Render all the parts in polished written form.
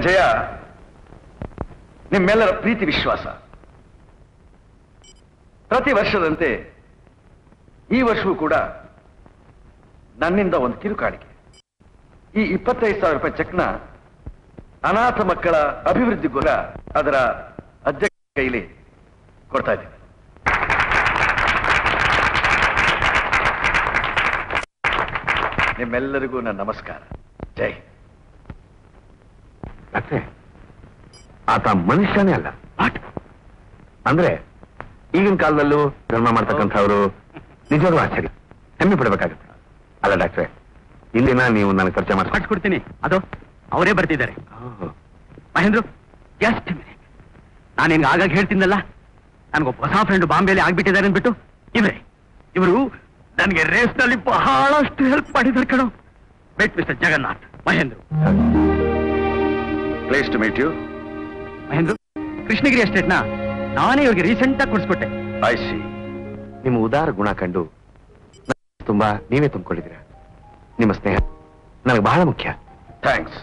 ಜಯ ನಿಮ್ಮೆಲ್ಲರ ಪ್ರೀತಿ ವಿಶ್ವಾಸ. ಪ್ರತಿ ವರ್ಷದಂತೆ ಈ ವರ್ಷವೂ ಕೂಡ ನನ್ನಿಂದ ಒಂದು ಕಿರುಕಾಣಿಕೆ. ಈ 25,000 ರೂಪಾಯಿ ಚೆಕ್ನ ಅನಾಥ ಮಕ್ಕಳ ಅಭಿವೃದ್ಧಿಗೋಸ್ಕರ ಅದರ ಅಧ್ಯಕ್ಷ ಕೈಲಿ ಕೊಡ್ತಾ ಇದ್ದೀನಿ. ನಿಮ್ಮೆಲ್ಲರಿಗೂ ನನ್ನ ನಮಸ್ಕಾರ. ಜೈ. ಆತ ಮನುಷ್ಯನೇ ಅಲ್ಲ, ಅಂದ್ರೆ ಈಗಿನ ಕಾಲದಲ್ಲೂ ಧರ್ಮ ಮಾಡ್ತಕ್ಕಂಥವ್ರು ನಿಜವಾಗ್ಲೂ ಆಶ್ಚರ್ಯ, ಹೆಮ್ಮೆ ಪಡಬೇಕಾಗತ್ತೆ ಅಲ್ಲ ಡಾಕ್ಟ್ರೆ? ಇಂದಿನ ನೀವು ನನಗೆ ಪರಿಚಯ ಮಾಡಿಸ್ಕೊಡ್ತೀನಿ. ಅದು ಅವರೇ ಬರ್ತಿದ್ದಾರೆ. ಮಹೇಂದ್ರು, ಜಸ್ಟ್ ಮಿನಿಟ್. ನಾನು ನಿನ್ಗೆ ಆಗಾಗ ಹೇಳ್ತೀನಲ್ಲ, ನನಗೊಬ್ಬ ಹೊಸ ಫ್ರೆಂಡ್ ಬಾಂಬೆಯಲ್ಲಿ ಆಗ್ಬಿಟ್ಟಿದ್ದಾರೆ ಅಂದ್ಬಿಟ್ಟು, ಇವರು ನನಗೆ ರೇಸ್ನಲ್ಲಿ ಬಹಳಷ್ಟು ಹೆಲ್ಪ್ ಮಾಡಿದ್ದಾರೆ ಕಣೋ. Wait mister Jagannath. Mahendra. Pleased to meet you. Mahendra, Krishnagiri ಎಸ್ಟೇಟ್ನ ನಾನೇ ಇವ್ರಿಗೆ ರೀಸೆಂಟ್ ಆಗಿ ಕೊಡಿಸ್ಕೊಟ್ಟೆ. I C. ನಿಮ್ಮ ಉದಾರ ಗುಣ ಕಂಡು ತುಂಬಾ ನೀವೇ ತುಂಬಿಕೊಂಡಿದ್ದೀರಾ. ನಿಮ್ಮ ಸ್ನೇಹ ನನಗೆ ಬಹಳ ಮುಖ್ಯ. ಥ್ಯಾಂಕ್ಸ್.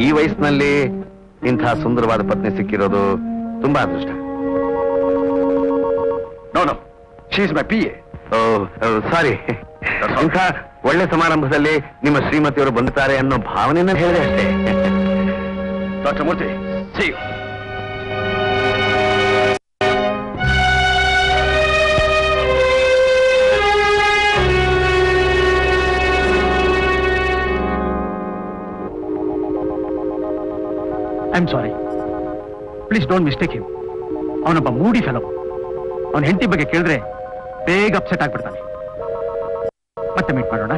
ಈ ವಯಸ್ಸಿನಲ್ಲಿ ಇಂಥ ಸುಂದರವಾದ ಪತ್ನಿ ಸಿಕ್ಕಿರೋದು ತುಂಬಾ ಅದೃಷ್ಟ. No, she is my PA. Sorry, ಇಂಥ ಒಳ್ಳೆ ಸಮಾರಂಭದಲ್ಲಿ ನಿಮ್ಮ ಶ್ರೀಮತಿಯವರು ಬಂದುತ್ತಾರೆ ಅನ್ನೋ ಭಾವನೆಯನ್ನು ಹೇಳಿದೆ ಅಷ್ಟೇ. Doctor Murthy, see you. I am sorry. Please don't mistake him. ಅವನೊಬ್ಬ ಮೂಡಿ ಫೆಲೋ. ಅವನ ಹೆಂಡತಿ ಬಗ್ಗೆ ಕೇಳಿದ್ರೆ ಬೇಗ ಅಪ್ಸೆಟ್ ಆಗ್ಬಿಡ್ತಾನೆ. ಮತ್ತೆ ಮೀಟ್ ಮಾಡೋಣ.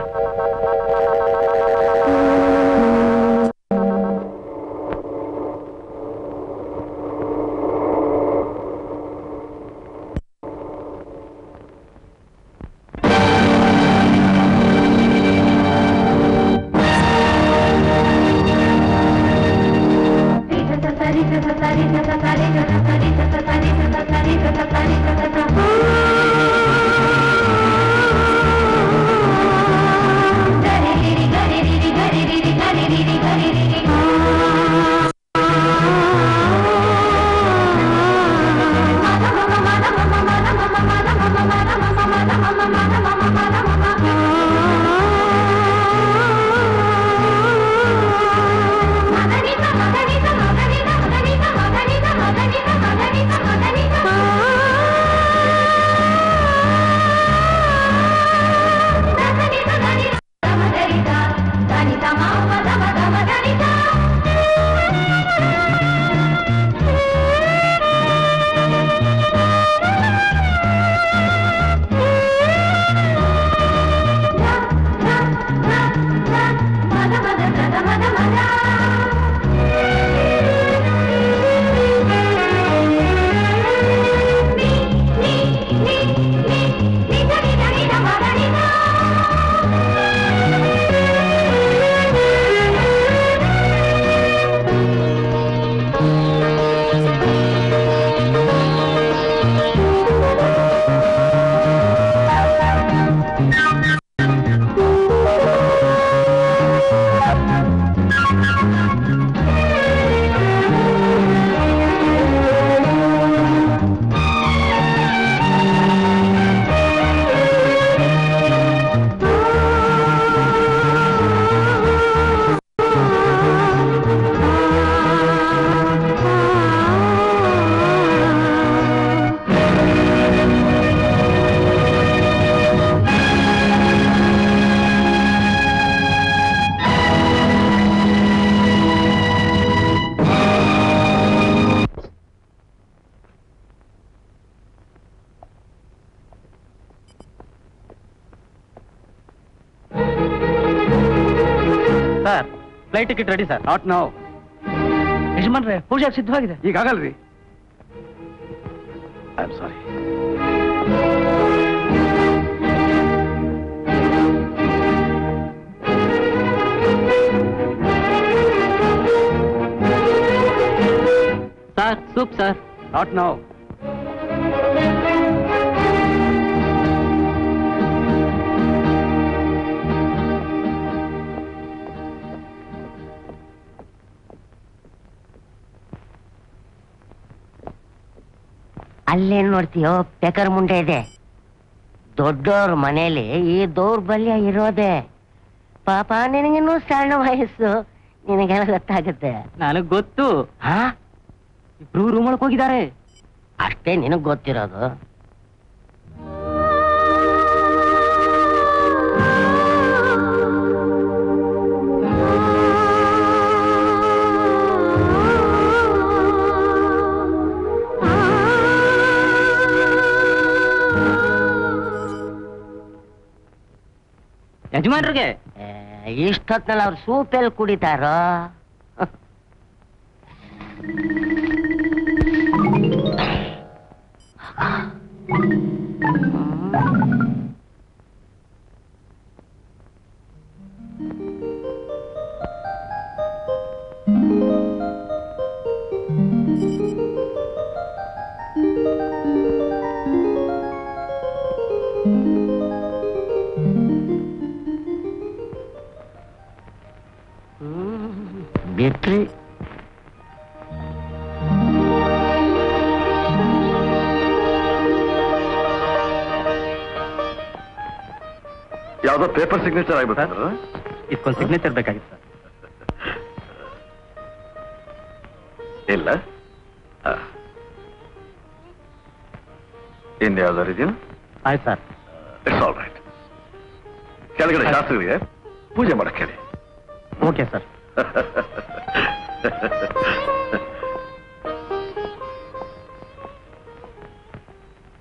Flight ticket ready sir. Not now. ಯಜಮಾನ್ರೆ, ಪೂಜೆ ಸಿದ್ಧವಾಗಿದೆ. ಈಗ ಆಗಲ್ರಿ. I am sorry. Sir, soup sir. Not now. ಅಲ್ಲೇನ್ ನೋಡ್ತೀಯೋ ಪೆಕರ್ ಮುಂಡೆ ಇದೆ. ದೊಡ್ಡವ್ರ ಮನೇಲಿ ಈ ದೌರ್ಬಲ್ಯ ಇರೋದೆ. ಪಾಪ ನಿನಗಿನ್ನೂ ಸಣ್ಣ ವಯಸ್ಸು, ನಿನಗೆಲ್ಲ ಗೊತ್ತಾಗುತ್ತೆ. ನನಗ್ ಗೊತ್ತು. ಹಾ, ಇಬ್ರು ರೂಮ್ ಒಳಗೆ ಹೋಗಿದ್ದಾರೆ. ಅಷ್ಟೇ ನಿನಗ್ ಗೊತ್ತಿರೋದು. ಯಜಮಾನ್ರಿಗೆ ಇಷ್ಟೊತ್ನಲ್ಲಿ ಅವ್ರು ಸೂಪೆಲ್ ಕುಡಿತಾರೋ? ಬಿಟ್ರಿ ಯಾವ್ದೋ ಪೇಪರ್ ಸಿಗ್ನೇಚರ್ ಆಗ್ಬೇಕು. ಇದಕ್ಕೊಂದು ಸಿಗ್ನೇಚರ್ ಬೇಕಾಗಿತ್ತು ಸರ್. ಇಲ್ಲ, ಇನ್ಯಾವ್ದಾರು ಇದೆಯಾ? ಆಯ್ತು ಸರ್. It's all right. ಕೆಳಗಡೆ ಶಾಸ್ತ್ರಿಗಳಿಗೆ ಪೂಜೆ ಮಾಡಕ್ ಹೇಳಿ. Okay sir.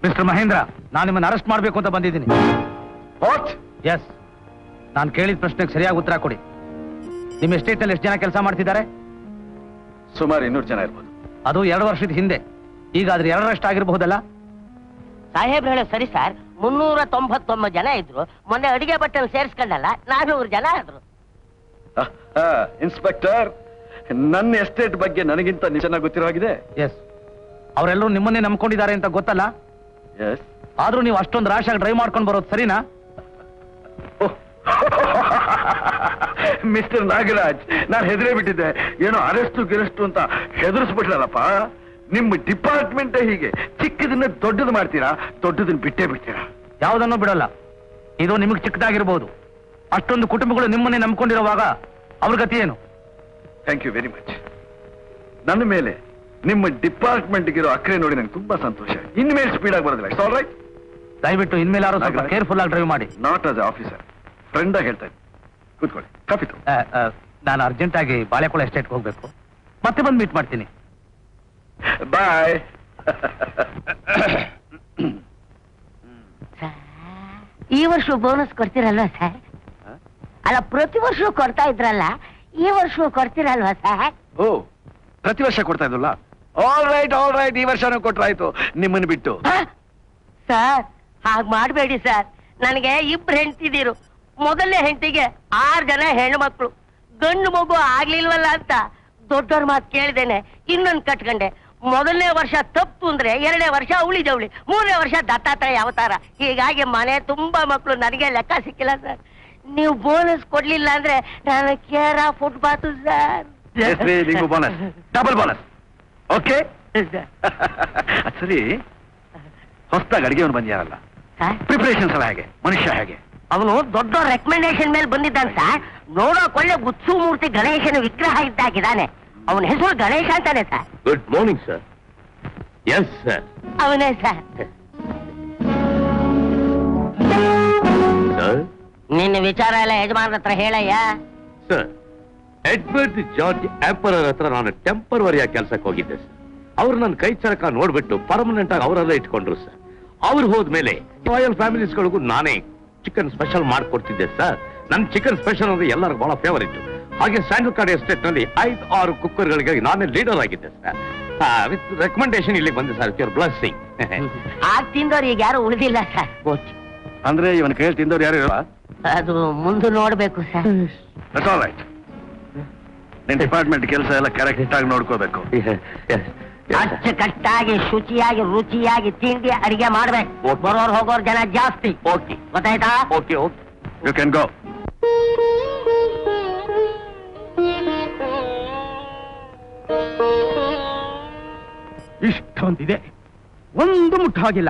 ಮಿಸ್ಟರ್ ಮಹೇಂದ್ರ, ನಾನು ನಿಮ್ಮನ್ನು ಅರೆಸ್ಟ್ ಮಾಡಬೇಕು ಅಂತ ಬಂದಿದ್ದೀನಿ. ವಾಟ್? ಎಸ್, ನಾನು ಕೇಳಿದ ಪ್ರಶ್ನೆಗೆ ಸರಿಯಾಗಿ ಉತ್ತರ ಕೊಡಿ. ನಿಮ್ಮ ಎಸ್ಟೇಟ್ ಅಲ್ಲಿ ಎಷ್ಟು ಜನ ಕೆಲಸ ಮಾಡ್ತಿದ್ದಾರೆ? ಸುಮಾರು 200 ಜನ ಇರ್ಬೋದು. ಅದು 2 ವರ್ಷದ ಹಿಂದೆ. ಈಗ ಅದ್ರ 2ರಷ್ಟು ಆಗಿರಬಹುದಲ್ಲ? ಸಾಹೇಬ್ರು ಹೇಳೋ ಸರಿ ಸರ್. 399 ಜನ ಇದ್ರು. ಮೊನ್ನೆ ಅಡಿಗೆ ಬಟ್ಟೆ ಸೇರಿಸ್ಕೊಂಡಲ್ಲ, 400 ಜನ ಆದ್ರು. ಇನ್ಸ್ಪೆಕ್ಟರ್, ನನ್ನ ಎಸ್ಟೇಟ್ ಬಗ್ಗೆ ನನಗಿಂತ ಚೆನ್ನಾಗಿ ಗೊತ್ತಿರೋ ಹಾಗಿದೆ. ಎಸ್, ಅವರೆಲ್ಲರೂ ನಿಮ್ಮನ್ನೇ ನಂಬ್ಕೊಂಡಿದ್ದಾರೆ ಅಂತ ಗೊತ್ತಲ್ಲ? ಎಸ್. ಆದ್ರೂ ನೀವು ಅಷ್ಟೊಂದು ರಾಶಾಗಿ ಡ್ರೈವ್ ಮಾಡ್ಕೊಂಡು ಬರೋದು ಸರಿನಾ? ಮಿಸ್ಟರ್ ನಾಗರಾಜ್, ನಾನು ಹೆದರೇ ಬಿಟ್ಟಿದ್ದೆ. ಏನೋ ಅರೆಸ್ಟು ಗಿರೆಸ್ಟು ಅಂತ ಹೆದರ್ಸ್ಬಿಟ್ಲಲ್ಲಪ್ಪ. ನಿಮ್ಮ ಡಿಪಾರ್ಟ್ಮೆಂಟೇ ಹೀಗೆ. ಚಿಕ್ಕದನ್ನ ದೊಡ್ಡದು ಮಾಡ್ತೀರಾ, ದೊಡ್ಡದನ್ನ ಬಿಟ್ಟೇ ಬಿಡ್ತೀರಾ. ಯಾವುದನ್ನು ಬಿಡಲ್ಲ. ಇದು ನಿಮಗೆ ಚಿಕ್ಕದಾಗಿರ್ಬೋದು. ಅಷ್ಟೊಂದು ಕುಟುಂಬಗಳು ನಿಮ್ಮನ್ನೇ ನಂಬ್ಕೊಂಡಿರುವಾಗ ಅವ್ರ ಗತಿ ಏನು? Thank you very much. ನನ್ನ ಮೇಲೆ ನಿಮ್ಮ ಡಿಪಾರ್ಟ್ಮೆಂಟ್ಗಿರೋ ಅಕ್ರೆ ನೋಡಿ ನಂಗೆ ತುಂಬಾ ಸಂತೋಷ. ಇನ್ಮೇಲೆ ಸ್ಪೀಡ್ ಆಗಿ ಬರೋದಿಲ್ಲ. It's all right. ದಯವಿಟ್ಟು ಇನ್ಮೇಲಾರು ಸ್ವಲ್ಪ ಕೇರ್ಫುಲ್ ಆಗಿ ಡ್ರೈವ್ ಮಾಡಿ. ನಾಟ್ ಆಸ್ ಆಫೀಸರ್, ಫ್ರೆಂಡ್ ಆಗಿ ಹೇಳ್ತಾ ಇದ್ದೀನಿ. ಕೂತ್ಕೊಳ್ಳಿ, ಕಾಫಿ ತಗೋ. ನಾನು ಅರ್ಜೆಂಟ್ ಆಗಿ ಬಾಳೆಕೊಳ ಎಸ್ಟೇಟ್ಗೆ ಹೋಗ್ಬೇಕು. ಮತ್ತೆ ಬಂದು ಮೀಟ್ ಮಾಡ್ತೀನಿ. ಬಾಯ್. ಈ ವರ್ಷ ಬೋನಸ್ ಕೊಡ್ತೀರಲ್ವಾ ಸರ್? ಅಲ್ಲ, ಪ್ರತಿ ವರ್ಷ ಕೊಡ್ತಾ ಇದ್ರಲ್ಲ, ಈ ವರ್ಷ ಕೊಡ್ತೀರಲ್ವಾ ಸರ್? ಓ, ಪ್ರತಿ ವರ್ಷ ಕೊಡ್ತಾ ಇದ್ವಲ್ಲ. ಆಲ್ ರೈಟ್, ಈ ವರ್ಷನೂ ಕೊಟ್ರಾಯ್ತು ನಿಮ್ಮನ್ನು ಬಿಟ್ಟು. ಸರ್, ಹಾಗ್ ಮಾಡ್ಬೇಡಿ ಸರ್. ನನಗೆ 2 ಹೆಂಡ್ತಿದ್ದೀರು. ಮೊದಲನೇ ಹೆಂಡತಿಗೆ 6 ಜನ ಹೆಣ್ಮಕ್ಳು. ಗಂಡು ಮಗು ಆಗ್ಲಿಲ್ವಲ್ಲ ಅಂತ ದೊಡ್ಡವ್ರ ಮಾತು ಕೇಳ್ದೇನೆ ಇನ್ನೊಂದು ಕಟ್ಕೊಂಡೆ. ಮೊದಲನೇ ವರ್ಷ ತಪ್ಪು ಅಂದ್ರೆ 2ನೇ ವರ್ಷ ಅವಳಿ ಜವಳಿ, 3ನೇ ವರ್ಷ ದತ್ತಾತ್ರೇಯ ಅವತಾರ. ಹೀಗಾಗಿ ಮನೆ ತುಂಬಾ ಮಕ್ಕಳು. ನನಗೆ ಲೆಕ್ಕ ಸಿಕ್ಕಿಲ್ಲ ಸರ್. ನೀವು ಬೋನಸ್ ಕೊಡ್ಲಿಲ್ಲ ಅಂದ್ರೆ ನಾನು ಕೇರ ಫುಟ್ಪಾತ್ ಸರ್. ನಿಮಗೂ ಬೋನಸ್, ಡಬಲ್ ಬೋನಸ್. ಓಕೆ. ಸರಿ, ಹೊಸದಾಗಿ ಅಡಿಗೆವನು ಬಂದಿಯಾರಲ್ಲ, ಪ್ರಿಪರೇಷನ್ಸ್ ಎಲ್ಲ ಹೇಗೆ? ಮನುಷ್ಯ ಹೇಗೆ? ಅವನು ದೊಡ್ಡ ರೆಕಮೆಂಡೇಶನ್ ಮೇಲೆ ಬಂದಿದ್ದಾನೆ ಸರ್. ನೋಡೋಕ್ ಒಳ್ಳೆ ಗುತ್ಸು ಮೂರ್ತಿ ಗಣೇಶನ ವಿಗ್ರಹ ಇದ್ದಾಗಿದ್ದಾನೆ. ಅವನ ಹೆಸರು ಗಣೇಶ ಅಂತಾನೆ sir. Good morning sir. Yes sir, ಅವನೇ ಸರ್. ಸರ್, ನಿನ್ನ ವಿಚಾರ ಎಲ್ಲ ಯಜಮಾನ್ರ ಹತ್ರ ಹೇಳಯ್ಯ. ಸರ್, ಎಡ್ವರ್ಡ್ ಜಾರ್ಜ್ ಎಂಪರರ್ ಹತ್ರ ನಾನು ಟೆಂಪರವರಿಯಾಗಿ ಕೆಲಸಕ್ಕೆ ಹೋಗಿದ್ದೆ ಸರ್. ಅವ್ರು ನನ್ನ ಕೈ ಚರಕ ನೋಡ್ಬಿಟ್ಟು ಪರ್ಮನೆಂಟ್ ಆಗಿ ಅವರೆಲ್ಲ ಇಟ್ಕೊಂಡ್ರು ಸರ್. ಅವ್ರು ಹೋದ್ಮೇಲೆ ರಾಯಲ್ ಫ್ಯಾಮಿಲೀಸ್ಗಳಿಗೂ ನಾನೇ ಚಿಕನ್ ಸ್ಪೆಷಲ್ ಮಾಡ್ಕೊಡ್ತಿದ್ದೆ ಸರ್. ನನ್ನ ಚಿಕನ್ ಸ್ಪೆಷಲ್ ಅಂದ್ರೆ ಎಲ್ಲರಿಗೂ ಬಹಳ ಫೇವರಿಟ್. ಹಾಗೆ ಸ್ಯಾಂಡಲ್ ಕಾರ್ಡ್ ಎಸ್ಟೇಟ್ ನಲ್ಲಿ 5-6 ಕುಕ್ಕರ್ಗಳಿಗೆ ನಾನೇ ಲೀಡರ್ ಆಗಿದ್ದೆ ಸರ್. ವಿತ್ ರೆಕಮೆಂಡೇಶನ್ ಇಲ್ಲಿ ಬಂದೆ ಸರ್. Your blessing. ಆಗ ತಿಂದವ್ರು ಈಗ ಯಾರು ಉಳಿದಿಲ್ಲ ಸರ್. ಅಂದ್ರೆ ಇವನ್ ಕೈ ತಿಂದವ್ರು ಯಾರು ಇಲ್ವಾ? ಅದು ಮುಂದೆ ನೋಡ್ಬೇಕು ಸರ್. That's all right. ನಿನ್ ಡಿಪಾರ್ಟ್ಮೆಂಟ್ ಕೆಲಸ ಎಲ್ಲ ಕರೆಕ್ಟ್ ಆಗಿ ನೋಡ್ಕೋಬೇಕು. ಅಚ್ಚುಕಟ್ಟಾಗಿ ಶುಚಿಯಾಗಿ ರುಚಿಯಾಗಿ ತಿಂಡಿ ಅಡಿಗೆ ಮಾಡ್ಬೇಕು. ಬರೋರು ಹೋಗೋರು ಜನ ಜಾಸ್ತಿ. ಓಕೆ, ಗೊತ್ತಾಯ್ತಾ? Okay okay. You can go. ಇಷ್ಟೊಂದಿದೆ. ಒಂದು ಮುಟ್ಟ ಹಾಗಿಲ್ಲ.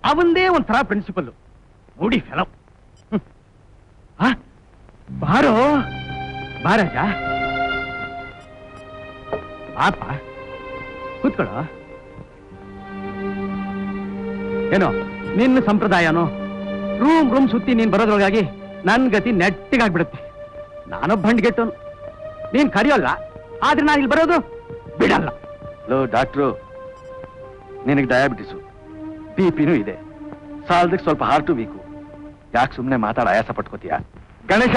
ಅವಂದೇ ಒಂಥರ ಪ್ರಿನ್ಸಿಪಲ್. ಮೂಡಿ ಫೆಲೋ. ಬಾರೋ ಬಾರಾಜ, ಪಾಪ ಕೂತ್ಕೊಳ್ಳೋ. ಏನೋ ನಿನ್ನ ಸಂಪ್ರದಾಯನೋ, ರೂಮ್ ಸುತ್ತಿ ನೀನ್ ಬರೋದ್ರೊಳಗಾಗಿ ನನ್ ಗತಿ ನೆಟ್ಟಿಗಾಗ್ಬಿಡುತ್ತೆ. ನಾನೊಬ್ಬ ಹಂಡ್ಗೆಟ್ಟೋನು, ನೀನ್ ಕರೆಯೋಲ್ಲ, ಆದ್ರೆ ನಾನು ಇಲ್ಲಿ ಬರೋದು ಬಿಡಲ್ಲ. ಲೋ ಡಾಕ್ಟ್ರು, ನಿನಗೆ ಡಯಾಬಿಟಿಸು, BP ಇದೆ, ಸಾಲದಕ್ಕೆ ಸ್ವಲ್ಪ ಹಾರ್ಟು ವೀಕು. ಯಾಕೆ ಸುಮ್ಮನೆ ಮಾತಾಡ ಆಯಾಸ ಪಟ್ಕೋತೀಯ? Ganesha.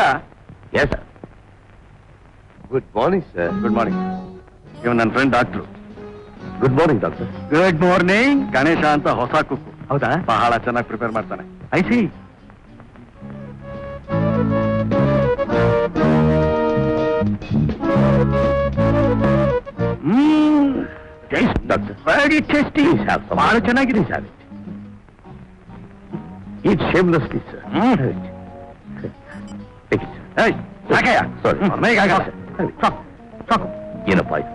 Yes sir. Good morning sir. Good morning. ಇವ್ ನನ್ನ friend doctor. Good morning doctor. Good morning. Ganesha ಅಂತ ಹೊಸ ಕುಕ್ಕು. ಹೌದಾ? ಬಹಳ ಚೆನ್ನಾಗಿ ಪ್ರಿಪೇರ್ ಮಾಡ್ತಾನೆ. I see. Doctor very tasty. ಬಹಳ ಚೆನ್ನಾಗಿದೆ ಸರ್. It ಶೇಮ್ಲೆಸ್ಲಿ sir. ಏನಪ್ಪ ಇದು?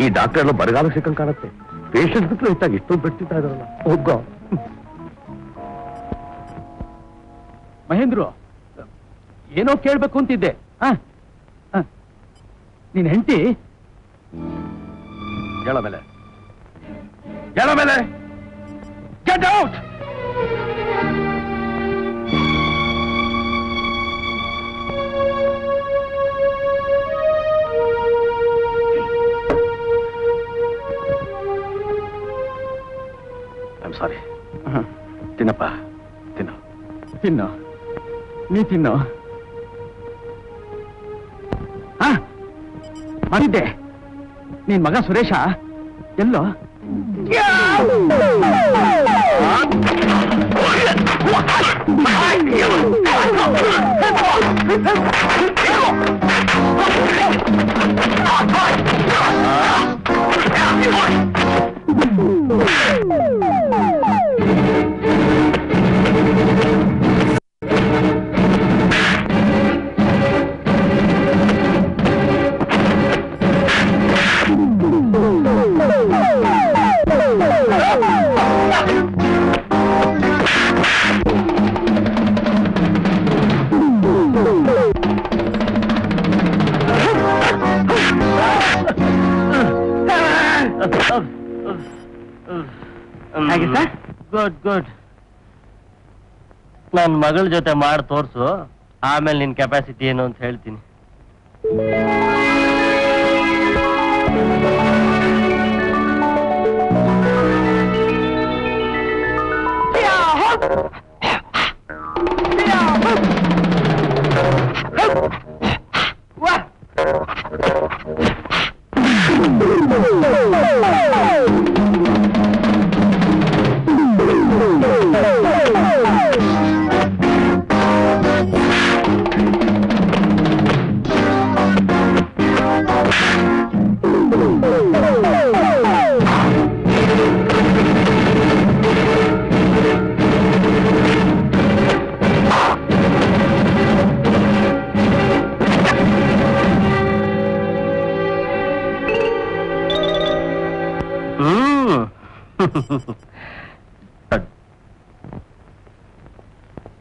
ಈ ಡಾಕ್ಟರ್ ಎಲ್ಲ ಬರಗಾಲ ಸಿಕ್ಕಂಗೆ ಕಾಣುತ್ತೆ. ಪೇಷಂಟ್ ಬಿಟ್ಟು ಇತ್ತಾಗ ಇಷ್ಟೊಂದು ಬಿಡ್ತಿದ್ದ ಇದಾರಲ್ಲ. ಹೋಗ ಮಹೇಂದ್ರು, ಏನೋ ಕೇಳ್ಬೇಕು ಅಂತಿದ್ದೆ. ನೀನ್ ಹೆಂಡತಿ ಹೇಳ ಮೇಲೆ get out. I am sorry. ತಿನ್ನಪ್ಪ, ತಿನ್ನು. ತಿನ್ನು, ನೀ ತಿನ್ನು. ಮಾಡಿದ್ದೆ. ನಿನ್ ಮಗ ಸುರೇಶ ಎಲ್ಲೋ? Good good. ನನ್ ಮಗಳ ಜೊತೆ ಮಾಡಿ ತೋರ್ಸು, ಆಮೇಲೆ ನಿನ್ ಕೆಪಾಸಿಟಿ ಏನು ಅಂತ ಹೇಳ್ತೀನಿ.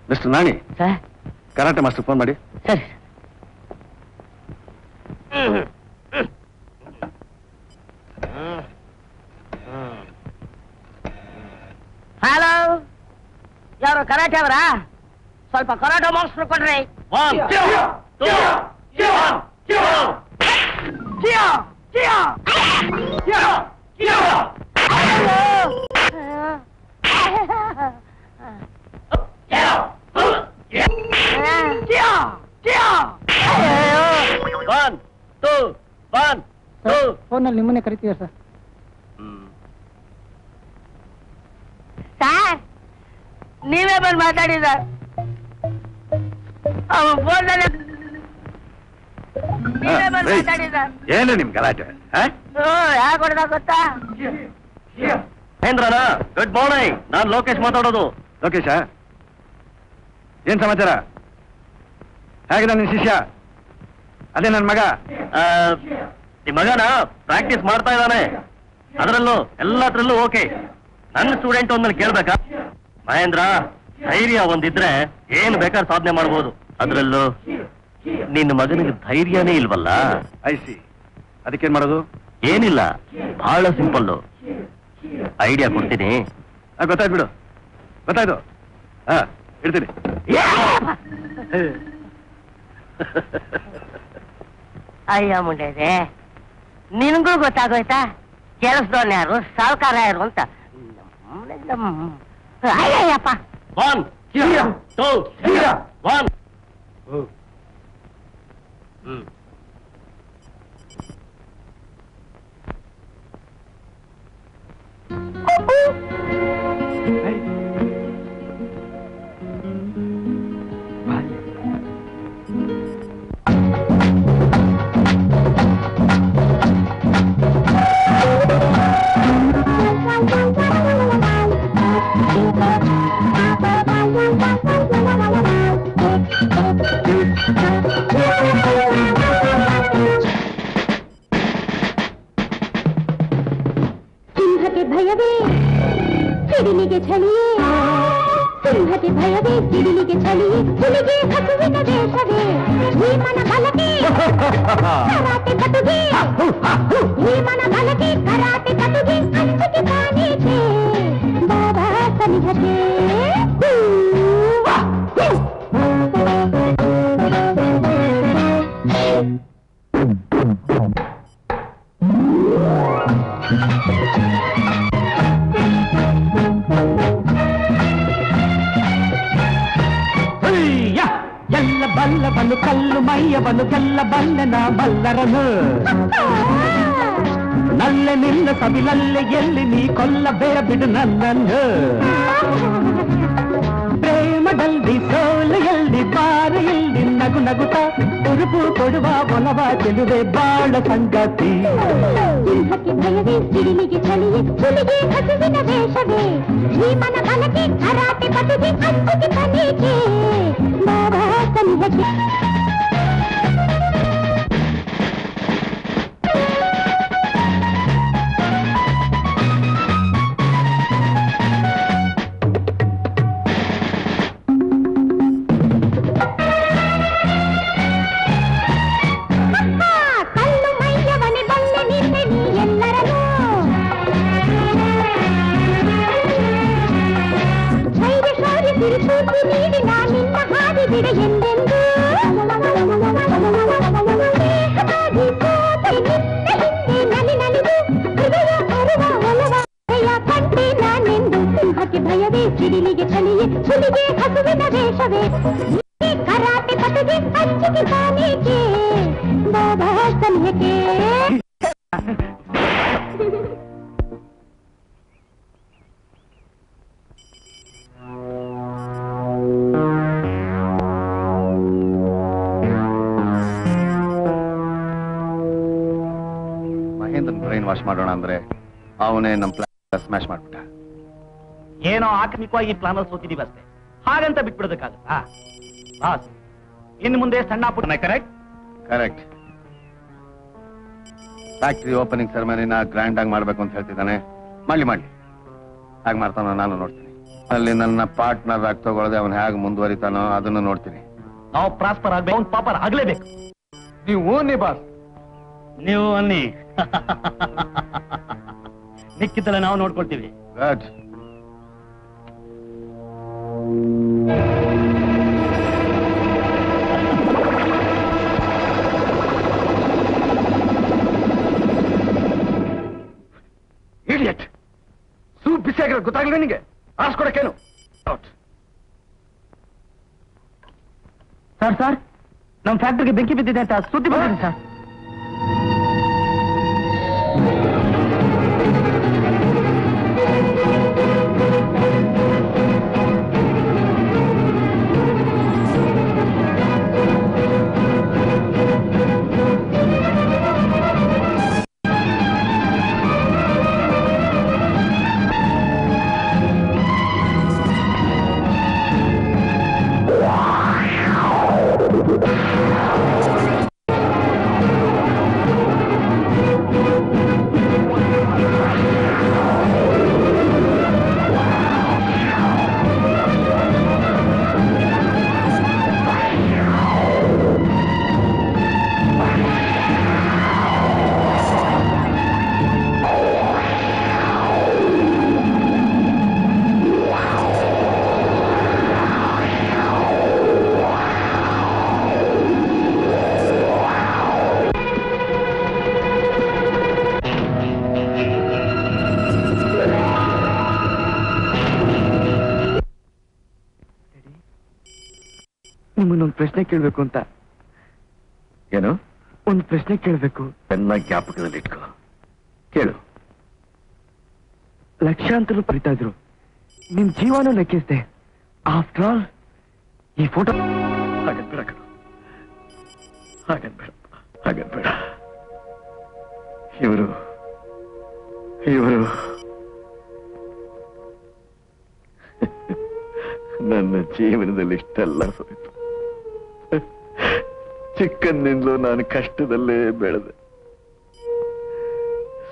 Mister Nani, karate master phone ಮಾಡಿ. ಸರಿ. ಹಲೋ, ಯಾರು ಕರಾಟೆ ಅವರಾ? ಸ್ವಲ್ಪ ಕರಾಟೆ ಮಾಸ್ಟರ್ ಕೊಡ್ರಿ. ಫೋನಲ್ಲಿ ನಿಮ್ಮನ್ನೇ ಕರಿತೀವಿ ಸರ್. ಸರ್, ನೀವೇ ಬಂದು ಮಾತಾಡಿ ಸರ್. ಏನು ನಿಮ್ ಗಲಾಟೆ? ಯಾಕೆ ಹೊಡೆದ ಗೊತ್ತಾ? ಮಹೇಂದ್ರನ, ಗುಡ್ ಮಾರ್ನಿಂಗ್. ನಾನ್ ಲೋಕೇಶ್ ಮಾತಾಡೋದು. ಲೋಕೇಶ, ಏನ್ ಸಮಾಚಾರ? ಹೇಗಿದೆ ನಿನ್ ಶಿಷ್ಯ? ಅದೇ ನನ್ ಮಗ. ನಿಮ್ ಮಗನ ಪ್ರಾಕ್ಟೀಸ್ ಮಾಡ್ತಾ ಇದ್ದಾನೆ. ಅದರಲ್ಲೂ ಎಲ್ಲತ್ರಲ್ಲೂ ಓಕೆ. ನನ್ನ ಸ್ಟೂಡೆಂಟ್ ಒಂದನ್ನು ಕೇಳ್ಬೇಕಾ? ಮಹೇಂದ್ರ, ಧೈರ್ಯ ಒಂದಿದ್ರೆ ಏನು ಬೇಕಾದ್ರೆ ಸಾಧನೆ ಮಾಡಬಹುದು. ಅದ್ರಲ್ಲೂ ನಿನ್ನ ಮಗನಿಗೆ ಧೈರ್ಯನೇ ಇಲ್ವಲ್ಲ. ಐಸಿ, ಅದಕ್ಕೇನ್ ಮಾಡೋದು? ಏನಿಲ್ಲ, ಬಹಳ ಸಿಂಪಲ್. ಐಡಿಯಾ ಕೊಡ್ತೀನಿ. ಗೊತ್ತಾಯ್ತು ಬಿಡು, ಗೊತ್ತಾಯ್ತು. ಇಡ್ತೀನಿ. ಅಯ್ಯ ಮುಂಡೆ, ನಿನ್ಗೂ ಗೊತ್ತಾಗೋಯ್ತಾ ಕೆಲಸದವನ್ ಯಾರು, ಸಾವುಕಾರ ಯಾರು ಅಂತ? ಅಯ್ಯಪ್ಪ. 1 2 1. ಸಿಂಹಕ್ಕೆ ಭಯವೇ ಸಿಡಿಲಿಗೆ ಚಳಿಯೇ, ಸಿಂಹಕ್ಕೆ ಭಯವೇ ಸಿಡಿಲಿಗೆ ಚಳಿಯೇ, ಹುಲಿಗೆ ಹಸುವಿನ ವೇಷವೇ, ಭೀಮನ ಬಲಕೆ ಕರಾಟೆ ಕಟುಗೆ, ಭೀಮನ ಬಲಕೆ ಕರಾಟೆ ಕಟುಗೆ, ಅಂಚಿಕೆ ಕಾಣಿಕೆ ಬಾಬಾ ಸನಿಹತೆ. ಎಲ್ಲ ಬಲ್ಲವನು ಕಲ್ಲು ಮೈಯವನು ಗೆಲ್ಲ ಬಲ್ಲೆನ ಬಲ್ಲರನು, ನಲ್ಲೆ ನಿನ್ನ ಸವಿಲಲ್ಲೆ ಎಲ್ಲಿ ನೀ ಕೊಲ್ಲಬೇಬಿಡು ನನ್ನನ್ನು, ಪ್ರೇಮದಲ್ಲಿ ಸೋಲೆಯಲ್ಲಿ ಬಾರೆಯಲ್ಲಿ ನಗು ನಗುತ್ತ ಉರುಪು ಕೊಡುವ ಒಲವ ಚೆಲುವೆ ಬಾಳ ಸಂಗತಿ. ಸಿಂಹಕ್ಕೆ ಭಯವೇ ಸಿಡಿಲಿಗೆ ಚಳಿಯೇ, ಹುಲಿಗೆ ಹಸುವಿನ ವೇಷವೇ, ಭೀಮನ ಬಲಕೆ ಕರಾಟೆ ಕಟುಗೆ, ಅಂಚಿಕೆ ತನಿಖೆ ಬಾಬಾ ಸನಿಹತೆ. ಕಲ್ಲು ಮೈಯವನೆ ಬಲ್ಲೆ ನಿನ್ನೆ ನೀ ಎಲ್ಲರನು, ಧೈರ್ಯ ಶೌರ್ಯ ತಿರುಚೂಸಿ ನೀಡಿ ನಾ ನಿನ್ನ ಹಾದಿ ಬಿಡ ಎಂದೆಂದು, ಸ್ನೇಹವಾಗಿ ಸೋತೆ ನಿನ್ನ ಹಿಂದೆ ನಲಿ ನಲಿದು, ಹೃದಯ ಅರುವ ಒಲವ ಹೃದಯ ಕಂಡೆ ನಾನೆಂದು. ಸಿಂಹಕ್ಕೆ ಭಯವೇ ಸಿಡಿಲಿಗೆ ಚಳಿಯೇ, ಹುಲಿಗೆ ಹಸುವಿನ ವೇಷವೇ, ಕರಾಟೆ ಪಟುಗೆ ಅಂಚಿಕೆ ಕಾಣಿಕೆ ಬಾಬಾ ಸನಿಹತೆ. ಮಹೇಂದ್ರನ್ ಬ್ರೈನ್ ವಾಶ್ ಮಾಡೋಣ ಅಂದ್ರೆ ಅವನೇ ನಮ್ ಪ್ಲಾನ್ ಸ್ಮ್ಯಾಶ್ ಮಾಡ್ಬಿಟ್ಟ. ಏನೋ ಆಕಸ್ಮಿಕವಾಗಿ ಪ್ಲಾನ್ ಸೋತಿದೀವಿ ಅಷ್ಟೇ, ಹಾಗಂತ ಬಿಟ್ಬಿಡೋದಕ್ಕಾಗತ್ತಾ? ಬಾಸ್, ಇನ್ನು ಮುಂದೆ ಸಣ್ಣ ಪುಟ್ಟ ಕರೆಕ್ಟ್ ಕರೆಕ್ಟ್. ಫ್ಯಾಕ್ಟ್ರಿ ಓಪನಿಂಗ್ ಸೆರೆಮನಿನ ಗ್ರ್ಯಾಂಡ್ ಆಗಿ ಮಾಡ್ಬೇಕು ಅಂತ ಹೇಳ್ತಿದ್ದಾನೆ. ಮಾಡ್ಲಿ ಹಾಗೆ ಮಾಡ್ತಾನೋ ನಾನು ನೋಡ್ತೀನಿ. ಅಲ್ಲಿ ನನ್ನ ಪಾರ್ಟ್ನರ್ ಆಗಿ ತಗೊಳ್ಳದೆ ಅವನು ಹೇಗೆ ಮುಂದುವರಿತಾನೋ ಅದನ್ನು ನೋಡ್ತೀನಿ. ನಾವು ಪ್ರಾಸ್ಪರ್ ಆಗ್ಬೇಕು, ಅವ್ನು ಪಾಪರ್ ಆಗ್ಲೇಬೇಕು. ನೀವು ಓನ್ನಿ ಬಾಸ್. ನೀವು ಅನ್ನಿ, ಮಿಕ್ಕಿದ್ದಲ್ಲ ನಾವು ನೋಡ್ಕೊಳ್ತೀವಿ. ಗುಡ್. ಇಡಿಯಟ್, ಸೂಪ್ ಬಿಸಿಯಾಗಿರೋ ಗೊತ್ತಾಗ್ಲಿಲ್ಲ ನಿನಗೆ? ಆರಿಸ್ಕೊಡಕ್ಕೇನು? ಸರ್ ನಮ್ಮ ಫ್ಯಾಕ್ಟ್ರಿಗೆ ಬೆಂಕಿ ಬಿದ್ದಿದೆ ಅಂತ ಸುದ್ದಿ ಬಂದಿದೆ ಸರ್. ಒಂದು ಪ್ರಶ್ನೆ ಕೇಳಬೇಕು ಅಂತ. ಏನು? ಒಂದು ಪ್ರಶ್ನೆ ಕೇಳಬೇಕು. ಚೆನ್ನಾಗಿ ಜ್ಞಾಪಕದಲ್ಲಿಟ್ಕೋ, ಕೇಳು. ಲಕ್ಷಾಂತರ ಬರಿತಾ ಇದ್ರು, ನಿಮ್ ಜೀವನೂ ಲೆಕ್ಕಿಸ್ದೆ. ಆಫ್ಟರ್ ಆಲ್ ಈ ಫೋಟೋ ಹಾಗನ್ಬೇಡ ಕಣೋ, ಹಾಗನ್ಬೇಡ. ಇವರು ನನ್ನ ಜೀವನದಲ್ಲಿ ಇಷ್ಟೆಲ್ಲ ಹೋಯಿತು. ಚಿಕ್ಕಂದಿಂದಲೂ ನಾನು ಕಷ್ಟದಲ್ಲೇ ಬೆಳೆದೆ.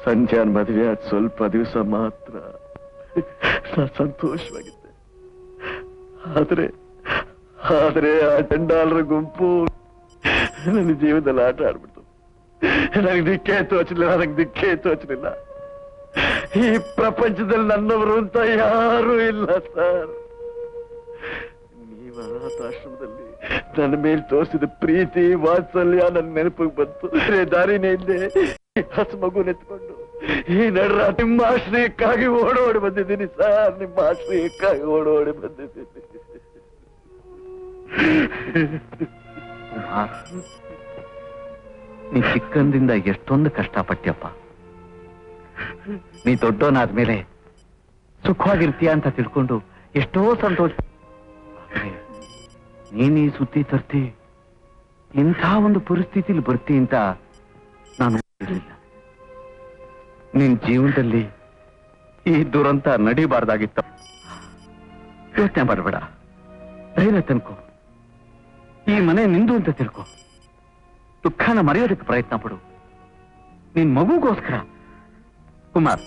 ಸಂಜಾನ್ ಮದುವೆ ಆದ ಸ್ವಲ್ಪ ದಿವಸ ಮಾತ್ರ ನಾನು ಸಂತೋಷವಾಗಿದ್ದೆ. ಆದ್ರೆ ಆ ಚಂಡಾಲರ ಗುಂಪು ನನ್ನ ಜೀವನದಲ್ಲಿ ಆಟ ಆಡ್ಬಿಡ್ತು. ನನಗೆ ದಿಕ್ಕೇ ತೋಚಲಿಲ್ಲ. ಈ ಪ್ರಪಂಚದಲ್ಲಿ ನನ್ನವರು ಅಂತ ಯಾರೂ ಇಲ್ಲ ಸರ್. ನೀವು ಅನಾಥಾಶ್ರಮದಲ್ಲಿ ನನ್ನ ಮೇಲೆ ತೋರಿಸಿದ ಪ್ರೀತಿ ವಾತ್ಸಲ್ಯ ನನ್ನ ನೆನಪಿಗೆ ಬಂತು. ದಾರಿನೇ ಇಲ್ಲದೆ ಹಸು ಮಗು ನೆತ್ಕೊಂಡು ಈ ನಡ್ರ ನಿಮ್ಮ ಆಶ್ರಯಕ್ಕಾಗಿ ಓಡೋಡಿ ಬಂದಿದ್ದೀನಿ ಸರ್. ನಿಮ್ಮ ಆಶ್ರಯಕ್ಕಾಗಿ ಓಡೋಡಿ ಬಂದಿದ್ದೀನಿ. ನೀ ಚಿಕ್ಕಂದಿಂದ ಎಷ್ಟೊಂದು ಕಷ್ಟಪಟ್ಟ್ಯಪ್ಪ. ನೀ ದೊಡ್ಡವನಾದ್ಮೇಲೆ ಸುಖವಾಗಿರ್ತೀಯ ಅಂತ ತಿಳ್ಕೊಂಡು ಎಷ್ಟೋ ಸಂತೋಷ. ನೀನೀ ಸುದ್ದಿ ತರ್ತಿ, ಇಂಥ ಒಂದು ಪರಿಸ್ಥಿತಿಲಿ ಬರ್ತಿ ಅಂತ ನಾನು ಇರಲಿಲ್ಲ. ನಿನ್ ಜೀವನದಲ್ಲಿ ಈ ದುರಂತ ನಡಿಬಾರ್ದಾಗಿತ್ತ. ಯೋಚನೆ ಮಾಡಬೇಡ, ಧೈರ್ಯ ತನ್ಕೋ. ಈ ಮನೆ ನಿಂದು ಅಂತ ತಿಳ್ಕೊ. ದುಃಖನ ಮರೆಯೋದಕ್ಕೆ ಪ್ರಯತ್ನ ಪಡು. ನಿನ್ ಮಗುಗೋಸ್ಕರ. ಕುಮಾರ್,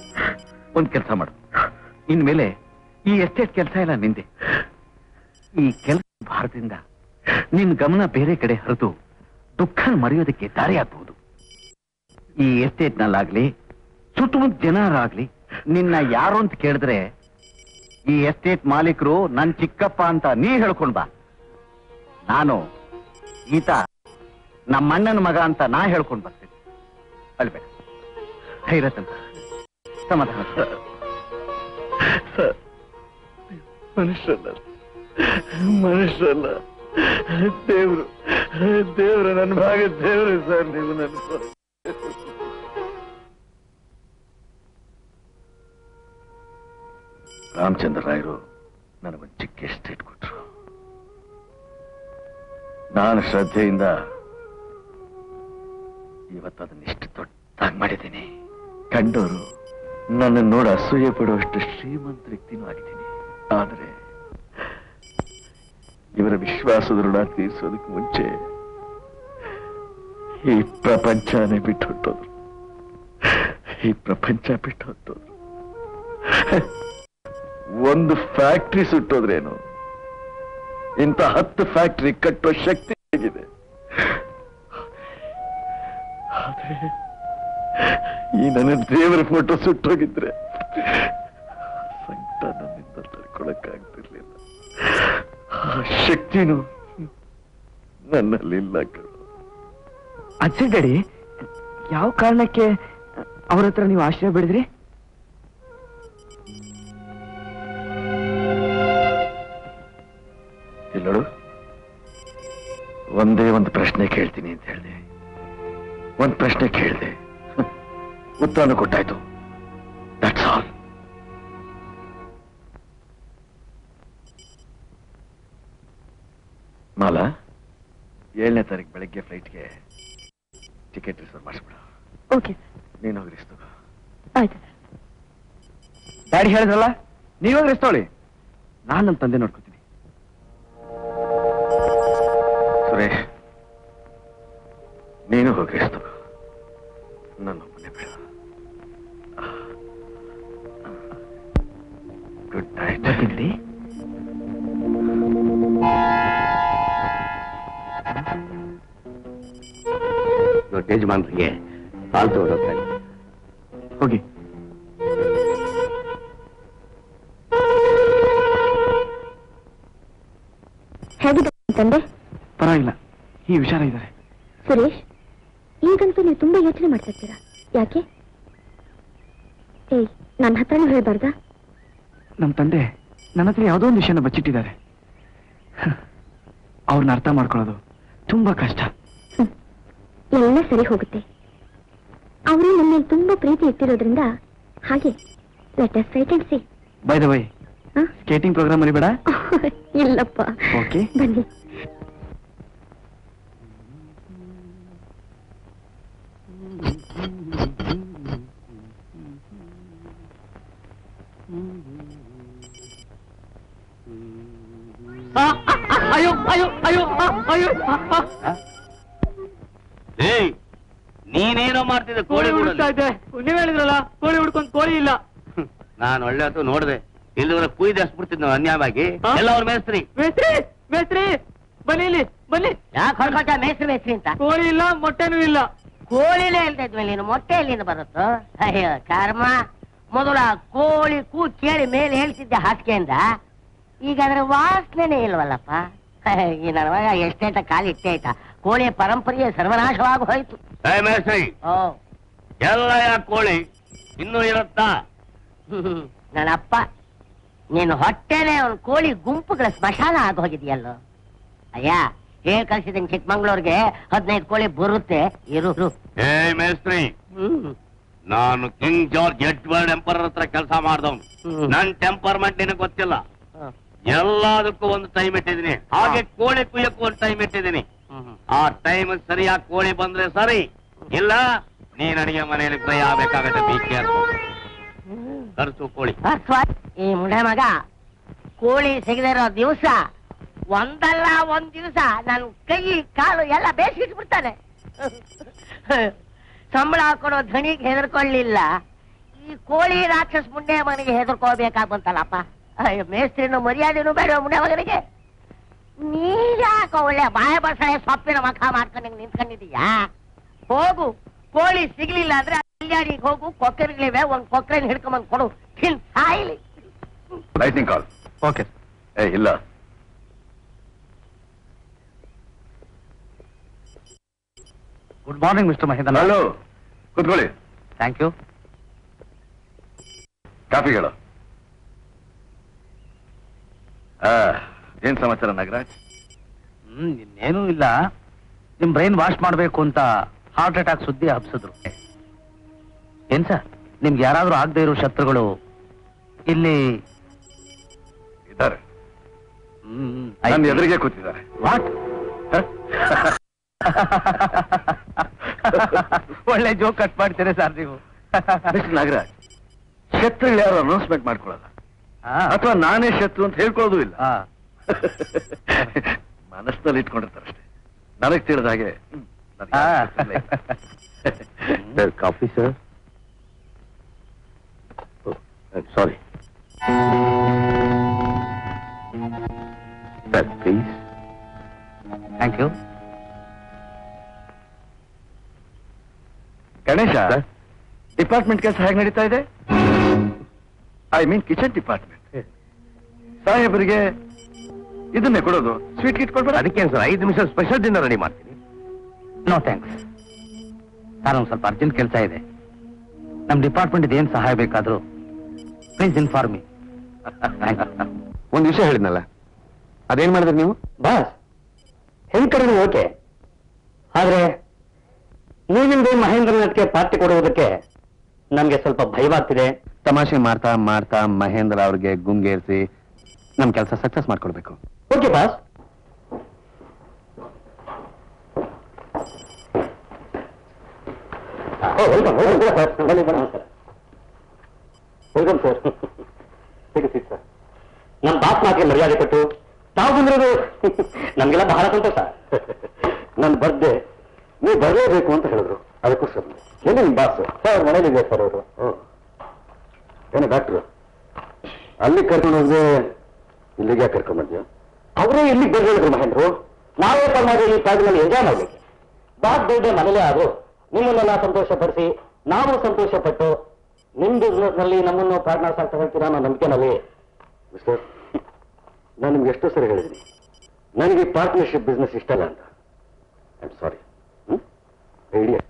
ಒಂದ್ ಕೆಲಸ ಮಾಡು. ಇನ್ಮೇಲೆ ಈ ಎಸ್ಟೇಟ್ ಕೆಲಸ ಎಲ್ಲ ನಿಂದೆ. ಈ ಕೆಲಸ ಭಾರದಿಂದ ನಿನ್ ಗಮನ ಬೇರೆ ಕಡೆ ಹರಿದು ದುಃಖನ ಮರೆಯೋದಕ್ಕೆ ದಾರಿ ಆಗ್ಬಹುದು. ಈ ಎಸ್ಟೇಟ್ನಲ್ಲಾಗ್ಲಿ ಸುತ್ತಮುತ್ತ ಜನರಾಗ್ಲಿ ನಿನ್ನ ಯಾರು ಅಂತ ಕೇಳಿದ್ರೆ ಈ ಎಸ್ಟೇಟ್ ಮಾಲೀಕರು ನನ್ ಚಿಕ್ಕಪ್ಪ ಅಂತ ನೀ ಹೇಳ್ಕೊಂಡ್ ಬಾ. ನಾನು ಈತ ನಮ್ಮಣ್ಣನ ಮಗ ಅಂತ ನಾ ಹೇಳ್ಕೊಂಡು ಬರ್ತೀನಿ. ಅಳ್ಬೇಡ, ಧೈರ್ಯ ತಂದು ಸಮಾಧಾನ. ಮನುಷ್ಯರಲ್ಲ, ದೇವ್ರು ನನ್ನ ಭಾಗ ದೇವ್ರು ಸರ್. ನೀವು ನನ್ನ ರಾಮಚಂದ್ರ ರಾಯರು ನನಗೊಂದು ಚಿಕ್ಕ ಎಸ್ಟೇಟ್ ಕೊಟ್ರು. ನಾನು ಶ್ರದ್ಧೆಯಿಂದ ಇವತ್ತು ಅದನ್ನ ಇಷ್ಟು ದೊಡ್ಡದಾಗಿ ಮಾಡಿದ್ದೀನಿ. ಕಂಡವರು ನನ್ನ ನೋಡಿ ಅಸೂಯೆ ಪಡುವಷ್ಟು ಶ್ರೀಮಂತ ವ್ಯಕ್ತಿನೂ ಆಗಿದ್ದೀನಿ. ಆದರೆ ಇವರ ವಿಶ್ವಾಸದ ಋಣ ತೀರಿಸೋದಕ್ಕೆ ಮುಂಚೆ ಈ ಪ್ರಪಂಚನೇ ಬಿಟ್ಟು ಹೊಟ್ಟೋದ್ರು. ಈ ಪ್ರಪಂಚ ಬಿಟ್ಟು ಹೊಟ್ಟೋದ್ರು. ಒಂದು ಫ್ಯಾಕ್ಟ್ರಿ ಸುಟ್ಟೋದ್ರೇನು, ಇಂಥ 10 ಫ್ಯಾಕ್ಟ್ರಿ ಕಟ್ಟೋ ಶಕ್ತಿ ಹೇಗಿದೆ. ಆದ್ರೆ ಈ ನನ್ನ ದೇವರ ಫೋಟೋ ಸುಟ್ಟೋಗಿದ್ರೆ ಸಂಕಟ ನನ್ನಿಂದ ತಡ್ಕೊಳಕ್ಕಾಗ್ತಿರ್ಲಿಲ್ಲ. ಆ ಶಕ್ತಿನೂ ನನ್ನಲ್ಲಿಲ್ಲ. ಅಜ್ಜಿ ಡ್ಯಾಡಿ, ಯಾವ ಕಾರಣಕ್ಕೆ ಅವ್ರ ಹತ್ರ ನೀವು ಆಶ್ರಯ ಬಿಡಿದ್ರಿ? ಇಲ್ಲೋಡು, ಒಂದೇ ಒಂದು ಪ್ರಶ್ನೆ ಕೇಳ್ತೀನಿ ಅಂತ ಹೇಳಿದೆ. ಒಂದು ಪ್ರಶ್ನೆ ಕೇಳಿದೆ, ಉತ್ತರನು ಕೊಟ್ಟಾಯ್ತು. That's all. ಮಾಲಾ, 7ನೇ ತಾರೀಕು ಬೆಳಗ್ಗೆ ಫ್ಲೈಟ್ಗೆ ಟಿಕೆಟ್ ರಿಸರ್ವ್ ಮಾಡಿಸ್ಬಿಡ. ಓಕೆ, ನೀನು ಹೋಗಿ ರಿಸ್ತು. ಆಯ್ತು. ಡ್ಯಾಡಿ ಹೇಳಿದ್ರಲ್ಲ, ನೀವಾಗ ರೆಸ್ಟ್ ತೊಗೊಳ್ಳಿ, ನಾನು ನನ್ನ ತಂದೆ ನೋಡ್ಕೊತೀನಿ. ಸುರೇಶ್, ನೀನು ಹೋಗಿ ರಿಸ್ತು. ನನ್ನೊಬ್ಬನೇ ಬೇಡ. Good night. ಬರ್ತೀನಿ. ದೊಡ್ಡ ಯಜಮಾನ್ರಿಗೆ ಹಾಲು ತಗೊಂಡೋಗ್ತಾರೆ. ಹೋಗಿ. ಹೇಗಿದೆ ತಂದೆ? ಪರವಾಗಿಲ್ಲ, ಈ ವಿಚಾರ ಇದ್ದಾರೆ. ಸುರೇಶ್, ಈಗಂತೂ ನೀವು ತುಂಬಾ ಯೋಚನೆ ಮಾಡ್ತಾ ಇರ್ತೀರಾ. ಯಾಕೆ? ಏಯ್, ನನ್ನ ಹತ್ರನೂ ಹೇಳ್ಬಾರ್ದಾ? ನಮ್ಮ ತಂದೆ ನನ್ನ ಹತ್ರ ಯಾವುದೋ ಒಂದು ವಿಷಯನ ಬಚ್ಚಿಟ್ಟಿದ್ದಾರೆ. ಅವ್ರನ್ನ ಅರ್ಥ ಮಾಡ್ಕೊಳ್ಳೋದು ತುಂಬಾ ಕಷ್ಟ. ಎಲ್ಲ ಸರಿ ಹೋಗುತ್ತೆ. ಅವರು ನಮ್ಮ ಮೇಲೆ ತುಂಬಾ ಪ್ರೀತಿ ಇಟ್ಟಿರೋದ್ರಿಂದ ಹಾಗೆ let us wait and see. By the way, skating program ಮರಿಬೇಡ. ಇಲ್ಲಪ್ಪ. ಓಕೆ, ಬನ್ನಿ. ಅಯ್ಯೋ ಅಯ್ಯೋ ಅಯ್ಯೋ ಅಯ್ಯೋ. ನೀನೇನೋ ಮಾಡ್ತಿದ್ದೆ? ಕೋಳಿ ಹುಡುಕ್ತಾ ಇದ್ದೆ. ನೀವ್ ಹೇಳಿದ್ರಲ್ಲ ಕೋಳಿ ಹುಡ್ಕೊಂಡ್ ಕೋಳಿ ಇಲ್ಲ. ನಾನು ಒಳ್ಳೆ ಹೊತ್ತು ನೋಡ್ದೆ, ಇಲ್ಲಿವರೆ ಕುಯ್ದು ಹಸ್ಬಿಡ್ತಿದ್ ನಾವು ಅನ್ಯಾಯವಾಗಿ. ಎಲ್ಲ ಅವ್ರ ಮೇಸ್ತ್ರಿ ಮೇಸ್ತ್ರಿ ಮೇಸ್ತ್ರಿ ಬನ್ನಿ ಇಲ್ಲಿ ಬನ್ನಿ. ಯಾಕೆ ಹೊಡ್ಕೊಳ್ತಾ ಮೇಸ್ತ್ರಿ ಮೇಸ್ತ್ರಿ ಅಂತ? ಕೋಳಿ ಇಲ್ಲ, ಮೊಟ್ಟೆನೂ ಇಲ್ಲ. ಕೋಳಿನೇ ಇಲ್ದ ಇದ್ಮೇಲೆ ನೀನು ಮೊಟ್ಟೆ ಎಲ್ಲಿಂದ ಬರುತ್ತೋ? ಅಯ್ಯೋ ಕರ್ಮ. ಮೊದಲ ಕೋಳಿ ಕೂ ಕೇಳಿ ಮೇಲೆ ಹೇಳ್ತಿದ್ದೆ ಹಾಸಿಗೆಯಿಂದ, ಈಗ ಅದ್ರ ವಾಸನೆ ಇಲ್ವಲ್ಲಪ್ಪ. ಈ ನನ್ನ ಮಗ ಎಷ್ಟೇಟ ಕಾಲಿಟ್ಟೆ ಆಯ್ತಾ, ಕೋಳಿಯ ಪರಂಪರೆಯ ಸರ್ವನಾಶವಾಗಿ ಹೋಯ್ತು. ಮೇಸ್ತ್ರಿ, ಓ ಎಲ್ಲ ಯಾಕೆ ಕೋಳಿ ಇನ್ನೂ ಇರುತ್ತಾ? ನನ್ನಪ್ಪ, ನೀನು ಹೊಟ್ಟೆನೆ ಅವನ್ ಕೋಳಿ ಗುಂಪುಗಳ ಸ್ಮಶಾನ ಆಗೋಗಿದೆಯಲ್ಲೋ. ಅಯ್ಯ ಹೇಳ್ ಕಳ್ಸಿದ್ದೀನಿ, ಚಿಕ್ಕಮಂಗ್ಳೂರ್ಗೆ 15 ಕೋಳಿ ಬರುತ್ತೆ, ಇರು. ಏ ಮೇಸ್ತ್ರಿ, ನಾನು ಕಿಂಗ್ ಜಾರ್ಜ್ ಎಡ್ವರ್ಡ್ ಎಂಪರರ್ ಹತ್ರ ಕೆಲಸ ಮಾಡ್ದವನು. ನನ್ ಟೆಂಪರ್ಮೆಂಟ್ ನಿನಗೆ ಗೊತ್ತಿಲ್ಲ. ಎಲ್ಲದಕ್ಕೂ ಒಂದು ಟೈಮ್ ಇಟ್ಟಿದ್ದೀನಿ, ಹಾಗೆ ಕೋಳಿ ಕುಯ್ಯಕ್ಕೂ ಒಂದು ಟೈಮ್ ಇಟ್ಟಿದ್ದೀನಿ. ಆ ಟೈಮ್ ಸರಿಯಾಗಿ ಕೋಳಿ ಬಂದ್ರೆ ಸರಿ, ಇಲ್ಲ ನೀನ್ ಅಡಿಗೆ ಮನೆಯಲ್ಲಿ ಫ್ರೈ ಆಗ್ಬೇಕಾಗತ್ತೆ. ಬೀಕಿ ಕರ್ಸು ಕೋಳಿ. ಈ ಮುಂಡೆ ಮಗ ಕೋಳಿ ಸಿಗದೆ ಇರೋ ದಿವಸ ಒಂದಲ್ಲ ಒಂದ್ ದಿವಸ ನನ್ ಕೈ ಕಾಲು ಎಲ್ಲ ಬೇಸಿಟ್ಬಿಡ್ತಾನೆ. ಸಂಬಳ ಕೊಡೋ ಧಣಿಗೆ ಹೆದರ್ಕೊಳ್ಳಿಲ್ಲ, ಈ ಕೋಳಿ ರಾಕ್ಷಸ ಮುಂಡೆ ಮಗನಿಗೆ ಹೆದರ್ಕೋಬೇಕಾಗ್ ಬಂತಲ್ಲಪ್ಪ. ಅಯ್ಯೋ ಮೇಸ್ತ್ರಿನೂ ಮರ್ಯಾದೆನೂ ಬೇಡ ಮುಂಡೆ ಮಗನಿಗೆ. ನೀರ್ಯಾಕ ಒಳ್ಳೆ ಬಾಯ ಬಸಳೆ ಸೊಪ್ಪಿನ ಮಖ ಮಾಡ್ಕೊಂಡು ನಿಂತ್ಕೊಂಡಿದೀಯಾ? ಹೋಗು, ಕೋಳಿ ಸಿಗ್ಲಿಲ್ಲ ಅಂದ್ರೆ ಕಲ್ಯಾಣಿಗೆ ಹೋಗು, ಕೊಕ್ಕರೆಗಳಿವೆ, ಒಂದ್ ಕೊಕ್ಕರೆನ ಹಿಡ್ಕೊಂಬಂದ್ ಕೊಡು, ತಿನ್ ಸಾಯ್ಲಿ. Lightning call. ಓಕೆ. ಇಲ್ಲ, good morning mister Mahendra. Hello, ಕೂತ್ಕೊಳ್ಳಿ. Thank you. ಕಾಫಿಗಳು. ಏನ್ ಸಮಾಚಾರ ನಾಗರಾಜ್? ಇನ್ನೇನೂ ಇಲ್ಲ, ನಿಮ್ ಬ್ರೈನ್ ವಾಶ್ ಮಾಡ್ಬೇಕು ಅಂತ ಹಾರ್ಟ್ ಅಟ್ಯಾಕ್ ಸುದ್ದಿ ಹಬ್ಸಿದ್ರು. ಏನ್ ಸರ್, ನಿಮ್ಗೆ ಯಾರಾದ್ರೂ ಆಗದೆ ಇರೋ ಶತ್ರುಗಳು ಇಲ್ಲಿ ಇದ್ದಾರೆ? ನನ್ನ ಎದುರಿಗೆ ಕೂತಿದ್ದಾರೆ. ವಾಟ್? ಒಳ್ಳೆ ಜೋಕ್ ಕಟ್ ಮಾಡ್ತೀರಾ ಸರ್ ನೀವು. ಮಿಸ್ಟರ್ ನಾಗರಾಜ್, ಶತ್ರುಗಳು ಯಾರು ಅನೌನ್ಸ್ಮೆಂಟ್ ಮಾಡ್ಕೊಳ್ಳಲ್ಲ, ಅಥವಾ ನಾನೇ ಶತ್ರು ಅಂತ ಹೇಳ್ಕೊಳ್ಳೋದು ಇಲ್ಲ. ಮನಸ್ಸಿನಲ್ಲಿ ಇಟ್ಕೊಂಡಿರ್ತಾರೆ ಅಷ್ಟೇ. ನನಗೆ ತಿಳಿದ ಹಾಗೆ coffee sir. Sorry sir, please. Thank you. Ganesha, department ಕೆಲಸ ಹೇಗೆ ನಡೀತಾ ಇದೆ? I mean kitchen department. ಸಾಹೇಬರಿಗೆ ಇದನ್ನೇ ಕೊಡೋದು, ಸ್ವೀಟ್ ಕಿಟ್ ಕೊಡ್ಬೇಡ. ಅದಕ್ಕೆ ಸರ್ 5 ನಿಮಿಷ ಸ್ಪೆಷಲ್ ಡಿನ್ನರ್ ರೆಡಿ ಮಾಡ್ತೀನಿ. ನೋ ಥ್ಯಾಂಕ್ಸ್ ಸರ್, ಒಂದು ಸ್ವಲ್ಪ ಅರ್ಜೆಂಟ್ ಕೆಲಸ ಇದೆ. ನಮ್ ಡಿಪಾರ್ಟ್ಮೆಂಟ್ ಏನ್ ಸಹಾಯ ಬೇಕಾದ್ರೂ ಪ್ಲೀಸ್ ಇನ್ಫಾರ್ಮ್ ಮೀ. ಒಂದು ವಿಷಯ ಹೇಳಿದ್ನಲ್ಲ, ಅದೇನ್ ಮಾಡಿದ್ರಿ ನೀವು? ಬಾಸ್, ಹೆಂಗ್ ಕರೆದು ಓಕೆ, ಆದ್ರೆ ನೀವಿಂದು ಮಹೇಂದ್ರನಾಥ್ಗೆ ಪಾರ್ಟಿ ಕೊಡುವುದಕ್ಕೆ ನಮ್ಗೆ ಸ್ವಲ್ಪ ಭಯವಾಗ್ತಿದೆ. ತಮಾಷೆ ಮಾಡ್ತಾ ಮಾಡ್ತಾ ಮಹೇಂದ್ರ ಅವ್ರಿಗೆ ಗುಂಗೇರಿಸಿ ನಮ್ ಕೆಲಸ ಸಕ್ಸಸ್ ಮಾಡ್ಕೊಡ್ಬೇಕು. Okay boss. Welcome sir. ಸಿಗುತ್ತೆ ಸರ್. ನಮ್ಮ ಬಾಸ್ ಮಾತಿಗೆ ಮರ್ಯಾದೆ ಕೊಟ್ಟು ತಾವು ಬಂದಿರೋದು ನಮ್ಗೆಲ್ಲ ಬಹಳ ಸಂತೋಷ. ನನ್ನ ಬರ್ದೆ ನೀವು ಬರಲೇಬೇಕು ಅಂತ ಹೇಳಿದ್ರು, ಅದಕ್ಕೋಸ್ಕರ. ಎಲ್ಲಿ ನಿಮ್ಮ ಬಾಸ್? ಸರ್ ಮನೇಲಿದೆ ಸರ್ ಅವರು. ಏನು ಡಾಕ್ಟ್ರು ಅಲ್ಲಿ ಕರ್ಕೊಂಡು ಹೋದ್ರೆ ಇಲ್ಲಿಗೆ ಕರ್ಕೊಂಡ್ ಬಂದ್ಯಾ? ಅವರೇ ಇಲ್ಲಿಗೆ ಬಂದಿದ್ರು ಮಹೇಂದ್ರು. ನಾವೇ ಮಾಡಿ ಈ ಕಾಡಿನಲ್ಲಿ ಎಂಜಾಯ್ ಮಾಡ್ಬೇಕು. ಬಾಸ್ ಬರ್ಡೇ ಮನೇಲೇ ಆದ್ರು ನಿಮ್ಮನ್ನೆಲ್ಲ ಸಂತೋಷ ಪಡಿಸಿ ನಾವು ಸಂತೋಷ ಪಟ್ಟು ನಿಮ್ ಬಿಸ್ನೆಸ್ ನಲ್ಲಿ ನಮ್ಮನ್ನು ಪಾರ್ಟ್ನರ್ಸ್ ಆಗಿ ತಗೊಳ್ತೀರಾ ಅನ್ನೋ ನಂಬಿಕೆನಲ್ಲಿ. ಮಿಸ್ಟರ್, ನಾನು ನಿಮ್ಗೆ ಎಷ್ಟೋ ಸರಿ ಹೇಳಿದ್ದೀನಿ, ನನಗೆ ಪಾರ್ಟ್ನರ್ಶಿಪ್ ಬಿಸ್ನೆಸ್ ಇಷ್ಟ ಇಲ್ಲ ಅಂತ. I am sorry. ಐಡಿಯಾ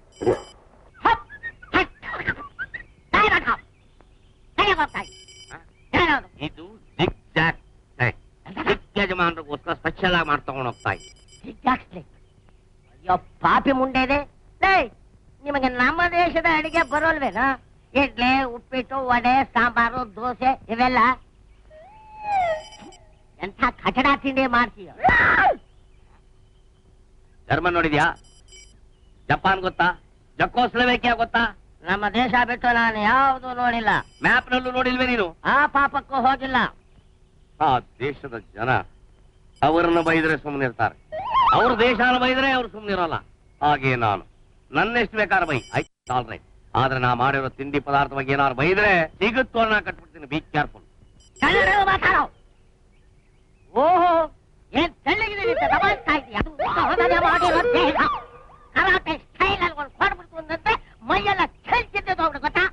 ಇದು ಜಿಗ್ ಜಾಗ್ ಯಜಮಾನ್ರಿಗೋಸ್ಕರ ಸ್ಪೆಷಲ್ ಆಗಿ ಮಾಡಿ ತಗೊಂಡು ಹೋಗ್ತಾ ಇದ್ದೆ. ಅಯ್ಯೋ ಪಾಪಿ ಮುಂಡೆ ಇದೆ. ನಿಮಗೆ ನಮ್ಮ ದೇಶದ ಅಡಿಗೆ ಬರೋಲ್ವೇನಾ? ಇಡ್ಲಿ, ಉಪ್ಪಿಟ್ಟು, ವಡೆ, ಸಾಂಬಾರು, ದೋಸೆ ಇವೆಲ್ಲ ಎಂಥ ಕಚಡ ತಿಂಡಿ ಮಾಡ್ತೀಯ. ಜರ್ಮನ್ ನೋಡಿದ್ಯಾ? ಜಪಾನ್ ಗೊತ್ತಾ? ಜಕೋಸ್ಲೋವೇಕಿಯಾ ಗೊತ್ತಾ? ನಮ್ಮ ದೇಶ ಬಿಟ್ಟು ನಾನು ಯಾವುದು ನೋಡಿಲ್ಲ. ಮ್ಯಾಪ್ನಲ್ಲೂ ನೋಡಿಲ್ವೇ ನೀನು? ಆ ಪಾಪಕ್ಕೂ ಹೋಗಿಲ್ಲ. ಆ ದೇಶದ ಜನ ಅವರನ್ನು ಬೈದ್ರೆ ಸುಮ್ಮನೆ ಇರ್ತಾರೆ, ಅವ್ರ ದೇಶನ ಬೈದ್ರೆ ಅವ್ರು ಸುಮ್ಮನೆ ಇರೋಲ್ಲ. ಹಾಗೆ ನಾನು ನನ್ನೆಷ್ಟು ಬೇಕಾದ್ರೆ ಬೈ, ಆಯ್ತು ಆಲ್ ರೈಟ್. ಆದ್ರೆ ನಾ ಮಾಡಿರೋ ತಿಂಡಿ ಪದಾರ್ಥ ಬಗ್ಗೆ ಏನಾದ್ರು ಬೈದ್ರೆ ಸಿಗುತ್ತೋರ್ನ ಕಟ್ಬಿಡ್ತೀನಿ. Be careful. ಮಾತಾಡೋ. ಓಹೋ, ಏನ್ ತೆಳ್ಳಗಿದೆ ದಬಾಯಿಸ್ತಾ ಇದೀಯ? ಕರಾಟೆ ಸ್ಟೈಲ್ ಅಲ್ಲಿ ಒಂದು ಕೊಡ್ಬಿಡ್ತು ಅಂದಂತೆ ಮೈಯೆಲ್ಲ ಚೆಲ್ಚಿದ್ದೆ ಹೋಗ್ಬಿಡು ಗೊತ್ತಾ?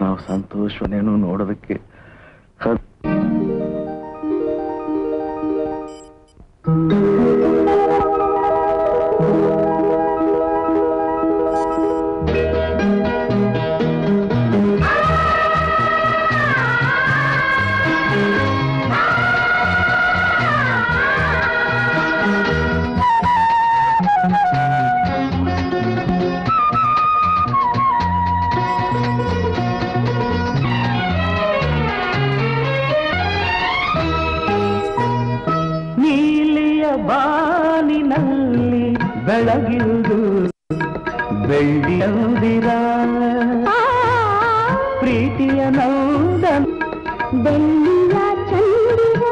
ನಾವು ಸಂತೋಷವನ್ನೇನು ನೋಡೋದಕ್ಕೆ ಬಾನಿನಲ್ಲಿ ಬೆಳಗಿರುವುದು ಬೆಳ್ಳಿಯಂದಿರ ಪ್ರೀತಿಯ ನೌದ ಬೆಳ್ಳಿಯ ಚಂದಿರ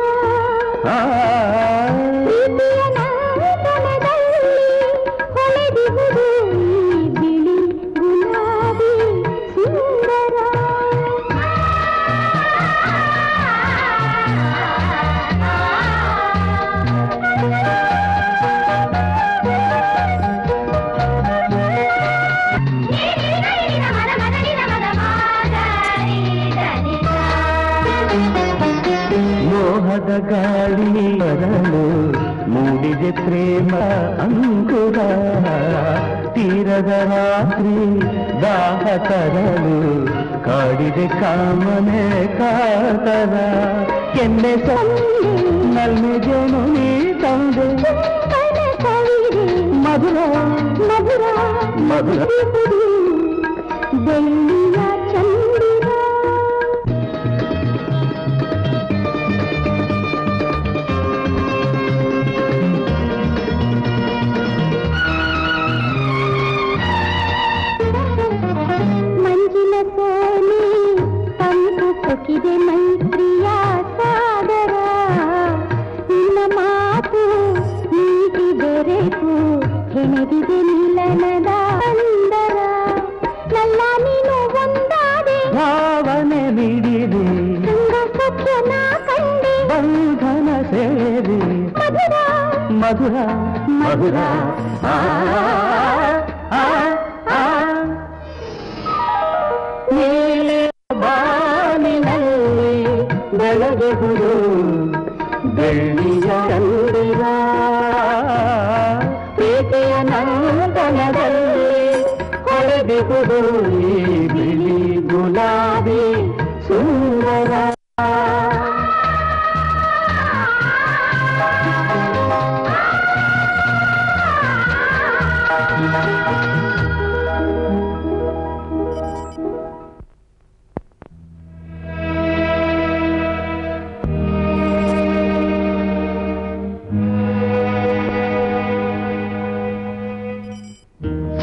ಪ್ರೀತಿಯ ನೌತನದಲ್ಲಿ ಹೊಳೆದಿರುವುದು ಈ ಬಿಳಿ ಗುಲಾಬಿ ಸುಂದರ. ಮೋಹದ ಗಾಳಿ ಬರಲು ಮೂಡಿದೆ ಪ್ರೇಮ ಅಂಕುರ ತೀರದ ರಾತ್ರಿ ದಾಹ ತರಲು ಕಾಡಿದೆ ಕಾಮನೆ ಕಾತರ ಕೆನ್ನೆ ನಲ್ಮೆ ಜೇನು ನೀ ತಂದೆ ಮಧುರ ಮಧುರ ಮಧುರ ಬೆಳ್ಳಿಯ ಚಂದಿರ ಮಂಜಿನ ಸೋಲಿ ತಂಪು ಕೊಕ್ಕಿದೆ ಮೈತ್ರಿಯ ಸಾಗರ ನಿನ್ನ ಮಾತು ನೀತಿ ಬೆರೆತು ಹೆಣೆದಿದೆ ಮಿಲನದ ಅಂದರ ನಲ್ಲ ನೀನು ಒಂದಾದೆ ಭಾವನೆ ಬಿಡಿದೆ ಸಂಗಸಖ್ಯನ ಕಂಡೆ ಬಂಧನ ಸೇರಿ ಮಧುರ ಮಧುರ ಮಧುರ ಆ ಆ ಆ ನೀಲಿ ಬಾನಿನಲ್ಲಿ ಬೆಳಗುವುದು ಬೆಳ್ಳಿಯ ಚಂದಿರ ಪ್ರೀತಿಯ ನಂದನದಲ್ಲಿ ಹೊಳೆದಿರುವುದು ಈ ಬಿಳಿ ಗುಲಾಬಿ ಸುಂದರ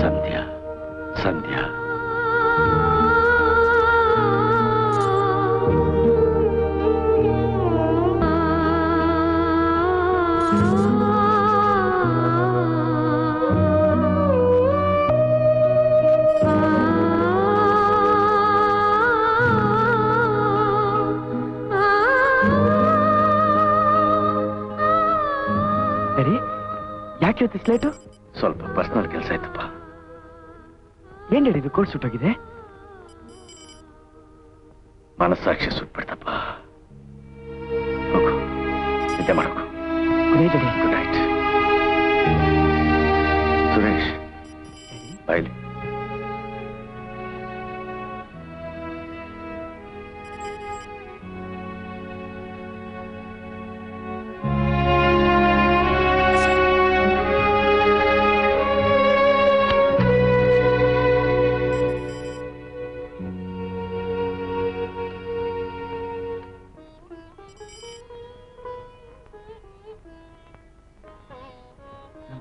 ಸಂಧ್ಯಾ ಸಂಧ್ಯಾ ಯಾಕೆ ಸ್ಲೇಟು? ಸ್ವಲ್ಪ ಪರ್ಸನಲ್ ಕೆಲಸ ಆಯ್ತಪ್ಪ. ಏನ್ ಹೇಳಿದ್ದು? ಕೋಟ್ ಸುಟ್ಟೋಗಿದೆ. ಮನಸ್ಸಾಕ್ಷಿ ಸುಟ್ಬಿಡ್ತಪ್ಪ. ಹೋಗು, ನಿದ್ದೆ ಮಾಡೋಕು. Good night. ಸುರೇಶ್ ಬಾಯ್ಲಿ.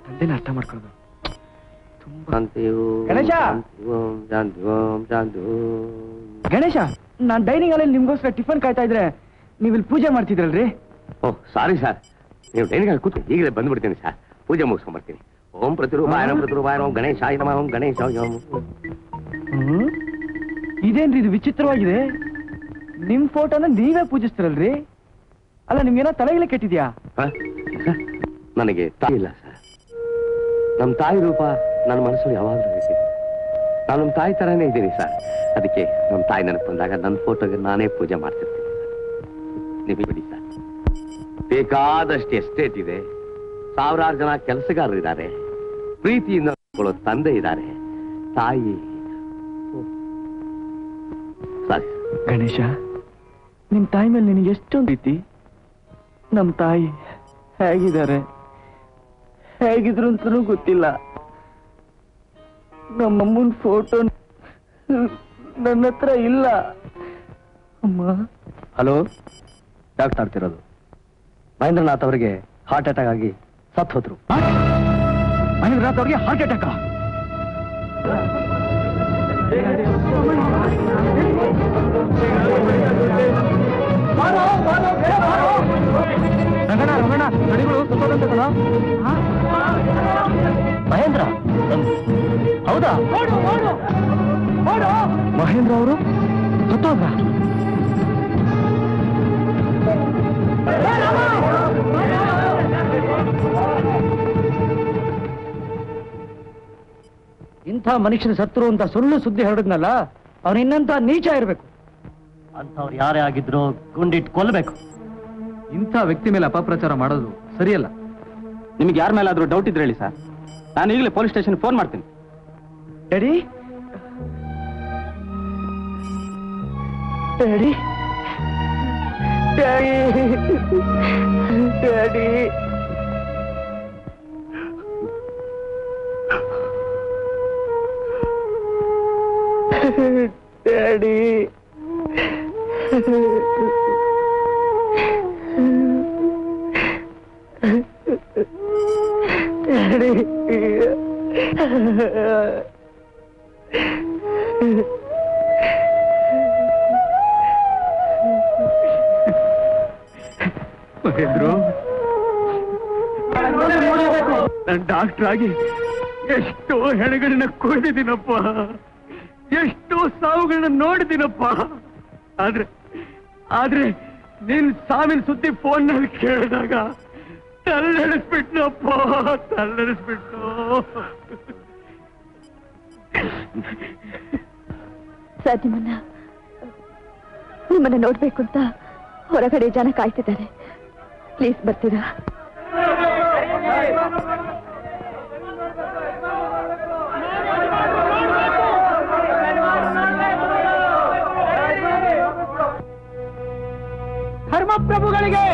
ತಂದೆನ ಅರ್ಥ ಮಾಡ್ಕೊಳ್ಳೋದು ಗಣೇಶ ಗಣೇಶ, ನಾನ್ ಡೈನಿಂಗ್ ಹಾಲಲ್ಲಿ ನಿಮ್ಗೋಸ್ಕರ ಟಿಫನ್ ಕಾಯ್ತಾ ಇದ್ರೆ ನೀವು ಇಲ್ಲಿ ಪೂಜೆ ಮಾಡ್ತಿದ್ರಲ್ರಿ? ಓಹ್ ಸಾರಿ ಸರ್, ನೀವು ಡೈನಿಂಗ್ ಹಾಕಿ ಕೂತು ಈಗಲೇ ಬಂದ್ಬಿಡ್ತೀನಿ ಸರ್. ಪೂಜೆ ಮುಗಿಸ್ಕೊಂಡ್ಬರ್ತೀನಿ. ಓಂ ಪ್ರತಿರೂಪಾಯ ಪ್ರತಿರೂಪಾಯ ಓಂ ಗಣೇಶಾಯ ನಮಃ ಓಂ ಗಣೇಶಾಯ ನಮಃ. ಇದೇನ್ರಿ ಇದು ವಿಚಿತ್ರವಾಗಿದೆ? ನಿಮ್ ಫೋಟೋನ ನೀವೇ ಪೂಜಿಸ್ತಿರಲ್ರಿ? ಅಲ್ಲ, ನಿಮ್ಗೇನೋ ತಲೆಗಿಲೆ ಕೆಟ್ಟಿದ್ಯಾ? ನನಗೆ ತಾಯಿ ಇಲ್ಲ ಸರ್. ನಮ್ಮ ತಾಯಿ ರೂಪ ನನ್ನ ಮನಸ್ಸಲ್ಲಿ ಯಾವಾಗಲೂ ಇದೆ. ನಾನು ನಮ್ಮ ತಾಯಿ ತರಾನೇ ಇದ್ದೀನಿ ಸರ್. ಅದಕ್ಕೆ ನಮ್ಮ ತಾಯಿ ನೆನಪು ಬಂದಾಗ ನನ್ನ ಫೋಟೋಗೆ ನಾನೇ ಪೂಜೆ ಮಾಡ್ತಿರ್ತೀನಿ ಸರ್. ನಿಮಗೆ ಬಿಡಿ ಸರ್, ಬೇಕಾದಷ್ಟು ಎಸ್ಟೇಟ್ ಇದೆ, ಸಾವಿರಾರು ಜನ ಕೆಲಸಗಾರರಿದ್ದಾರೆ, ಪ್ರೀತಿಯಿಂದ ನೋಡ್ಕೊಳ್ಳೋ ತಂದೆ ಇದ್ದಾರೆ, ತಾಯಿ. ಸಾರಿ ಗಣೇಶ, ನಿಮ್ ತಾಯಿ ಮೇಲೆ ನಿನಗೆ ಎಷ್ಟೊಂದು ಪ್ರೀತಿ. ನಮ್ ತಾಯಿ ಹೇಗಿದ್ದಾರೆ, ಹೇಗಿದ್ರು ಅಂತನೂ ಗೊತ್ತಿಲ್ಲ. ನಮ್ಮಮ್ಮನ ಫೋಟೋ ನನ್ನ ಹತ್ರ ಇಲ್ಲ. ಅಮ್ಮ. Hello, doctor ಆಡ್ತಿರೋದು. ಮಹೇಂದ್ರನಾಥ್ ಅವರಿಗೆ ಹಾರ್ಟ್ ಅಟ್ಯಾಕ್ ಆಗಿ ಸತ್ತು ಹೋದ್ರು. ಮಹೇಂದ್ರನಾಥ್ ಅವ್ರಿಗೆ ಹಾರ್ಟ್ ಅಟ್ಯಾಕ್? ರಮಣ, ನಡಿಗಳು ಸುತ್ತೋದಂತ ಕಣ. ಮಹೇಂದ್ರ? ಹೌದಾ? ಮಹೇಂದ್ರ ಅವರು ಸತ್ತೋದ್ರ? ಇಂಥ ಮನುಷ್ಯನ ಸತ್ರು ಅಂತ ಸುಳ್ಳು ಸುದ್ದಿ ಹರಡಿದ್ನಲ್ಲ, ಅವನು ಇನ್ನಂತ ನೀಚ ಇರಬೇಕು. ಅಂಥವ್ರು ಯಾರೇ ಆಗಿದ್ರು ಗುಂಡಿಟ್ಟು ಕೊಲ್ಲಬೇಕು. ಇಂಥ ವ್ಯಕ್ತಿ ಮೇಲೆ ಅಪಪ್ರಚಾರ ಮಾಡೋದು ಸರಿಯಲ್ಲ. ನಿಮ್ಗೆ ಯಾರ ಮೇಲಾದ್ರೂ ಡೌಟ್ ಇದ್ರೆ ಹೇಳಿ ಸರ್, ನಾನು ಈಗಲೇ ಪೊಲೀಸ್ ಸ್ಟೇಷನ್ ಫೋನ್ ಮಾಡ್ತೀನಿ. Daddy, daddy, daddy, daddy. Daddy, daddy. Mahendra, ನಾನು ಡಾಕ್ಟರ್ ಆಗಿ ಎಷ್ಟೋ ಹೆಣಗಳನ್ನ ಕೊಯ್ದಿದ್ದೀನಪ್ಪ, ಎಷ್ಟೋ ಸಾವುಗಳನ್ನ ನೋಡಿದ್ದೀನಪ್ಪ. ಆದ್ರೆ ನೀನ್ ಸಾವಿನ ಸುದ್ದಿ ಫೋನ್ ನಲ್ಲಿ ಕೇಳಿದಾಗ ತಲೆನಡೆಸ್ಬಿಟ್ನಪ್ಪ, ತಲೆನಡೆಸ್ಬಿಟ್ಟು. ಸರ್, ನಿಮ್ಮನ್ನ ನೋಡ್ಬೇಕು ಅಂತ ಹೊರಗಡೆ ಜನ ಕಾಯ್ತಿದ್ದಾರೆ. ಪ್ಲೀಸ್ ಬರ್ತೀರಾ? ಧರ್ಮಪ್ರಭುಗಳಿಗೆ,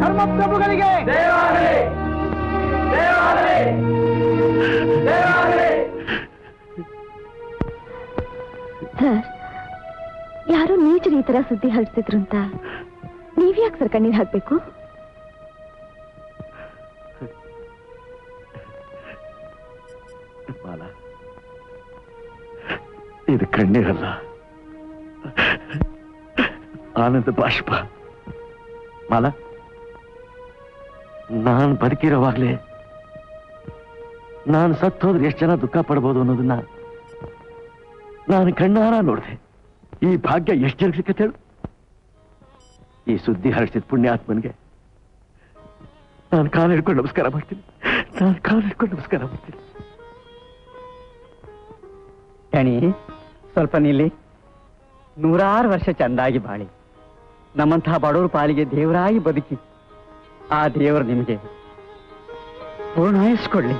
ಧರ್ಮಪ್ರಭುಗಳಿಗೆ. ಸ್ನೇಹಿತರು ಈ ತರ ಸುದ್ದಿ ಹರಡ್ತಿದ್ರು ಅಂತ ನೀವ್ಯಾಕೆ ಸರ್ ಕಣ್ಣೀರ್ ಹಾಕ್ಬೇಕು? ಮಾಲ, ಇದು ಕಣ್ಣೀರಲ್ಲ, ಆನಂದ ಬಾಷ್ಪ. ಮಾಲ, ನಾನು ಬದುಕಿರೋವಾಗ್ಲೇ ನಾನು ಸತ್ತೋದ್ರೆ ಎಷ್ಟು ಜನ ದುಃಖ ಪಡ್ಬೋದು ಅನ್ನೋದನ್ನ ನಾನು ಕಣ್ಣಾರ ನೋಡಿದೆ. ಈ ಭಾಗ್ಯ ಎಷ್ಟು ಜನ ಸಿಕ್ಕತ್ತೆ ಹೇಳು? ಈ ಸುದ್ದಿ ಹರಡಿಸಿದ ಪುಣ್ಯಾತ್ಮನ್ಗೆ ನಾನು ಕಾಲು ಹಿಡ್ಕೊಂಡು ನಮಸ್ಕಾರ ಮಾಡ್ತೀನಿ. ಅಣಿ, ಸ್ವಲ್ಪ ನಿಲ್ಲಿ. 100 ವರ್ಷ ಚಂದಾಗಿ ಬಾಳಿ ನಮ್ಮಂತಹ ಬಡವರ ಪಾಲಿಗೆ ದೇವರಾಗಿ ಬದುಕಿ ಆ ದೇವರು ನಿಮಗೆ ಪೂರ್ಣಾಯಿಸ್ಕೊಳ್ಳಿ.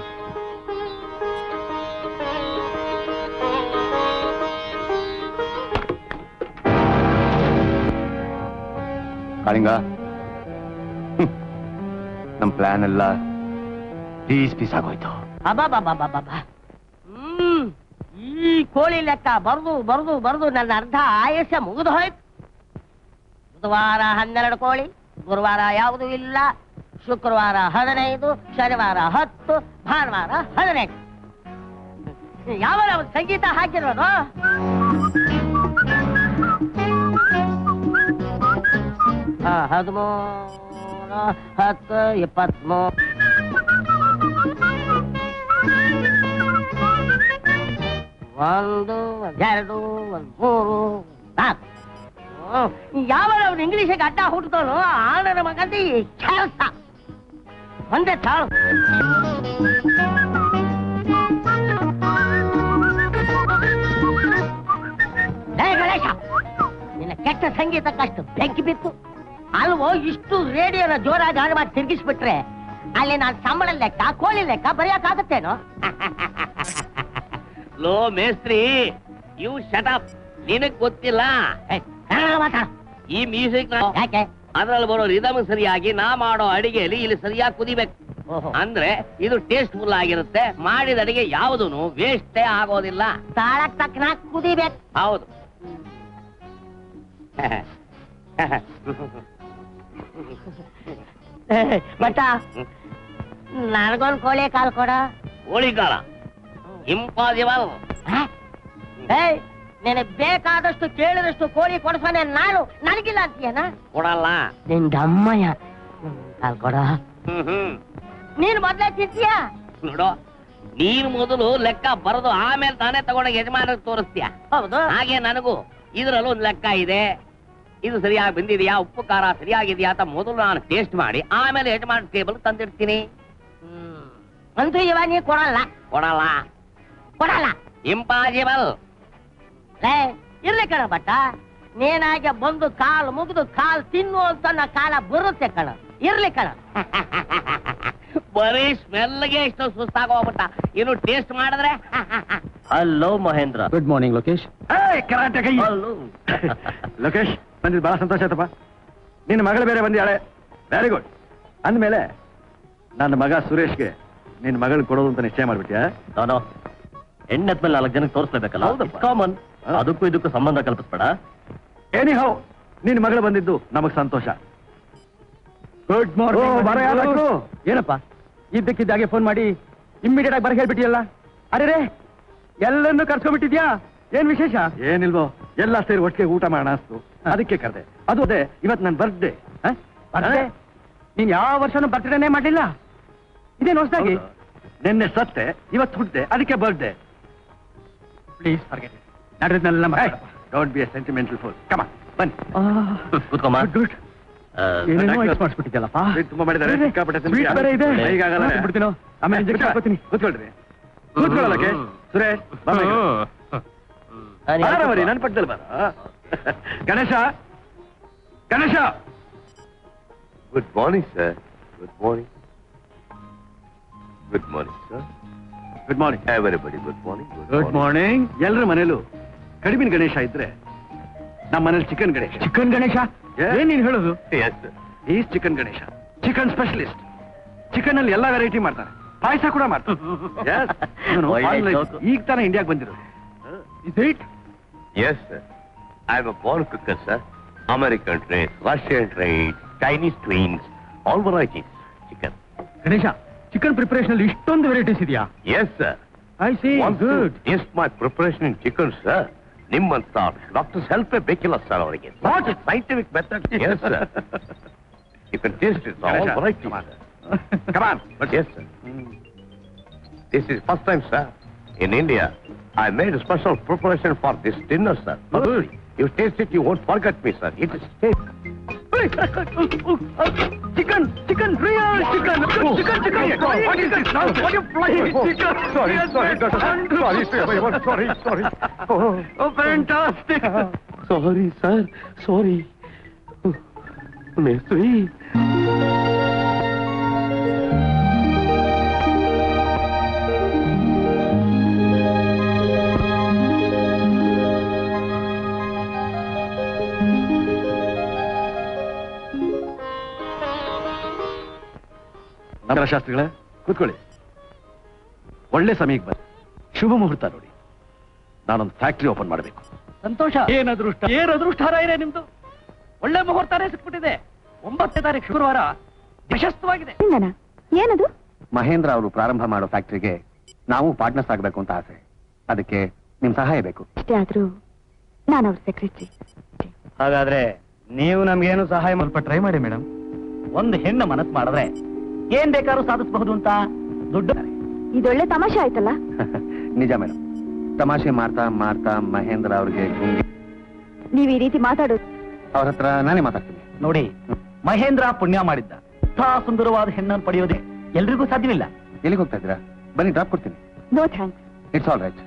ಕಾಳಿಂಗ, ನಮ್ ಪ್ಲಾನ್ ಎಲ್ಲ ಪೀಸ್ ಆಗೋಯ್ತು. ಈ ಕೋಳಿ ಲೆಕ್ಕ ಬರೆದು ನನ್ನ ಅರ್ಧ ಆಯಸ್ಸ ಮುಗಿದು ಹೋಯ್ತು. ಬುಧವಾರ 12 ಕೋಳಿ, ಗುರುವಾರ ಯಾವುದೂ ಇಲ್ಲ, ಶುಕ್ರವಾರ 15, ಶನಿವಾರ 10, ಭಾನುವಾರ 18. ಯಾವ ಸಂಗೀತ ಹಾಕಿರೋದು? 13, 10, 23. 1, 2, 3, 4. ಯಾವ ಇಂಗ್ಲಿಷಿಗೆ ಅಡ್ಡ ಹುಟ್ಟುತ್ತೋ ಆನರ ಮಗಂದಿ ಕೆಲಸ ಒಂದೇ ತಾಳು. ಗಣೇಶ, ನಿನ್ನ ಕೆಟ್ಟ ಸಂಗೀತಕ್ಕಷ್ಟು ಬೆಂಕಿ ಬಿತ್ತು ಅಲ್ವೋ? ಇಷ್ಟು ರೇಡಿಯೋನ ಜೋರಾಗಿ ಆನ್ ಮಾಡಿ ತಿರುಗಿಸ್ಬಿಟ್ರೆ ಅಲ್ಲಿ ನಾನು ಸಂಬಳ ಲೆಕ್ಕ, ಕೋಳಿ ಲೆಕ್ಕ ಬರೆಯಕ್ಕಾಗತ್ತೇನೋ? ಲೋ ಮೇಸ್ತ್ರಿ, ಯು ಶಟ್ ಅಪ್. ನಿನಗ್ ಗೊತ್ತಿಲ್ಲ ಈ ಮ್ಯೂಸಿಕ್ ಯಾಕೆ? ಅದ್ರಲ್ಲಿ ಬರೋ ರಿದಮ್ ಸರಿಯಾಗಿ ನಾ ಮಾಡೋ ಅಡಿಗೆಯಲ್ಲಿ ಇಲ್ಲಿ ಸರಿಯಾಗಿ ಕುದಿಬೇಕು. ಅಂದ್ರೆ ಇದು ಟೇಸ್ಟ್ ಫುಲ್ ಆಗಿರುತ್ತೆ. ಮಾಡಿದ ಅಡಿಗೆ ಯಾವುದೂ ವೇಸ್ಟೇ ಆಗೋದಿಲ್ಲ. ತಾಳಕ್ ತಕ್ಕನ ಕುದಿಬೇಕು. ಹೌದು. ಬಟ್ಟ, ನನಗೊಂದು ಕೋಳಿ ಕಾಲು ಕೊಡ. ಕೋಳಿ ಕಾಲ ಇಂಪಾಸಿಬಲ್. ನಿನಗೆ ಬೇಕಾದಷ್ಟು ಕೇಳಿದಷ್ಟು ಕೋಳಿ ಕೊಡ್ಸೋನೆ ನಾನು, ನನಗಿಲ್ಲ ಅಂತೀಯನ? ಕೊಡಲ್ಲ. ನಿಂದ ಅಮ್ಮಯ್ಯ ಕಾಲ್ ಕೊಡ. ನೀನು ಮೊದ್ಲೇ ತಿಂತೀಯ? ನೋಡು, ನೀನು ಮೊದಲು ಲೆಕ್ಕ ಬರೆದು ಆಮೇಲೆ ತಾನೇ ತಗೊಂಡಾಗ ಯಜಮಾನ ತೋರಿಸ್ತೀಯ. ಹೌದು. ಹಾಗೆ ನನಗೂ ಇದ್ರಲ್ಲೂ ಒಂದು ಲೆಕ್ಕ ಇದೆ. ಇದು ಸರಿಯಾಗಿ ಬಂದಿದೆಯಾ, ಉಪ್ಪು ಖಾರ ಸರಿಯಾಗಿದೆಯಾ ಅಂತ ಮೊದಲು ನಾನು ಟೇಸ್ಟ್ ಮಾಡಿ ಆಮೇಲೆ ಯಜಮಾನ ಟೇಬಲ್ ತಂದಿರ್ತೀನಿ. ಅಂತೂ ಇವಾಗ ನೀ ಕೊಡಲ್ಲ? ಕೊಡಲ್ಲ. ಇಂಪಾಸಿಬಲ್. ಇರ್ಲಿ ಕಣ ಬಟ್ಟ, ನೀನಾಗೆ ಬಂದು ಕಾಲು ಮುಗಿದು ಕಾಲು ತಿನ್ನು ಅಂತ ಕಾಲ ಬರುತ್ತೆ ಕಣ. ಇರ್ಲಿ ಕಣ. ಬರೀ ಸ್ಮೆಲ್ಗೆ ಇಷ್ಟು ಸುಸ್ತಾಗೋಗ್ಬಿಟ್ಟ, ಇನ್ನು ಟೇಸ್ಟ್ ಮಾಡಿದ್ರೆ. Hello Mahendra. Good morning Lokesh. Karate ಕೈ. ಲೋಕೇಶ್, ಬಂದಿದ್ದು ಬಹಳ ಸಂತೋಷ ಆಯ್ತಪ್ಪ. ನಿನ್ನ ಮಗಳು ಬೇರೆ ಬಂದಿಯಾಳೆ, ವೆರಿ ಗುಡ್. ಅಂದ್ಮೇಲೆ ನನ್ನ ಮಗ ಸುರೇಶ್ಗೆ ನಿನ್ನ ಮಗಳು ಕೊಡೋದು ಅಂತ ನಿಶ್ಚಯ ಮಾಡ್ಬಿಟ್ಯಾ? ನಾನು ಹೆಣ್ಣೆತ್ಮೇಲೆ 4 ಜನಕ್ಕೆ ತೋರಿಸ್ಲೇಬೇಕಲ್ಲ, ಕಾಮನ್. ಅದಕ್ಕೂ ಇದಕ್ಕೂ ಸಂಬಂಧ ಕಲ್ಪಿಸ್ಬೇಡ. ಏನಿ ಹೌ, ನಿನ್ನ ಮಗಳು ಬಂದಿದ್ದು ನಮಗ್ ಸಂತೋಷ. Good morning. ಏನಪ್ಪ ಇದ್ದಕ್ಕಿದ್ದಾಗೆ ಫೋನ್ ಮಾಡಿ ಇಮ್ಮಿಡಿಯೇಟ್ ಆಗಿ ಬರ ಹೇಳ್ಬಿಟ್ಟಿಯಲ್ಲ? ಅರೆ, ಎಲ್ಲರನ್ನೂ ಕರ್ಸ್ಕೊಂಡ್ಬಿಟ್ಟಿದ್ಯಾ? ಏನ್ ವಿಶೇಷ? ಏನಿಲ್ವೋ, ಎಲ್ಲ ಸೇರಿ ಒಟ್ಟಿಗೆ ಊಟ ಮಾಡೋಣ ಅಸ್ತು, ಅದಕ್ಕೆ ಕರೆದೆ. ಅದು ಅದೇ, ಇವತ್ತು ನನ್ನ ಬರ್ತ್ಡೇ. ನೀನ್ ಯಾವ ವರ್ಷನೂ ಬರ್ತ್ಡೇನೇ ಮಾಡ್ಲಿಲ್ಲ? ಇದೇನು ಹೊಸದಾಗಿ? ನಿನ್ನೆ ಸತ್ತೆ, ಇವತ್ತು ಹುಟ್ಟಿದೆ, ಅದಕ್ಕೆ ಬರ್ತ್ಡೇ. Please forget it. ನಡೆದನ್ನೆಲ್ಲ don't be a sentimental fool. Come on, ಬನ್ನಿ. ಕೂತ್ಕೊಮ್ಮ. ಗುಡ್. ಏನೇನೋ ಮಾಡಿಸ್ಬಿಟ್ಟಿದ್ದಲ್ಲಪ್ಪ. ತುಂಬಾ ಮಾಡಿದ್ದಾರೆ, ಸಿಕ್ಕಾಪಟ್ಟೆ ತಿಂದ್ಬಿಡಿ. ಸ್ವೀಟ್ ಬೇರೆ ಇದೆ. ಕೈಗಾಗಲ್ಲ. ಬಿಡ್ತೀನೋ, ಆಮೇಲೆ ಇಂಜೆಕ್ಷನ್ ಹಾಕೋತೀನಿ. ಕೂತ್ಕೊಳ್ರಿ. ಕೂತ್ಕೊಳ್ಳೋದಕ್ಕೆ ಸುರೇಶ್ ಬರೀ ನನ್ನ ಪಕ್ಕದಲ್ಲಿ ಬರ. Ganesha, Ganesha. Good morning sir. Good morning. Good morning sir. Good morning everybody. Good morning. Good morning. ಎಲ್ಲರ ಮನೇಲೂ ಕಡಿಮೆ ಗಣೇಶ ಇದ್ರೆ ನಮ್ಮ ಮನೇಲಿ ಚಿಕನ್ ಗಣೇಶ. ಚಿಕನ್ ಗಣೇಶ? ಏನ್ ನೀನ್ ಹೇಳೋದು? Is chicken Ganesha, chicken specialist. Chicken ಅಲ್ಲಿ ಎಲ್ಲಾ ವೆರೈಟಿ ಮಾಡ್ತಾರೆ, ಪಾಯಸ ಕೂಡ ಮಾಡ್ತಾರೆ. ಈಗ ತಾನೇ ಇಂಡಿಯಾಗೆ ಬಂದಿರೋದು. Yes sir. I'm a born cooker, sir. American trays, Russian trays, Chinese twins, all varieties. Chicken. Ganesha chicken preparation ಅಲ್ಲಿ ಇಷ್ಟೊಂದು ವೆರೈಟೀಸ್ ಇದೆಯಾ? Yes, sir. I C good. Taste my preparation in chicken, sir. ನಿಮ್ಮಂತ ಡಾಕ್ಟರ್ಸ್ ಹೆಲ್ಪ್ ಬೇಕಿಲ್ಲ sir ಅವರಿಗೆ. What is scientific method? Yes, sir. You can taste it. All varieties. Come on. Yes, sir. This is first time, sir. In India, I made a special preparation for this dinner, sir. You taste it, you won't forget me, sir. It is taste. Chicken, chicken, real chicken, chicken, chicken. What is this now? What are you flying? Chicken. Sorry, doctor. Sorry. Oh, fantastic. Sorry, sir. Sorry. Mesri. ನಗರ ಶಾಸ್ತ್ರಿಗಳೇ ಕೂತ್ಕೊಳ್ಳಿ. ಒಳ್ಳೆ ಸಮಯಕ್ಕೆ ಬನ್ನಿ. ಶುಭ ಮುಹೂರ್ತ ನೋಡಿ. ನಾನೊಂದು factory open ಮಾಡಬೇಕು. ಸಂತೋಷ. ಏನ್ ಅದೃಷ್ಟ ಇದೆ ನಿಮ್ದು. ಒಳ್ಳೆ ಮುಹೂರ್ತನೇ ಸಿಕ್ಬಿಟ್ಟಿದೆ. 9ನೇ ತಾರೀಕು ಶುಕ್ರವಾರ ಯಶಸ್ವಿಯಾಗಿದೆ. ಏನದು? ಮಹೇಂದ್ರ ಅವರು ಪ್ರಾರಂಭ ಮಾಡೋ ಫ್ಯಾಕ್ಟರಿಗೆ ನಾವು ಪಾರ್ಟ್ನರ್ಸ್ ಆಗಬೇಕು ಅಂತ ಆಸೆ. ಅದಕ್ಕೆ ನಿಮ್ ಸಹಾಯ ಬೇಕು. ಅಷ್ಟೇ ಆದ್ರೂ ನಾನು ಅವ್ರ ಸೆಕ್ರೆಟರಿ. ಹಾಗಾದ್ರೆ ನೀವು ನಮ್ಗೇನು ಸಹಾಯ ಸ್ವಲ್ಪ ಟ್ರೈ ಮಾಡಿ ಮೇಡಮ್. ಒಂದು ಹೆಣ್ಣು ಮನಸ್ಸು ಮಾಡಿದ್ರೆ ಏನ್ ಬೇಕಾದ್ರೂ ಸಾಧಿಸಬಹುದು ಅಂತ ದುಡ್ಡು. ಇದೊಳ್ಳೆ ತಮಾಷೆ ಆಯ್ತಲ್ಲ. ನಿಜ ಮೇಡಮ್. ತಮಾಷೆ ಮಾಡ್ತಾ ಮಾಡ್ತಾ ಮಹೇಂದ್ರ ಅವ್ರಿಗೆ ನೀವ್ ಈ ರೀತಿ ಮಾತಾಡೋದು ಅವ್ರ ಹತ್ರ ನಾನೇ ಮಾತಾಡ್ತೀನಿ. ನೋಡಿ, ಮಹೇಂದ್ರ ಪುಣ್ಯ ಮಾಡಿದ್ದ. ಇಂಥ ಸುಂದರವಾದ ಹೆಣ್ಣನ್ನು ಪಡೆಯೋದೇ ಎಲ್ರಿಗೂ ಸಾಧ್ಯವಿಲ್ಲ. ಎಲ್ಲಿಗೆ ಹೋಗ್ತಾ ಇದ್ದೀರಾ? ಬನ್ನಿ, ಡ್ರಾಪ್ ಕೊಡ್ತೀನಿ. No thanks. It's all right.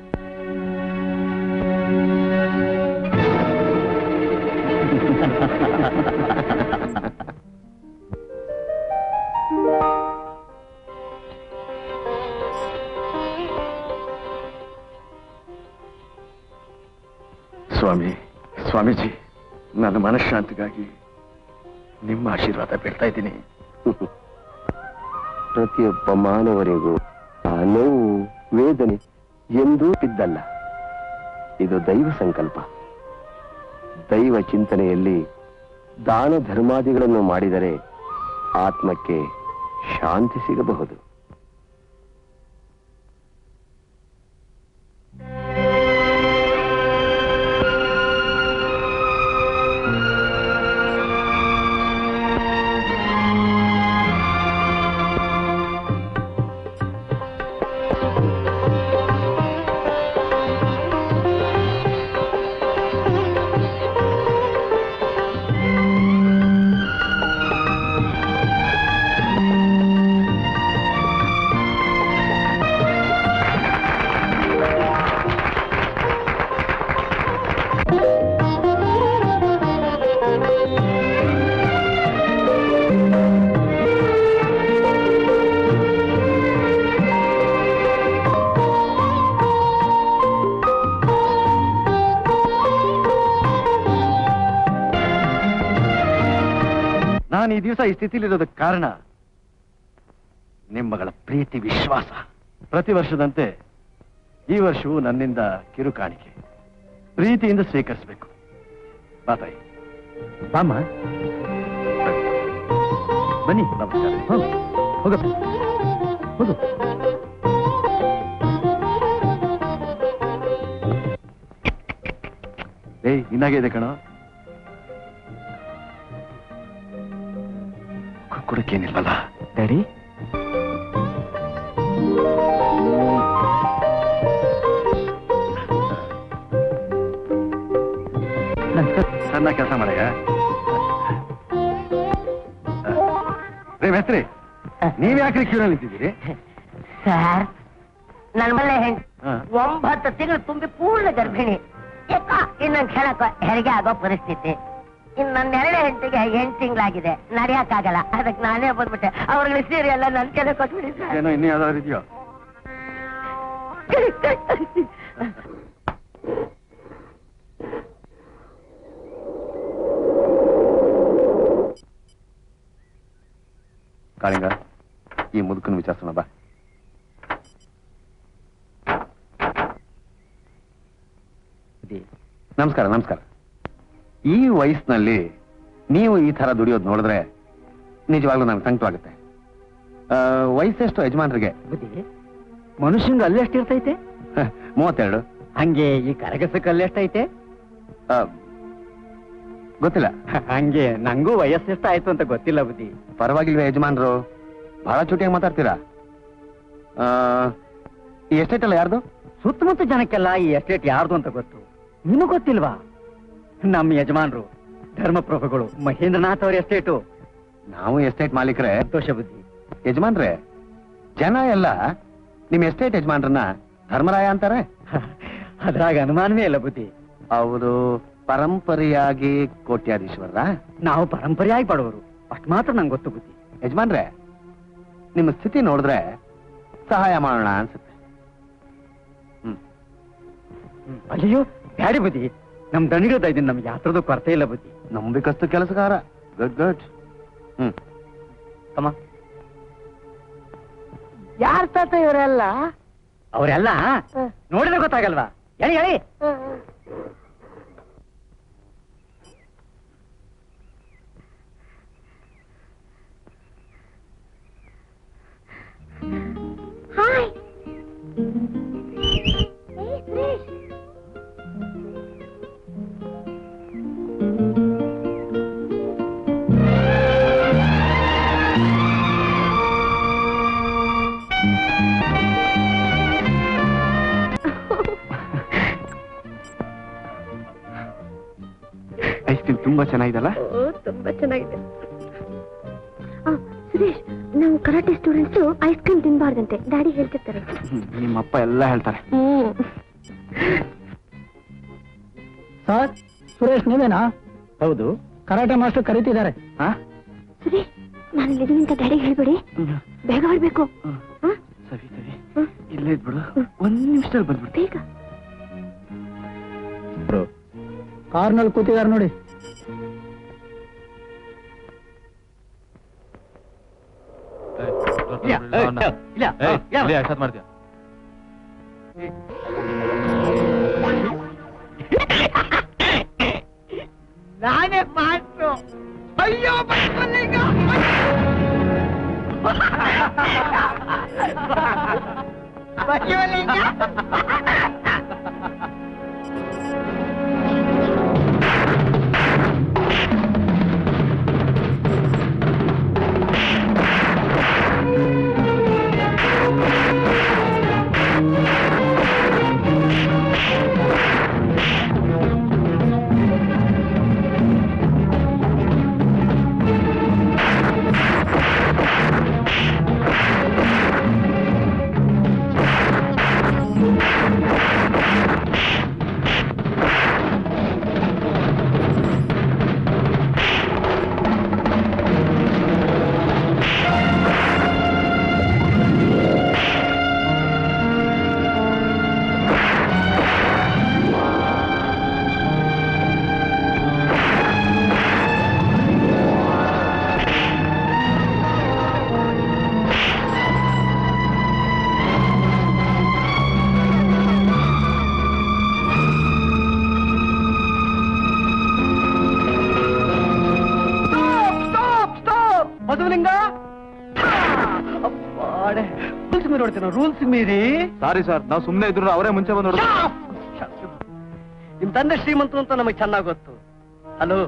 Swamiji, ನನ್ನ ಮನಃಶಾಂತಿಗಾಗಿ ನಿಮ್ಮ ಆಶೀರ್ವಾದ ಬೇಡ್ತಾ ಇದ್ದೀನಿ. ಪ್ರತಿಯೊಬ್ಬ ಮಾನವರಿಗೂ ಆ ನೋವು, ವೇದನೆ ಎಂದೂ ಇದ್ದಲ್ಲ. ಇದು ದೈವ ಸಂಕಲ್ಪ. ದೈವ ಚಿಂತನೆಯಲ್ಲಿ ದಾನ ಧರ್ಮಾದಿಗಳನ್ನು ಮಾಡಿದರೆ ಆತ್ಮಕ್ಕೆ ಶಾಂತಿ ಸಿಗಬಹುದು. ನಾನು ಈ ದಿವಸ ಈ ಸ್ಥಿತಿಲಿರೋದಕ್ಕೆ ಕಾರಣ ನಿಮ್ಮಗಳ ಪ್ರೀತಿ, ವಿಶ್ವಾಸ. ಪ್ರತಿ ವರ್ಷದಂತೆ ಈ ವರ್ಷವೂ ನನ್ನಿಂದ ಕಿರು ಕಾಣಿಕೆ ಪ್ರೀತಿಯಿಂದ ಸ್ವೀಕರಿಸಬೇಕು. ಬಾತಾಯಿ, ಬಾಮ್ಮ, ಬನ್ನಿ. ನಮಸ್ಕಾರ. ಹೋಗ ಹೋಗು. ಇನ್ನಾಗೆ ಇದೆ ಕಣ. ಕೊಡಕ್ಕೇನಿಲ್ವಲ್ಲ ಡ್ಯಾಡಿ? ಚೆನ್ನಾಗಿ ಕೆಲಸ ಮಾಡಯ್ಯ. ರೇ ಮೇಸ್ತ್ರಿ, ನೀವ್ ಯಾಕ್ರಿ ಕ್ಯೂನಲ್ಲಿ ನಿಂತಿದ್ದೀರಿ? ಸರ್, ನನ್ನ ಮನೆ ಹೆಂಡತಿ 9 ತಿಂಗಳು ತುಂಬಿ ಪೂರ್ಣ ಗರ್ಭಿಣಿ. ಇನ್ನೊಂದು ಕ್ಷಣಕ್ಕೆ ಹೆರಿಗೆ ಆಗೋ ಪರಿಸ್ಥಿತಿ. ಇನ್ನು ನನ್ನ 2ನೇ ಹೆಂಡತಿಗೆ 8 ತಿಂಗಳಾಗಿದೆ. ನಡೆಯಕ್ಕಾಗಲ್ಲ. ಅದಕ್ಕೆ ನಾನೇ ಬಂದ್ಬಿಟ್ಟೆ. ಅವ್ರಿಗೆ ಸೀರೆ ಎಲ್ಲ ನನ್ನ ಕೆಲ ಕೊಟ್ಬಿಡಿ ಸರ್. ಏನೋ ಇನ್ನೂ ಯಾವ್ದಾದ್ರು ಇದೆಯೋ? ಕಾಳಿಂಗ, ಈ ಮುದುಕನ ವಿಚಾರಿಸೋಣ ಬಾ. ನಮಸ್ಕಾರ. ನಮಸ್ಕಾರ. ಈ ವಯಸ್ಸಿನಲ್ಲಿ ನೀವು ಈ ತರ ದುಡಿಯೋದು ನೋಡಿದ್ರೆ ನಿಜವಾಗ್ಲೂ ನಮ್ಗೆ ಸಂಕಟವಾಗುತ್ತೆ. ವಯಸ್ಸೆಷ್ಟು ಯಜಮಾನ್ರಿಗೆ? ಮನುಷ್ಯಂಗೆ ಅಲ್ಲೆಷ್ಟು ಇರ್ತೈತೆ? 32. ಹಂಗೆ ಈ ಕರಗಸಕ್ಕೆ ಅಲ್ಲೆಷ್ಟೈತೆ? ಗೊತ್ತಿಲ್ಲ. ಹಂಗೆ ನಂಗೂ ವಯಸ್ಸೆಷ್ಟು ಆಯ್ತು ಅಂತ ಗೊತ್ತಿಲ್ಲ ಬುದ್ಧಿ. ಪರವಾಗಿಲ್ವೇ ಯಜಮಾನ್ರು? ಬಹಳ ಚೂಟಿಯಾಗಿ ಮಾತಾಡ್ತೀರಾ. ಈ ಎಸ್ಟೇಟ್ ಎಲ್ಲ ಯಾರ್ದು? ಸುತ್ತಮುತ್ತ ಜನಕ್ಕೆಲ್ಲ ಈ ಎಸ್ಟೇಟ್ ಯಾರ್ದು ಅಂತ ಗೊತ್ತು. ನಿನಗೂ ಗೊತ್ತಿಲ್ವಾ? ನಮ್ಮ ಯಜಮಾನ್ರು ಧರ್ಮಪ್ರಭುಗಳು ಮಹೇಂದ್ರನಾಥ್ ಅವ್ರ ಎಸ್ಟೇಟು. ನಾವು ಎಸ್ಟೇಟ್ ಮಾಲೀಕರೇ. ಸಂತೋಷ ಬುದ್ಧಿ. ಯಜಮಾನ್ರೆ, ಜನ ಎಲ್ಲ ನಿಮ್ ಎಸ್ಟೇಟ್ ಯಜಮಾನ್ರನ್ನ ಧರ್ಮರಾಯ ಅಂತಾರೆ. ಅದ್ರಾಗ ಅನುಮಾನವೇ ಇಲ್ಲ ಬುದ್ಧಿ. ಅವರು ಪರಂಪರೆಯಾಗಿ ಕೋಟ್ಯಾಧೀಶ್ವರ. ನಾವು ಪರಂಪರೆಯಾಗಿ ಪಡೋರು, ಅಷ್ಟು ಮಾತ್ರ ನಂಗೆ ಗೊತ್ತು ಬುದ್ಧಿ. ಯಜಮಾನ್ರೆ, ನಿಮ್ಮ ಸ್ಥಿತಿ ನೋಡಿದ್ರೆ ಸಹಾಯ ಮಾಡೋಣ ಅನ್ಸುತ್ತೆ. ಅಯ್ಯೋ ಬ್ಯಾಡಿ ಬುದ್ಧಿ, ನಮ್ ದಣಿಗದ ಇದೀನಿ, ನಮ್ಗೆ ಯಾತ್ರದ್ದು ಕೊರತೆ ಇಲ್ಲ ಬುದ್ಧಿ. ನಂಬಿಕಸ್ತು ಕೆಲಸಗಾರ. Good good. ಯಾರ್ ತಾತ ಇವರೆಲ್ಲ? ಅವರೆಲ್ಲ ನೋಡಿದ್ರೆ ಗೊತ್ತಾಗಲ್ವಾ? ಹೇಳಿ ಹೇಳಿ. ಹಾಯ್. ಐಸ್ ಕ್ರೀಮ್ ತುಂಬಾ ಚೆನ್ನಾಗಿದಲ್ಲ? ತುಂಬಾ ಚೆನ್ನಾಗಿದೆ. ಸುರೇಶ್, ನಾವು ಕರಾಟೆ ಸ್ಟೂಡೆಂಟ್ಸ್ ಐಸ್ ಕ್ರೀಮ್ ತಿನ್ಬಾರ್ದಂತೆ, ಡ್ಯಾಡಿ ಹೇಳ್ತಿರ್ತಾರೆ. ನಿಮ್ಮಪ್ಪ ಎಲ್ಲ ಹೇಳ್ತಾರೆ. ಸರ್, ಸುರೇಶ್ ನೀವೇನಾ? ಹೌದು. Karate master ಕರೀತಿದ್ದಾರೆ. ಸುರೇಶ್, ನಾನು ಇಲ್ಲಿದ್ದೀನಿ ಅಂತ ಡ್ಯಾಡಿಗೆ ಹೇಳ್ಬೇಡಿ, ಬೇಗ ಹೊರಬೇಕು. ಸರಿ ಸರಿ, ಇಲ್ಲೇ ಇದ್ಬಿಡು, 1 ನಿಮಿಷದಲ್ಲಿ ಬಂದ್ಬಿಡು. ಬೇಗ. ಕಾರ್ನಲ್ಲಿ ಕೂತಿದ್ದಾರೆ ನೋಡಿ. ಮಾಡ್ತೀಯ? ನಾನೇ ಮಾಸ್ಟ್ರು. ಅಯ್ಯೋ ಬಸವಲಿಂಗ. ಬಸವಲಿಂಗ. ರೂಲ್ಸ್ ಮೀರಿ. ಸಾರಿ ಸರ್, ನಾವು ಸುಮ್ಮನೆ ಇದ್ರು ಅವರೇ ಮುಂಚೆ ಬಂದು ನಿಮ್ ತಂದೆ ಶ್ರೀಮಂತರು ಅಂತ ನಮಗೆ ಚೆನ್ನಾಗಿ ಗೊತ್ತು. ಹಲೋ,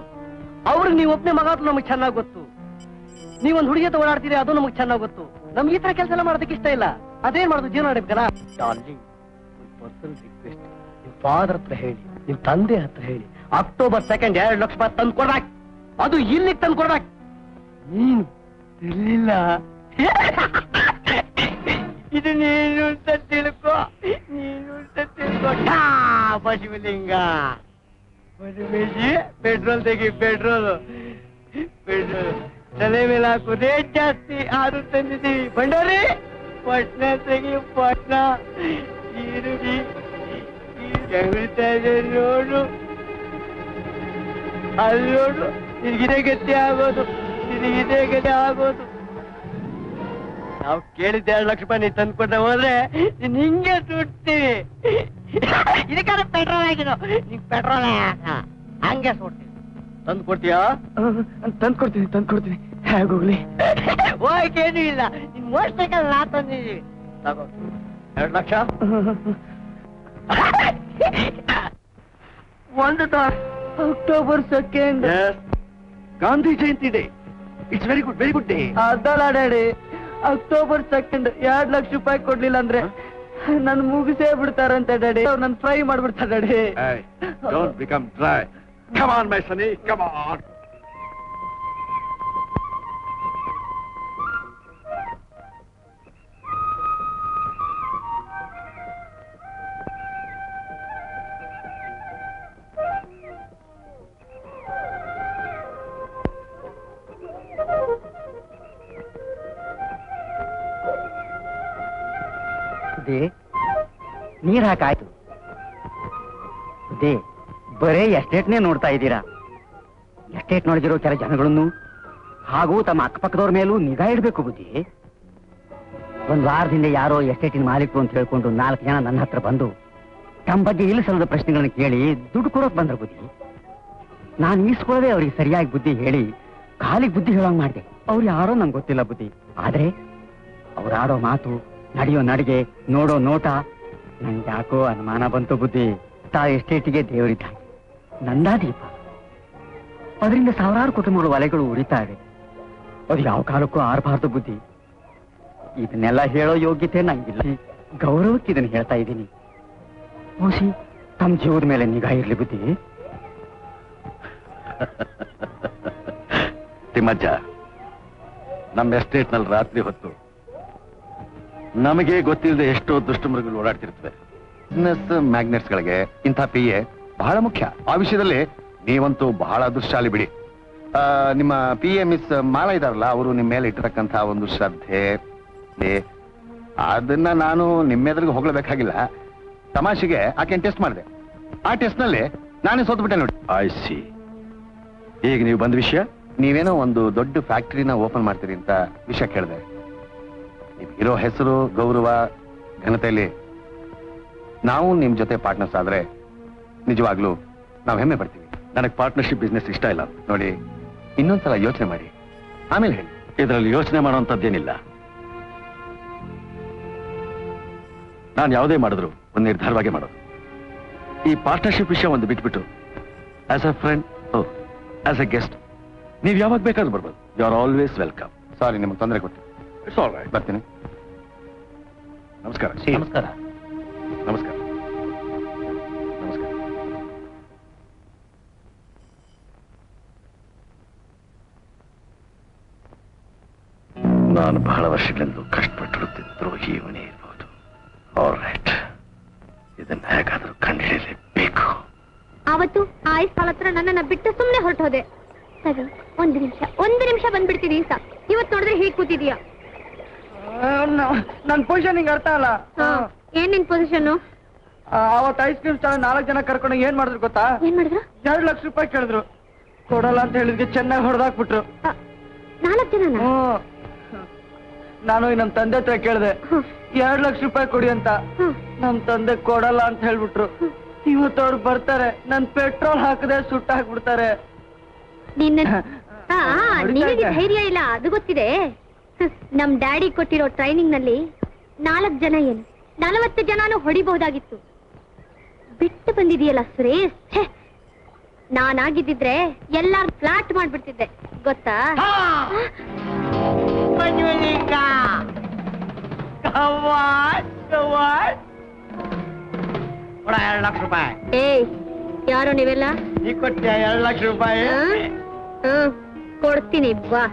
ಅವ್ರಿಗೆ ನೀವು ಒಬ್ಬನೇ ಮಗ ಅಂತ ನಮಗೆ ಚೆನ್ನಾಗಿ ಗೊತ್ತು. ನೀವೊಂದು ಹುಡುಗಿ ಹತ್ರ ಓಡಾಡ್ತೀರಿ, ಅದು ನಮಗೆ ಚೆನ್ನಾಗಿ ಗೊತ್ತು. ನಮ್ಗೆ ಈ ತರ ಕೆಲಸ ಎಲ್ಲ ಮಾಡೋದಕ್ಕೆ ಇಷ್ಟ ಇಲ್ಲ. ಅದೇನ್ ಮಾಡೋದು, ಜೀವನ ನಡೀಬೇಕಲ್ಲ. ಡಾರ್ಲಿಂಗ್, ಪರ್ಸನಲ್ ರಿಕ್ವೆಸ್ಟ್, ನಿಮ್ ಫಾದರ್ ಹತ್ರ ಹೇಳಿ, ನಿಮ್ ತಂದೆ ಹತ್ರ ಹೇಳಿ, ಅಕ್ಟೋಬರ್ 2 2 ಲಕ್ಷ ರೂಪಾಯಿ ತಂದು ಕೊಡ್ಬೇಕು. ಅದು ಇಲ್ಲಿಗೆ ತಂದು ಕೊಡ್ಬೇಕು. ನೀನು ಇರ್ಲಿಲ್ಲ, ಇದು ನೀನು ಅಂತ ತಿಳ್ಕೊ, ನೀನು ಅಂತ ತಿಳ್ಕೊ. ಪಶುಲಿಂಗ, ಪೆಟ್ರೋಲ್ ತೆಗಿ, ಪೆಟ್ರೋಲ್ ತಲೆ ಮೇಲೆ ಹಾಕು, ರೇಟ್ ಜಾಸ್ತಿ. ಆದ್ರೂ ತಂದಿದ್ದೀವಿ. ಬಂಡಾರಿ, ಪಟ್ನ ತೆಗಿ, ಪಟ್ನ. ಈರುಳ್ಳಿ ಜಗುಳ್ತಾ ಇದೆ ನೋಡು, ಅಲ್ಲಿ ನೋಡು. ನಿನಗಿದೆ ಗತಿ ಆಗೋದು, ನಿನಗಿದೆ ಗತಿ ಆಗೋದು. ನಾವು ಕೇಳಿದ್ದ 2 ಲಕ್ಷ ರೂಪಾಯಿ ನೀನು ತಂದ್ಕೊಟ್ಟ ಹೋದ್ರೆ ನಿಂಗೆ ಸುಡ್ತೀವಿ. ಇದಕ್ಕಾದ್ರೆ ಪೆಟ್ರೋಲ್ ಆಗಿರೋ, ನಿಂಗೆ ಪೆಟ್ರೋಲ್ ಹಂಗೆ ಸುಡ್ತೀವಿ. ತಂದು ಕೊಡ್ತೀಯಾ? ತಂದ್ಕೊಡ್ತೀನಿ ಹೇಗೋಗ್ಲಿ ಹೋಗೇನು ಇಲ್ಲ ನಿನ್ ಮೋಟರ್ ಸೈಕಲ್ ನಾ ತಂದಿದ್ದೀವಿ. ತಗೋ 2 ಲಕ್ಷ. ಒಂದು October 2 Gandhi Jayanti day. It's very good day. ಅದಲ್ಲ ಡ್ಯಾಡಿ, ಅಕ್ಟೋಬರ್ 2 2 ಲಕ್ಷ ರೂಪಾಯಿ ಕೊಡ್ಲಿಲ್ಲ ಅಂದ್ರೆ ನನ್ ಮುಗಿಸೇ ಬಿಡ್ತಾರಂತೆ ಡ್ಯಾಡಿ. ನನ್ ಫ್ರೈ ಮಾಡ್ಬಿಡ್ತಾರೆ daddy. Don't become dry. Come on my Sunny, come on. ನೀರ್ ಹಾಕಾಯ್ತು. ಬರೇ ಎಸ್ಟೇಟ್ನೇ ನೋಡ್ತಾ ಇದ್ದೀರಾ. ಎಸ್ಟೇಟ್ ನೋಡಿದಿರೋ ಕೆಲ ಜನಗಳನ್ನು ಹಾಗೂ ತಮ್ಮ ಅಕ್ಕಪಕ್ಕದವ್ರ ಮೇಲೂ ನಿಗಾ ಇಡಬೇಕು ಬುದ್ಧಿ. ಒಂದ್ ವಾರದಿಂದ ಯಾರೋ ಎಸ್ಟೇಟಿನ ಮಾಲೀಕರು ಅಂತ ಹೇಳ್ಕೊಂಡು 4 ಜನ ನನ್ನ ಹತ್ರ ಬಂದು ತಮ್ಮ ಬಗ್ಗೆ ಇಲ್ಲಿಸಲದ ಪ್ರಶ್ನೆಗಳನ್ನ ಕೇಳಿ ದುಡ್ಡು ಕೊಡೋಕ್ ಬಂದ್ರ ಬುದ್ಧಿ. ನಾನು ಈಸ್ಕೊಳ್ಳದೆ ಅವ್ರಿಗೆ ಸರಿಯಾಗಿ ಬುದ್ಧಿ ಹೇಳಿ ಕಾಲಿಗೆ ಬುದ್ಧಿ ಹೇಳೋಂಗ್ ಮಾಡಿದೆ. ಅವ್ರು ಯಾರೋ ನಂಗೆ ಗೊತ್ತಿಲ್ಲ ಬುದ್ಧಿ. ಆದ್ರೆ ಅವ್ರು ಆಡೋ ಮಾತು, ನಡೆಯೋ ನಡಿಗೆ, ನೋಡೋ ನೋಟ ನಂಗೆ ಯಾಕೋ ಅನುಮಾನ ಬಂತು ಬುದ್ಧಿ. ಎಸ್ಟೇಟಿಗೆ ದೇವರಿದ್ದ ನಂದಾದೀಪ. ಅದರಿಂದ ಸಾವಿರಾರು ಕುಟುಂಬಗಳು ವಲೆಗಳು ಉರಿತಾ ಇವೆ. ಅದು ಯಾವ ಕಾಲಕ್ಕೂ ಆರಬಾರ್ದು ಬುದ್ಧಿ. ಇದನ್ನೆಲ್ಲ ಹೇಳೋ ಯೋಗ್ಯತೆ ನಂಗಿಲ್ಲ. ಗೌರವಕ್ಕೆ ಇದನ್ನು ಹೇಳ್ತಾ ಇದ್ದೀನಿ. ಓಸಿ ತಮ್ಮ ಜೀವದ ಮೇಲೆ ನಿಗಾ ಇರ್ಲಿ ಬುದ್ಧಿ. ತಿಮ್ಮಜ್ಜ, ನಮ್ಮ ಎಸ್ಟೇಟ್ ನಲ್ಲಿ ರಾತ್ರಿ ಹೊತ್ತು ನಮಗೆ ಗೊತ್ತಿಲ್ಲದೆ ಎಷ್ಟೋ ದುಷ್ಟಮೃಗಗಳು ಓಡಾಡ್ತಿರ್ತವೆ. ಬಿಸ್ನೆಸ್ ಮ್ಯಾಗ್ನೆಟ್ಸ್ ಗಳಿಗೆ ಇಂಥ PA ಬಹಳ ಮುಖ್ಯ. ಆ ವಿಷಯದಲ್ಲಿ ನೀವಂತೂ ಬಹಳ ಅದೃಷ್ಟಶಾಲಿ ಬಿಡಿ. ನಿಮ್ಮ PA ಮಿಸ್ ಮಾಲಾ ಇದಾರಲ್ಲ, ಅವರು ನಿಮ್ಮ ಮೇಲೆ ಇಟ್ಟಿರಕ್ಕಂತಹ ಒಂದು ಶ್ರದ್ಧೆ, ಅದನ್ನ ನಾನು ನಿಮ್ಮೆದ್ರಿಗೆ ಹೋಗ್ಲೇಬೇಕಾಗಿಲ್ಲ. ತಮಾಷೆಗೆ ಆಕೆ ಟೆಸ್ಟ್ ಮಾಡಿದೆ. ಆ ಟೆಸ್ಟ್ ನಲ್ಲಿ ನಾನೇ ಸೋತ್ಬಿಟ್ಟೆ ನೋಡಿ. I C. ಈಗ ನೀವು ಬಂದ ವಿಷಯ, ನೀವೇನೋ ಒಂದು ದೊಡ್ಡ ಫ್ಯಾಕ್ಟರಿನ ಓಪನ್ ಮಾಡ್ತೀರಿ ಅಂತ ವಿಷಯ ಕೇಳಿದೆ. ಇರೋ ಹೆಸರು, ಗೌರವ, ಘನತೆಯಲ್ಲಿ ನಾವು ನಿಮ್ ಜೊತೆ ಪಾರ್ಟ್ನರ್ಸ್ ಆದ್ರೆ ನಿಜವಾಗ್ಲೂ ನಾವು ಹೆಮ್ಮೆ ಪಡ್ತೀವಿ. ನನಗೆ ಪಾರ್ಟ್ನರ್ಶಿಪ್ ಬಿಸ್ನೆಸ್ ಇಷ್ಟ ಇಲ್ಲ ನೋಡಿ. ಇನ್ನೊಂದ್ಸಲ ಯೋಚನೆ ಮಾಡಿ, ಆಮೇಲೆ ಹೇಳಿ. ಇದರಲ್ಲಿ ಯೋಚನೆ ಮಾಡುವಂತದ್ದೇನಿಲ್ಲ. ನಾನು ಯಾವುದೇ ಮಾಡಿದ್ರು ಒಂದು ನಿರ್ಧಾರವಾಗಿ ಮಾಡೋದು. ಈ ಪಾರ್ಟ್ನರ್ಶಿಪ್ ವಿಷಯ ಒಂದು ಬಿಟ್ಬಿಟ್ಟು as a friend, as a guest ನೀವು ಯಾವಾಗ ಬೇಕಾದ್ರೂ ಬರ್ಬೋದು. You are always welcome. Sorry ನಿಮಗೆ ತೊಂದರೆ ಕೊಟ್ಟು. It's all right. ಬರ್ತೀನಿ. ನಮಸ್ಕಾರ. ನಮಸ್ಕಾರ. ನಮಸ್ಕಾರ. ನಮಸ್ಕಾರ. ನಾನು ಬಹಳ ವರ್ಷಗಳಿಂದ ಕಷ್ಟಪಟ್ಟಿರುತ್ತಿದ್ದ ದ್ರೋಹಿ ಇವನೇ ಇರ್ಬೋದು. ಆಲ್ ರೈಟ್, ಇದನ್ನ ಹೇಗಾದ್ರೂ ಕಂಡುಹಿಡಿಯಲೇಬೇಕು. ಆವತ್ತು ಆ ಐಸ್ಪಾಲ್ ಹತ್ರ ನನ್ನನ್ನ ಬಿಟ್ಟು ಸುಮ್ಮನೆ ಹೊರಟೋದೆ. ಸರಿ, ಒಂದು ನಿಮಿಷ ಬಂದ್ಬಿಡ್ತೀನಿ. ಇವತ್ತು ನೋಡಿದ್ರೆ ಹೀಗೆ ಕೂತಿದೀಯಾ? ನನ್ ಪೊಸಿಷನ್ ನಿಂಗೆ ಅರ್ಥ ಅಲ್ಲ. ಏನ್ ನಿನ್ ಪೊಸಿಷನ್? ಅವತ್ತು ಐಸ್ ಕ್ರೀಮ್ ಸ್ಟಾಲ್ 4 ಜನ ಕರ್ಕೊಂಡು ಏನ್ ಮಾಡಿದ್ರು ಗೊತ್ತಾ? ಏನ್ ಮಾಡಿದ್ರು? 2 ಲಕ್ಷ ರೂಪಾಯಿ ಕೇಳಿದ್ರು. ಕೊಡಲ್ಲ ಅಂತ ಹೇಳಿದ್ಗೆ ಚೆನ್ನಾಗಿ ಹೊಡೆದಾಕ್ಬಿಟ್ರು. 4 ಜನ? ನಾನು ನಮ್ ತಂದೆ ಹತ್ರ ಕೇಳಿದೆ 2 ಲಕ್ಷ ರೂಪಾಯಿ ಕೊಡಿ ಅಂತ. ನಮ್ ತಂದೆ ಕೊಡಲ್ಲ ಅಂತ ಹೇಳ್ಬಿಟ್ರು. ಇವತ್ತು ಅವ್ರು ಬರ್ತಾರೆ, ನನ್ ಪೆಟ್ರೋಲ್ ಹಾಕದೆ ಸುಟ್ಟ ಹಾಕ್ಬಿಡ್ತಾರೆ. ನಿನಗೆ ಧೈರ್ಯ ಇಲ್ಲ, ಅದು ಗೊತ್ತಿದೆ. ನಮ್ ಡ್ಯಾಡಿ ಕೊಟ್ಟಿರೋ ಟ್ರೈನಿಂಗ್ ನಲ್ಲಿ 4 ಜನ ಏನು 40 ಜನನು ಹೊಡಿಬಹುದಾಗಿತ್ತು. ಬಿಟ್ಟು ಬಂದಿದೆಯಲ್ಲ ಸುರೇಶ್. ನಾನಾಗಿದ್ದಿದ್ರೆ ಎಲ್ಲಾರು ಫ್ಲಾಟ್ ಮಾಡ್ಬಿಡ್ತಿದ್ದೆ ಗೊತ್ತಾ? ಕೊಡ 2 ಲಕ್ಷ ರೂಪಾಯಿ. ಏಯ್, ಯಾರು ನೀವೆಲ್ಲ? ಈಗ ಕೊಟ್ಟೆ 2 ಲಕ್ಷ ರೂಪಾಯಿ. ಕೊಡ್ತೀನಿ ಬಾ.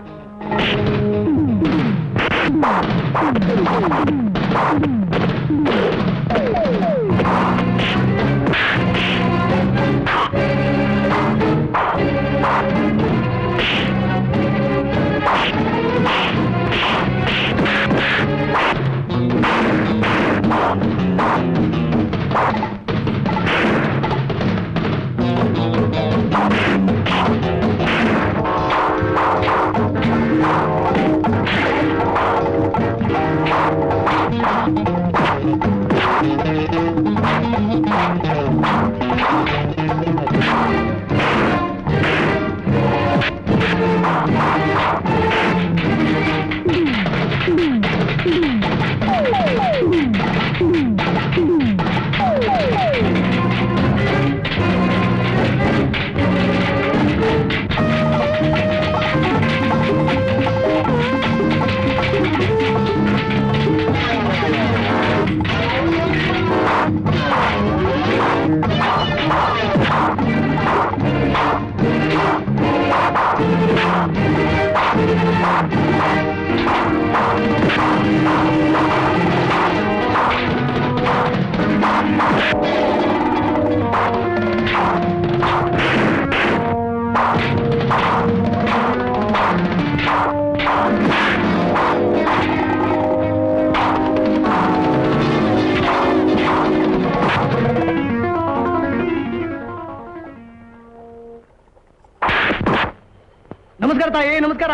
ನಮಸ್ಕಾರ.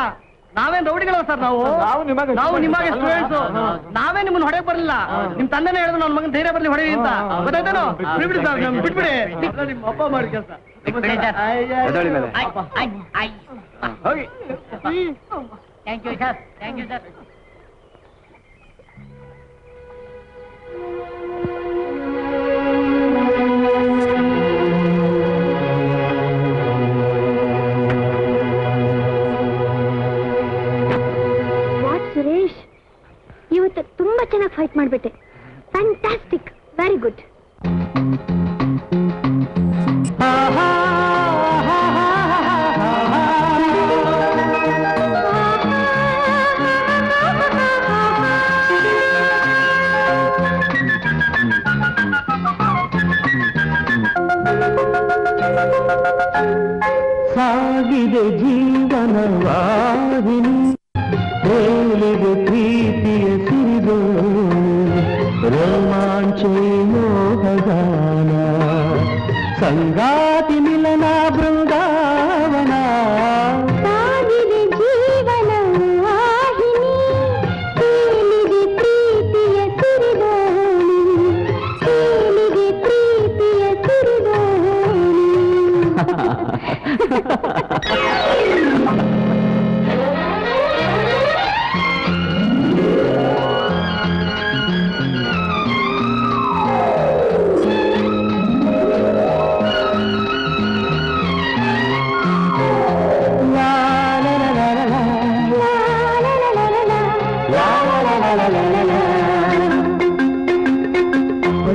ನಾವೇನ್ ರೌಡಿಗಳ ಸರ್? ನಾವು ನಿಮಗೆ ಸ್ಟೂಡೆಂಟ್ಸ್. ನಾವೇ ನಿಮ್ಮನ್ನ ಹೊಡೆಯಕ್ ಬರ್ಲಿಲ್ಲ. ನಿಮ್ ತಂದೆನೇ ಹೇಳಿದ್ರು ನನ್ನ ಮಗನ್ ಧೈರ್ಯ ಬರ್ಲಿ ಹೊಡೆಯಿ ಅಂತ. ಗೊತ್ತಾಯ್ತೇನೋ? ಬಿಟ್ಬಿಡಿ ಸರ್, ಬಿಟ್ಬಿಡಿ. ನಿಮ್ಮ ಅಪ್ಪ ಮಾಡಿ ಕೆಲಸ. ಹೋಗಿ. Thank you sir, thank you sir. Suresh, ಇವತ್ತು ತುಂಬಾ ಚೆನ್ನಾಗಿ ಫೈಟ್ ಮಾಡ್ಬಿಟ್ಟೆ. Fantastic, very good. ಸಾಗಿದೆ ಜೀವನವಾಹಿನಿ, ಹೇಳಿದೆ ಪ್ರೀತಿಯ ಸಿರಿದು, ರೋಮಾಂಚ ಮೋಹಗಾನ, ಸಂಗಾತಿ ಮಿಲನ ಬೃಂದಾವನ. ಸಾಗಿದೆ ಜೀವನವಾಹಿನಿ, ಹೇಳಿದೆ ಪ್ರೀತಿಯ ಸಿರಿದೋಣಿ, ಹೇಳಿದೆ ಪ್ರೀತಿಯ ಸಿರಿದೋಣಿ.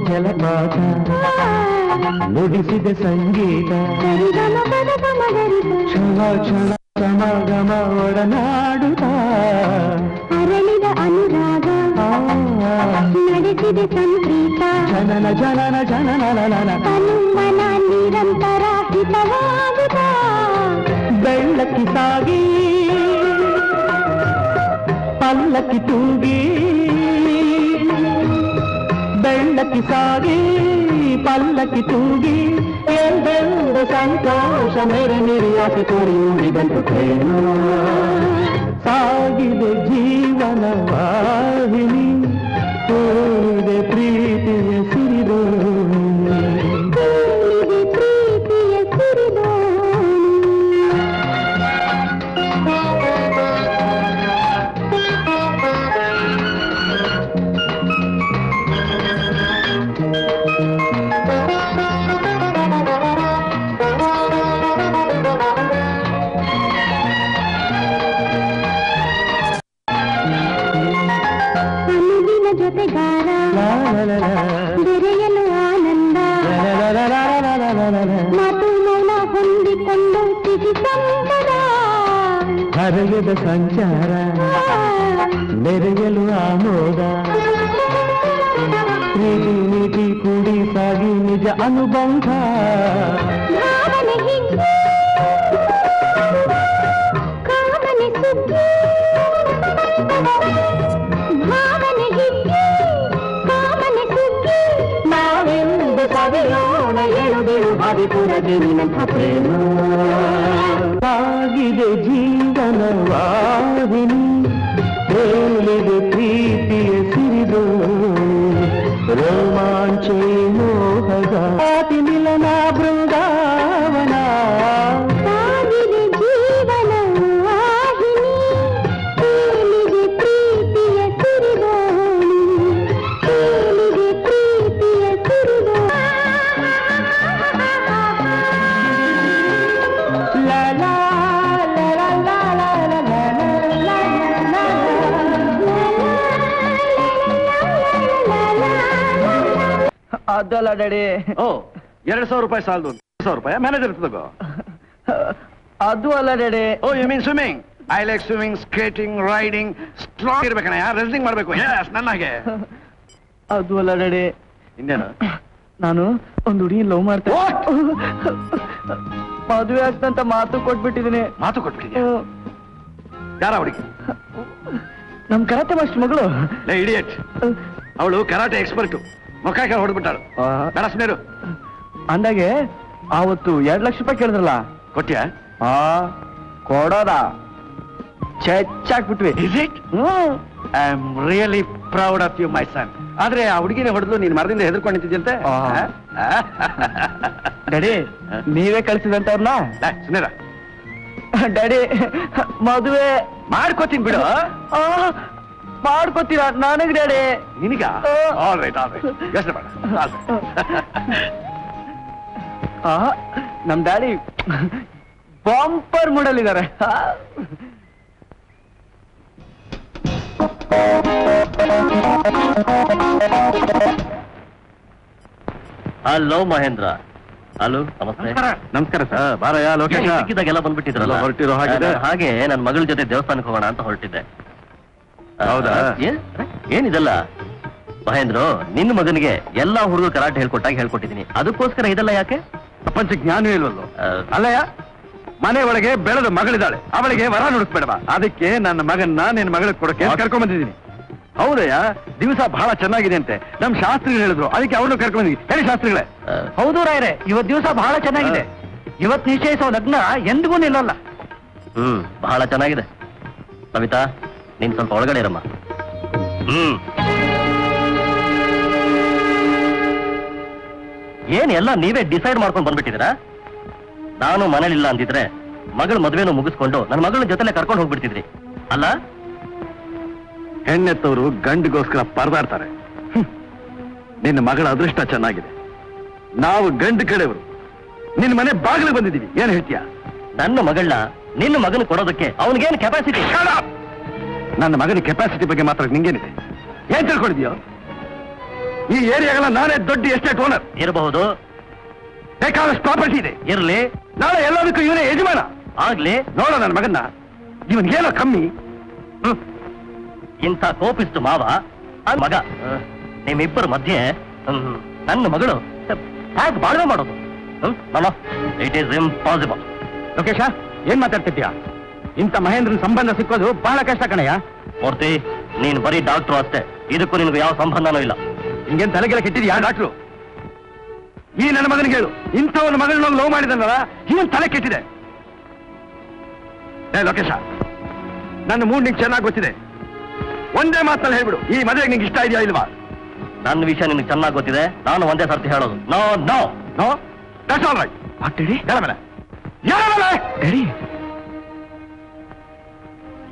ಜಲಪಾತ ನುಡಿಸಿದ ಸಂಗೀತ, ಕ್ಷಣ ಕ್ಷಣ ಸಮಾಗಮ ಒಡನಾಡುತ್ತ, ಅರಳಿದ ಅನುರಾಗ ನಡೆಸಿದ ಸಂಗೀತ, ಜನನ ಜನನ ಜನನ ತನುಮನ ನಿರಂತರ ಹಿತವಾಗುತ್ತ, ಬೆಳ್ಳಕ್ಕಿ ಸಾಗಿ ಪಲ್ಲಕ್ಕಿ ತೂಗಿ, ಬೆಳ್ಳಕ್ಕಿ ಸಾಗಿ ಪಲ್ಲಕ್ಕಿ ತೂಗಿ, ಎಂದೆಂದು ಸಂತೋಷ ಮೇರೆ ನಿರ್ಯಾಸ ತೋರಿ ಉಳಿದಂತು ಪ್ರೇಮ. ಸಾಗಿದೆ ಜೀವನ ವಾಹಿನಿ, ತೋರಿದೆ ಪ್ರೀತಿಯ ಸಿರಿದೋಣಿ, ಪ್ರೀತಿಯ ಸಿರಿದೋಣಿ. ಅನುದಿನ ಜೊತೆಗಾರ, ಬೆರೆಯಲು ಆನಂದ, ಮಾತು ಮೌನ ಹೊಂದಿಕೊಂಡು ಸಿಹಿ ಸಂತರ, ಹರೆಯದ ಸಂಚಾರ ನೆರೆಯಲು ಆಮೋದ, ಪ್ರೀತಿ ನೀತಿ ಕೂಡಿ ಸಾಗಿ ನಿಜ ಅನುಬಂಧ. ಭಾವನೆ ಹಿಗ್ಗಿ ಕಾಮನೆ ಸುಗ್ಗಿ, ಭಾವನೆ ಹಿಗ್ಗಿ ಕಾಮನೆ ಸುಗ್ಗಿ, ನಾವೆಂದು ಸವಿಯೋಣ ಎಳುಬಿಳು ಹರಿಪುರದೆ ನಿನಂಥ ಪ್ರೇಮ. ಸಾಗಿದೆ ಜೀವನ ವಾಹಿನಿ, ಹೇಳಿದೆ ಪ್ರೀತಿಯ ಸಿರಿದೋಣಿ, ರೋಮಾಂಚ ಮೋಹಗಾತಿ ಮಿಲನ ಬೃಂದಾವನ. ಸಾಗಿದೆ ಜೀವನವಾಹಿನಿ, ಹೇಳಿದೆ ಪ್ರೀತಿಯ ಸಿರಿದೋಣಿ, ಹೇಳಿದೆ ಪ್ರೀತಿಯ ಸಿರಿದೋಣಿ. ಲಾ ಲಾ ಲಾ ಲಾ ಲಾ ಲಾ ಲಾ ಲಾ ಲಾ ಅದಲ್ಲ ಡ್ಯಾಡಿ. ಓ, 2,000 ರೂಪಾಯಿ ಸಾಲದು. 2,000 ರೂಪಾಯಿ ಮ್ಯಾನೇಜರ್ ತಗೋ. ಅದು ಅಲ್ಲ daddy. Oh, you mean swimming? I like swimming, skating, riding. Strong ಇರ್ಬೇಕಣ್ಣ, ರೆಸ್ಲಿಂಗ್ ಮಾಡ್ಬೇಕು. ನನ್ನ ಹಾಗೆ. ಅದು ಅಲ್ಲ ಡ್ಯಾಡಿ. ಇನ್ನೇನು? ನಾನು ಒಂದು ಹುಡುಗಿ ಲವ್ ಮಾಡ್ತೇನೆ. ಮದುವೆ ಆಗ್ತಂತ ಮಾತು ಕೊಟ್ಬಿಟ್ಟಿದ್ದೀನಿ. ಮಾತು ಕೊಟ್ಬಿಟ್ಟಿದ್ಯಾ? ಯಾರ ಹುಡುಗಿ? ನಮ್ ಕರಾಟೆ ಮಾಸ್ಟರ್ ಮಗಳು. ಇಡಿಯಟ್. ಅವಳು ಕರಾಟೆ ಎಕ್ಸ್ಪರ್ಟ್. ಮೊಕ್ಕಾಕ ಹೊಡ್ಬಿಟ್ಟಾಳು. ಬೇಡ ಸುಮ್ಮನೆ. ಅಂದಾಗೆ ಆವತ್ತು 2 ಲಕ್ಷ ರೂಪಾಯಿ ಕೇಳಿದ್ರಲ್ಲ, ಕೊಟ್ಯಾ? ಕೊಡೋದ ಚೆಚ್ಚಾಕ್ಬಿಟ್ವಿ. I am really proud of you my son. ಆದ್ರೆ ಆ ಹುಡುಗಿನ ಹೊಡೆದು ನೀನ್ ಮರದಿಂದ ಹೆದರ್ಕೊಂಡು ನಿಂತಿದ್ಯಂತೆ. ಡ್ಯಾಡಿ ನೀವೇ ಕಳ್ಸಿದಂತವ್ರನ್ನ? ಸುನೇರ ಡ್ಯಾಡಿ ಮದುವೆ ಮಾಡ್ಕೋತೀನಿ ಬಿಡು. ಮಾಡ್ಕೋತೀರಾ ನನಗ್ ಡ್ಯಾಡಿ? ನಿನಗ ಆಲ್ ರೈಟ್ ಯೋಚನೆ ಮಾಡ. ನಮ್ ಡ್ಯಾಡಿ ಬಂಪರ್ ಮೂಡಲ್ಲಿದ್ದಾರೆ. ಹಲೋ ಮಹೇಂದ್ರ. ಹಲೋ ನಮಸ್ತೆ. ನಮಸ್ಕಾರ ಸರ್. ಬಾರಯ್ಯ ಲೋಕೇಶ. ಸಿಕ್ಕಿದಾಗೆಲ್ಲ ಬಂದ್ಬಿಟ್ಟಿದ್ರಲ್ಲ. ಹೊರಟಿರೋ ಹಾಗಿದೆ. ಹಾಗೆ ನನ್ನ ಮಗಳ ಜೊತೆ ದೇವಸ್ಥಾನಕ್ಕೆ ಹೋಗೋಣ ಅಂತ ಹೊರಟಿದ್ದೆ. ಹೌದಾ? ಏನಿದೆಲ್ಲ ಮಹೇಂದ್ರ, ನಿನ್ನ ಮಗನಿಗೆ ಎಲ್ಲಾ ಹುಡುಗರು ಕರಾಟೆ ಹೇಳ್ಕೊಟ್ಟಿದ್ದೀನಿ. ಅದಕ್ಕೋಸ್ಕರ ಇದೆಲ್ಲ ಯಾಕೆ? ಪ್ರಪಂಚ ಜ್ಞಾನವೇ ಇಲ್ವಲ್ಲೋ. ಅಲ್ಲಯ್ಯ, ಮನೆ ಒಳಗೆ ಬೆಳೆದ ಮಗಳಿದ್ದಾಳೆ, ಅವಳಿಗೆ ವರ ನುಡುಕ್ಬೇಡವಾ? ಅದಕ್ಕೆ ನನ್ನ ಮಗನ್ನ ನಿನ್ನ ಮಗಳಿಗೆ ಕೊಡಕ್ಕೆ ಕರ್ಕೊಂಡ್ ಬಂದಿದ್ದೀನಿ. ಹೌದಯ್ಯ, ದಿವಸ ಬಹಳ ಚೆನ್ನಾಗಿದೆ ಅಂತೆ ನಮ್ ಶಾಸ್ತ್ರಿಗಳು ಹೇಳಿದ್ರು, ಅದಕ್ಕೆ ಅವ್ರನ್ನು ಕರ್ಕೊಂಡ್ ಬಂದಿದ್ದೀನಿ. ಹೇಳಿ ಶಾಸ್ತ್ರಿಗಳೇ. ಹೌದು ರಾಯರೇ, ಇವತ್ ದಿವಸ ಬಹಳ ಚೆನ್ನಾಗಿದೆ. ಇವತ್ ನಿಶ್ಚಯಿಸೋ ಲಗ್ನ ಎಂದಿಗೂ ನಿಲ್ಲಲ್ಲ. ಬಹಳ ಚೆನ್ನಾಗಿದೆ. ಕವಿತಾ, ನೀನ್ ಸ್ವಲ್ಪ ಒಳಗಡೆ ಇರಮ್ಮ. ಏನ್ ಎಲ್ಲ ನೀವೇ ಡಿಸೈಡ್ ಮಾಡ್ಕೊಂಡು ಬಂದ್ಬಿಟ್ಟಿದ್ದೀರಾ? ನಾನು ಮನೇಲಿಲ್ಲ ಅಂದಿದ್ರೆ ಮಗಳ ಮದುವೆನೂ ಮುಗಿಸ್ಕೊಂಡು ನನ್ನ ಮಗಳ ಜೊತೆಲೆ ಕರ್ಕೊಂಡು ಹೋಗ್ಬಿಡ್ತಿದ್ರಿ ಅಲ್ಲ? ಹೆಣ್ಣೆತ್ತವರು ಗಂಡಿಗೋಸ್ಕರ ಪರದಾಡ್ತಾರೆ. ನಿನ್ನ ಮಗಳ ಅದೃಷ್ಟ ಚೆನ್ನಾಗಿದೆ. ನಾವು ಗಂಡು ಕಡೆಯವರು ನಿನ್ನ ಮನೆ ಬಾಗಿಲು ಬಂದಿದ್ದೀವಿ. ಏನ್ ಹೇಳ್ತೀಯ? ನನ್ನ ಮಗಳನ್ನ ನಿನ್ನ ಮಗನ ಕೊಡೋದಕ್ಕೆ ಅವನಿಗೇನು ಕೆಪಾಸಿಟಿ? ನನ್ನ ಮಗನ ಕೆಪಾಸಿಟಿ ಬಗ್ಗೆ ಮಾತ್ರ ನಿಂಗೇನಿದೆ? ಏನ್ ತಿಳ್ಕೊಂಡಿದ್ಯೋ? ಈ ಏರಿಯಾಗಳ ನಾನೇ ದೊಡ್ಡ ಎಸ್ಟೇಟ್ ಓನರ್. ಇರಬಹುದು, ಬೇಕಾದಷ್ಟು ಪ್ರಾಪರ್ಟಿ ಇದೆ. ಇರ್ಲಿ, ನಾಳೆ ಎಲ್ಲದಕ್ಕೂ ಇವನೇ ಯಜಮಾನ. ಆಗ್ಲಿ. ನೋಡ ನನ್ನ ಮಗನ್ನ, ಇವನ್ಗೇನೋ ಕಮ್ಮಿ. ಇಂಥ ಕೋಪಿಸ್ತು ಮಾವ ಮಗ, ನಿಮ್ಮಿಬ್ಬರ ಮಧ್ಯೆ ನನ್ನ ಮಗಳು ಹೇಗೆ ಬಾಳ್ವೆ ಮಾಡೋದು? It is impossible. ಲೋಕೇಶ, ಏನ್ ಮಾತಾಡ್ತಿದ್ಯಾ? ಇಂಥ ಮಹೇಂದ್ರನ್ ಸಂಬಂಧ ಸಿಕ್ಕೋದು ಬಹಳ ಕಷ್ಟ ಕಣಯ್ಯ. ಮೂರ್ತಿ, ನೀನ್ ಬರೀ ಡಾಕ್ಟ್ರು ಅಷ್ಟೇ, ಇದಕ್ಕೂ ನಿನ್ಗೆ ಯಾವ ಸಂಬಂಧನೂ ಇಲ್ಲ. ಹಿಂಗೇನ್ ತಲೆಗೆಲ್ಲ ಕೆಟ್ಟಿದ್ಯಾ ಡಾಕ್ಟ್ರು? ಈ ನನ್ನ ಮಗನಿಗೆ ಹೇಳು, ಇಂಥವನ್ನ ಮಗಳನ್ನ ಲವ್ ಮಾಡಿದಲ್ಲ, ಇವನ್ ತಲೆ ಕೆಟ್ಟಿದೆ. ಲೋಕೇಶ, ನನ್ನ ಮೂಡ್ ನಿಂಗೆ ಚೆನ್ನಾಗಿ ಗೊತ್ತಿದೆ. ಒಂದೇ ಮಾತಲ್ಲಿ ಹೇಳ್ಬಿಡು, ಈ ಮದುವೆಗೆ ನಿಂಗೆ ಇಷ್ಟ ಇದೆಯಾ ಇಲ್ವಾ? ನನ್ನ ವಿಷಯ ನಿನಗೆ ಚೆನ್ನಾಗಿ ಗೊತ್ತಿದೆ. ನಾನು ಒಂದೇ ಸರ್ತಿ ಹೇಳೋದು, no no no. That's all right. ಆಗ್ತೀರಿ?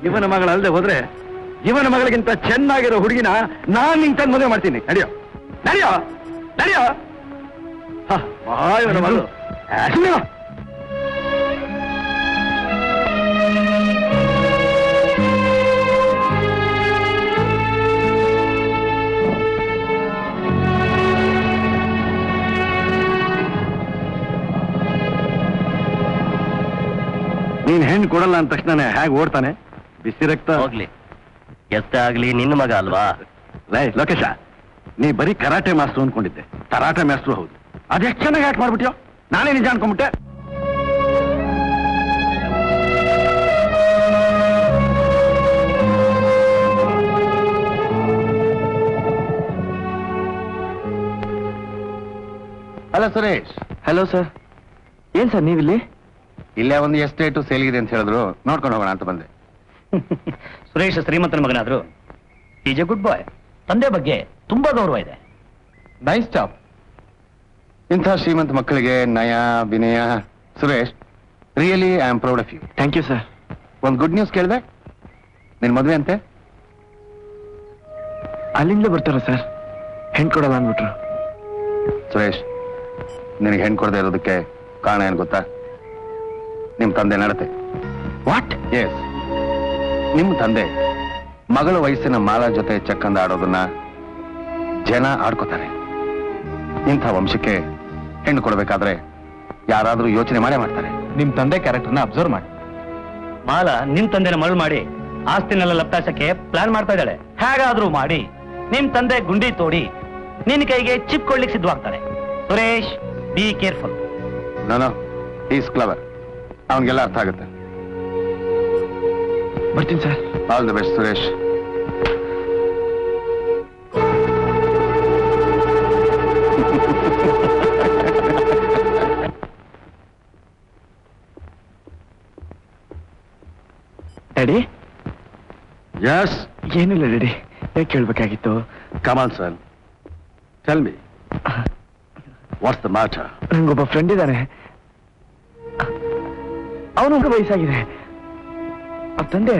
ಇವನ ಮಗಳಲ್ಲದೆ ಹೋದ್ರೆ ಇವನ ಮಗಳಿಗಿಂತ ಚೆನ್ನಾಗಿರೋ ಹುಡುಗಿನ ನಾನ್ ನಿಂಗೆ ತಂದು ಮದುವೆ ಮಾಡ್ತೀನಿ. ನಡಿಯೋ ನಡಿಯೋ ನಡಿಯೋ. ಇವನ ಮಗಳು ನೀನ್ ಹೆಣ್ಣು ಕೊಡಲ್ಲ ಅಂದ ತಕ್ಷಣ ಹೇಗೆ ಓಡ್ತಾನೆ? ಬಿಸಿ ರಕ್ತ. ಹೋಗ್ಲಿ, ಎಷ್ಟೇ ಆಗ್ಲಿ ನಿನ್ನ ಮಗ ಅಲ್ವಾ? ಲೋಕೇಶ, ನೀ ಬರೀ ಕರಾಟೆ ಮಾಸ್ಟ್ರು ಅನ್ಕೊಂಡಿದ್ದೆ. ಕರಾಟೆ ಮಾಸ್ಟ್ರು ಹೌದು. ಅದೆಷ್ಟು ಚೆನ್ನಾಗಿ ಆಟ ಮಾಡ್ಬಿಟ್ಯೋ. ನಾನೇ ನಿಜ ಅನ್ಕೊಂಡ್ಬಿಟ್ಟೆ. ಹಲೋ ಸುರೇಶ್. Hello sir. ಏನ್ ಸರ್ ನೀವಿಲ್ಲಿ? ಇಲ್ಲೇ ಒಂದು ಎಸ್ಟೇಟು ಸೇಲ್ಗಿದೆ ಅಂತ ಹೇಳಿದ್ರು, ನೋಡ್ಕೊಂಡು ಹೋಗೋಣ ಅಂತ ಬಂದೆ. ಸುರೇಶ್ ಶ್ರೀಮಂತನ ಮಗನಾದ್ರು ಈಸ್ ಎ ಗುಡ್ ಬಾಯ್. ತಂದೆ ಬಗ್ಗೆ ತುಂಬಾ ಗೌರವ ಇದೆ. Nice job. ಇಂಥ ಶ್ರೀಮಂತ ಮಕ್ಕಳಿಗೆ ನಯ ವಿನಯ. Suresh, really I am proud of you. Thank you sir. ಒಂದು ಗುಡ್ ನ್ಯೂಸ್ ಕೇಳಿದೆ. ನಿನ್ ಮದುವೆ ಅಂತೆ? ಅಲ್ಲಿಂದ ಬರ್ತಾರ ಸರ್, ಹೆಣ್ ಕೊಡಲ್ಲ ಅಂದ್ಬಿಟ್ರು. ಸುರೇಶ್, ನಿನಗೆ ಹೆಣ್ಣು ಕೊಡದೆ ಇರೋದಕ್ಕೆ ಕಾರಣ ಏನು ಗೊತ್ತಾ? ನಿಮ್ ತಂದೆ ನಡತೆ. ವಾಟ್? ಎಸ್, ನಿಮ್ ತಂದೆ ಮಗಳ ವಯಸ್ಸಿನ ಮಾಲಾ ಜೊತೆ ಚಕ್ಕಂದ ಆಡೋದನ್ನ ಜನ ಆಡ್ಕೋತಾರೆ. ಇಂಥ ವಂಶಕ್ಕೆ ಹೆಣ್ಣು ಕೊಡಬೇಕಾದ್ರೆ ಯಾರಾದ್ರೂ ಯೋಚನೆ ಮಾಡೇ ಮಾಡ್ತಾರೆ. ನಿಮ್ ತಂದೆ ಕ್ಯಾರೆಕ್ಟರ್ನ ಅಬ್ಸರ್ವ್ ಮಾಡಿ. ಮಾಲಾ ನಿಮ್ ತಂದೆನ ಮರಳು ಮಾಡಿ ಆಸ್ತಿನೆಲ್ಲ ಲಪ್ಟಾಸಕ್ಕೆ ಪ್ಲಾನ್ ಮಾಡ್ತಾ ಇದ್ದಾಳೆ. ಹೇಗಾದ್ರೂ ಮಾಡಿ ನಿಮ್ ತಂದೆ ಗುಂಡಿ ತೋಡಿ ನಿನ್ ಕೈಗೆ ಚಿಪ್ ಕೊಡ್ಲಿಕ್ಕೆ ಸಿದ್ಧವಾಗ್ತಾನೆ. Suresh, be careful. ನಾನು ಈಸ್ ಕ್ಲವರ್, ಅವನಿಗೆಲ್ಲ ಅರ್ಥ ಆಗುತ್ತೆ. ಬರ್ತೀನಿ sir. All the best Suresh. Daddy, yes. ಏನಿಲ್ಲ ಡ್ಯಾಡಿ, ಯಾಕೆ ಕೇಳ್ಬೇಕಾಗಿತ್ತು? Come on son, tell me what's the matter? ನಂಗೊಬ್ಬ ಫ್ರೆಂಡ್ ಇದ್ದಾನೆ, ಅವನಿಗೆ ವಯಸ್ಸಾಗಿದೆ. ಅವ್ರ ತಂದೆ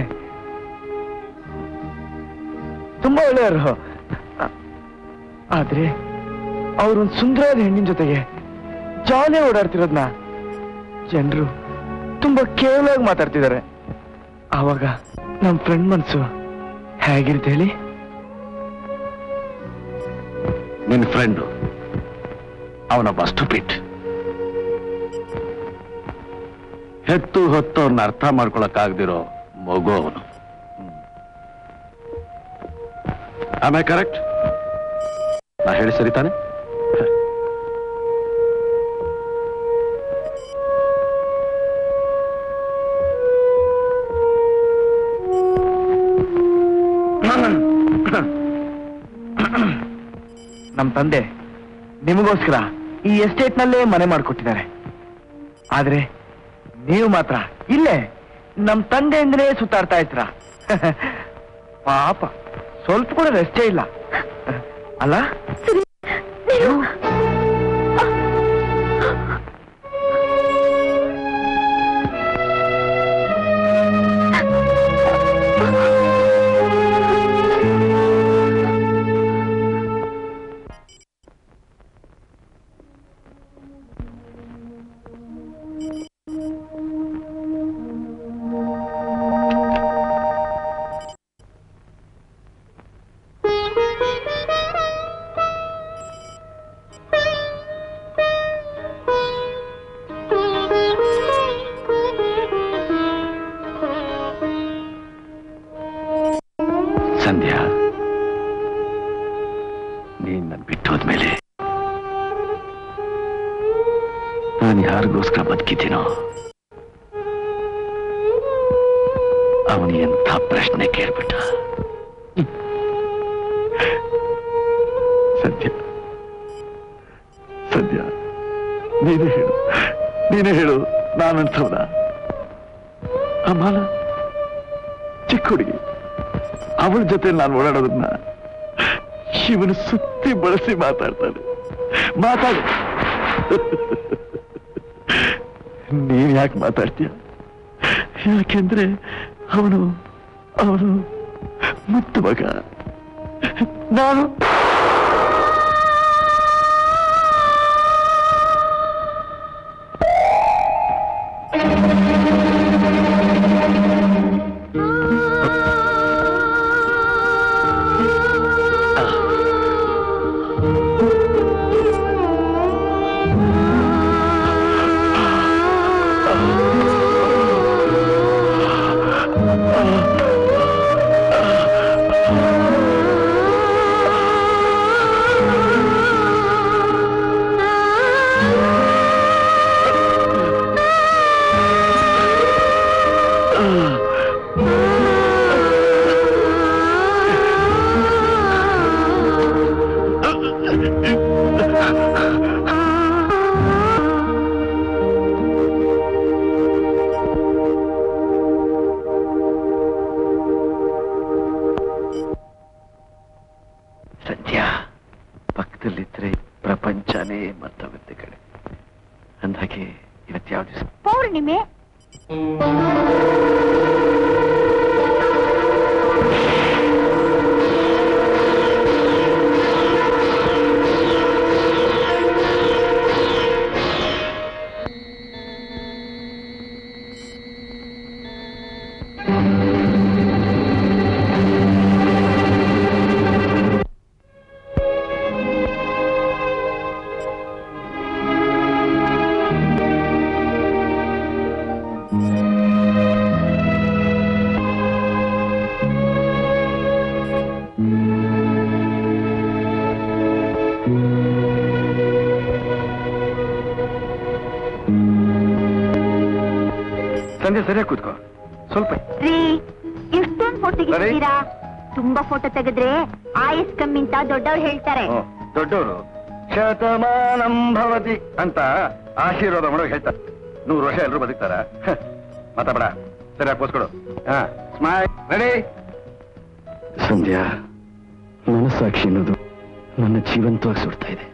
ತುಂಬಾ ಒಳ್ಳೆಯವರು, ಆದ್ರೆ ಅವ್ರೊಂದು ಸುಂದರವಾದ ಹೆಣ್ಣಿನ ಜೊತೆಗೆ ಜಾಲಿಯಾಗಿ ಓಡಾಡ್ತಿರೋದ್ನ ಜನರು ತುಂಬಾ ಕೇವಲವಾಗಿ ಮಾತಾಡ್ತಿದ್ದಾರೆ. ಆವಾಗ ನಮ್ ಫ್ರೆಂಡ್ ಮನ್ಸು ಹೇಗಿರುತ್ತೆ ಹೇಳಿ? ನಿನ್ ಫ್ರೆಂಡು ಅವನೊಬ್ಬ ಸ್ಟುಪಿಡ್. ಹೆತ್ತು ಹೊತ್ತು ಅವ್ರನ್ನ ಅರ್ಥ ಮಾಡ್ಕೊಳಕ್ಕಾಗ್ದಿರೋ ಮಗು ಅವನು. Am I correct? ನಾ ಹೇಳಿ ಸರಿ ತಾನೆ? ನಮ್ ತಂದೆ ನಿಮಗೋಸ್ಕರ ಈ ಎಸ್ಟೇಟ್ ನಲ್ಲೇ ಮನೆ ಮಾಡ್ಕೊಟ್ಟಿದ್ದಾರೆ. ಆದ್ರೆ ನೀವು ಮಾತ್ರ ಇಲ್ಲೇ ನಮ್ ತಂದೆ ಅಂದ್ರೆ ಸುತ್ತಾಡ್ತಾ ಇದ್ರ. ಪಾಪ ಸ್ವಲ್ಪ ಕೂಡ ರೆಸ್ಟೇ ಇಲ್ಲ ಅಲ್ಲ? ಸಂಧ್ಯಾ, ನೀನ್ ನನ್ ಬಿಟ್ಟೋದ್ಮೇಲೆ ನಾನು ಯಾರಿಗೋಸ್ಕರ ಬದುಕಿದ್ದೀನೋ ಅವನು ಎಂಥ ಪ್ರಶ್ನೆ ಕೇಳ್ಬಿಟ್ಟ. ಸದ್ಯ ಸದ್ಯ ನೀನೇ ಹೇಳು ನಾನಂತವನ? ಅಮ್ಮಾಲ ಚಿಕ್ಕ ಹುಡುಗಿ, ಅವಳ ಜೊತೆ ನಾನು ಓಡಾಡೋದನ್ನ ಇವನು ಸುತ್ತಿ ಬಳಸಿ ಮಾತಾಡ್ತಾನೆ. ಮಾತಾಡು. ನೀನ್ ಯಾಕೆ ಮಾತಾಡ್ತೀಯ? ಯಾಕೆಂದ್ರೆ ಅವನು ಮುತ್ತು ಮಗ. ನಾನು ಸಂಧ್ಯಾ ಪಕ್ಕದಲ್ಲಿದ್ರೆ ಪ್ರಪಂಚನೇ ಮತ್ತೊಂದು ಕಡೆ. ಅಂದಾಗೆ ಇವತ್ತು ಯಾವ ದಿವಸ? ಪೌರ್ಣಿಮೆ. ಸಂಧ್ಯಾ ಸರಿಯಾಗಿ ಕೂತ್ಕೋ. ಸ್ವಲ್ಪ ಎಷ್ಟೊಂದು ಫೋಟೋ ತೆಗಿತೀರಾ? ತುಂಬಾ ಫೋಟೋ ತೆಗೆದ್ರೆ ಆಯಸ್ ಕಮ್ಮಿ ಅಂತ ದೊಡ್ಡವ್ರು ಹೇಳ್ತಾರೆ. ದೊಡ್ಡವರು ಶತಮಾನಂ ಭವತಿ ಅಂತ ಆಶೀರ್ವಾದ ಮಾಡೋಕೆ ಹೇಳ್ತಾರೆ. 100 ವರ್ಷ ಎಲ್ಲರೂ ಬದುಕ್ತಾರ? ಮಾತಾಡ. ಸರಿಯಾಗಿ ಕೂತ್ಕೊಡು. ಸ್ಮೈಲ್. ರೆಡಿ? ಸಂಧ್ಯಾ, ಮನಸ್ಸಾಕ್ಷಿ ಅನ್ನೋದು ನನ್ನ ಜೀವಂತವಾಗಿ ಸುಡ್ತಾ ಇದೆ.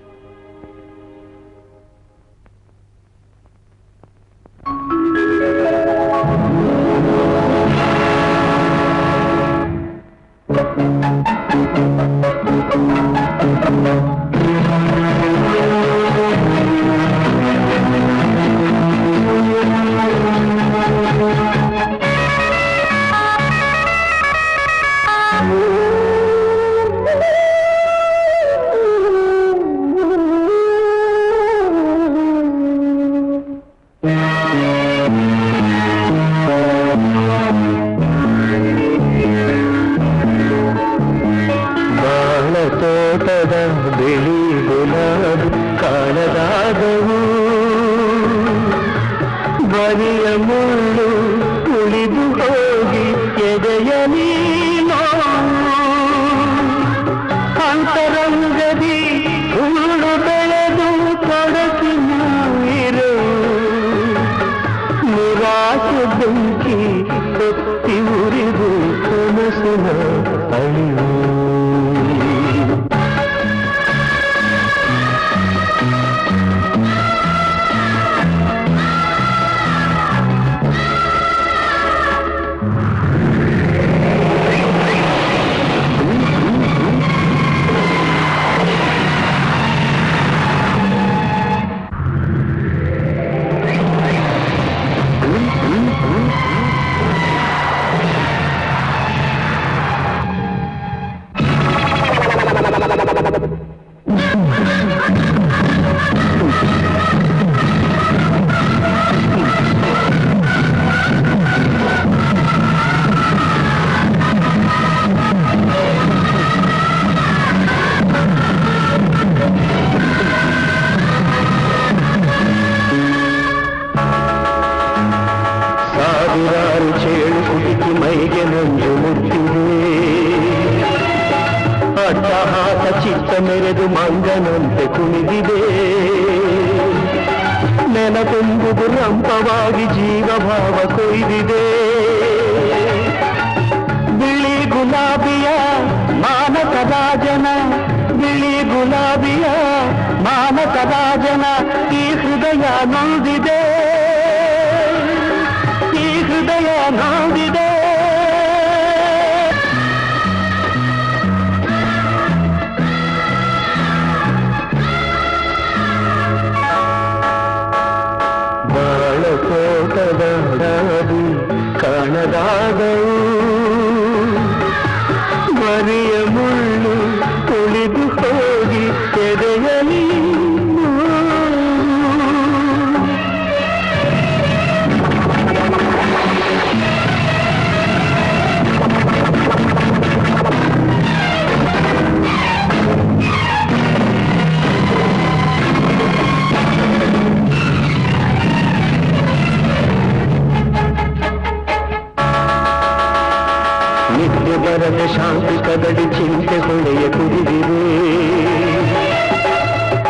ಶಾಂತಿ ಕದಡಿ ಚಿಂತೆ ಹೊಳೆಯ ಕುದಿದಿದೆ.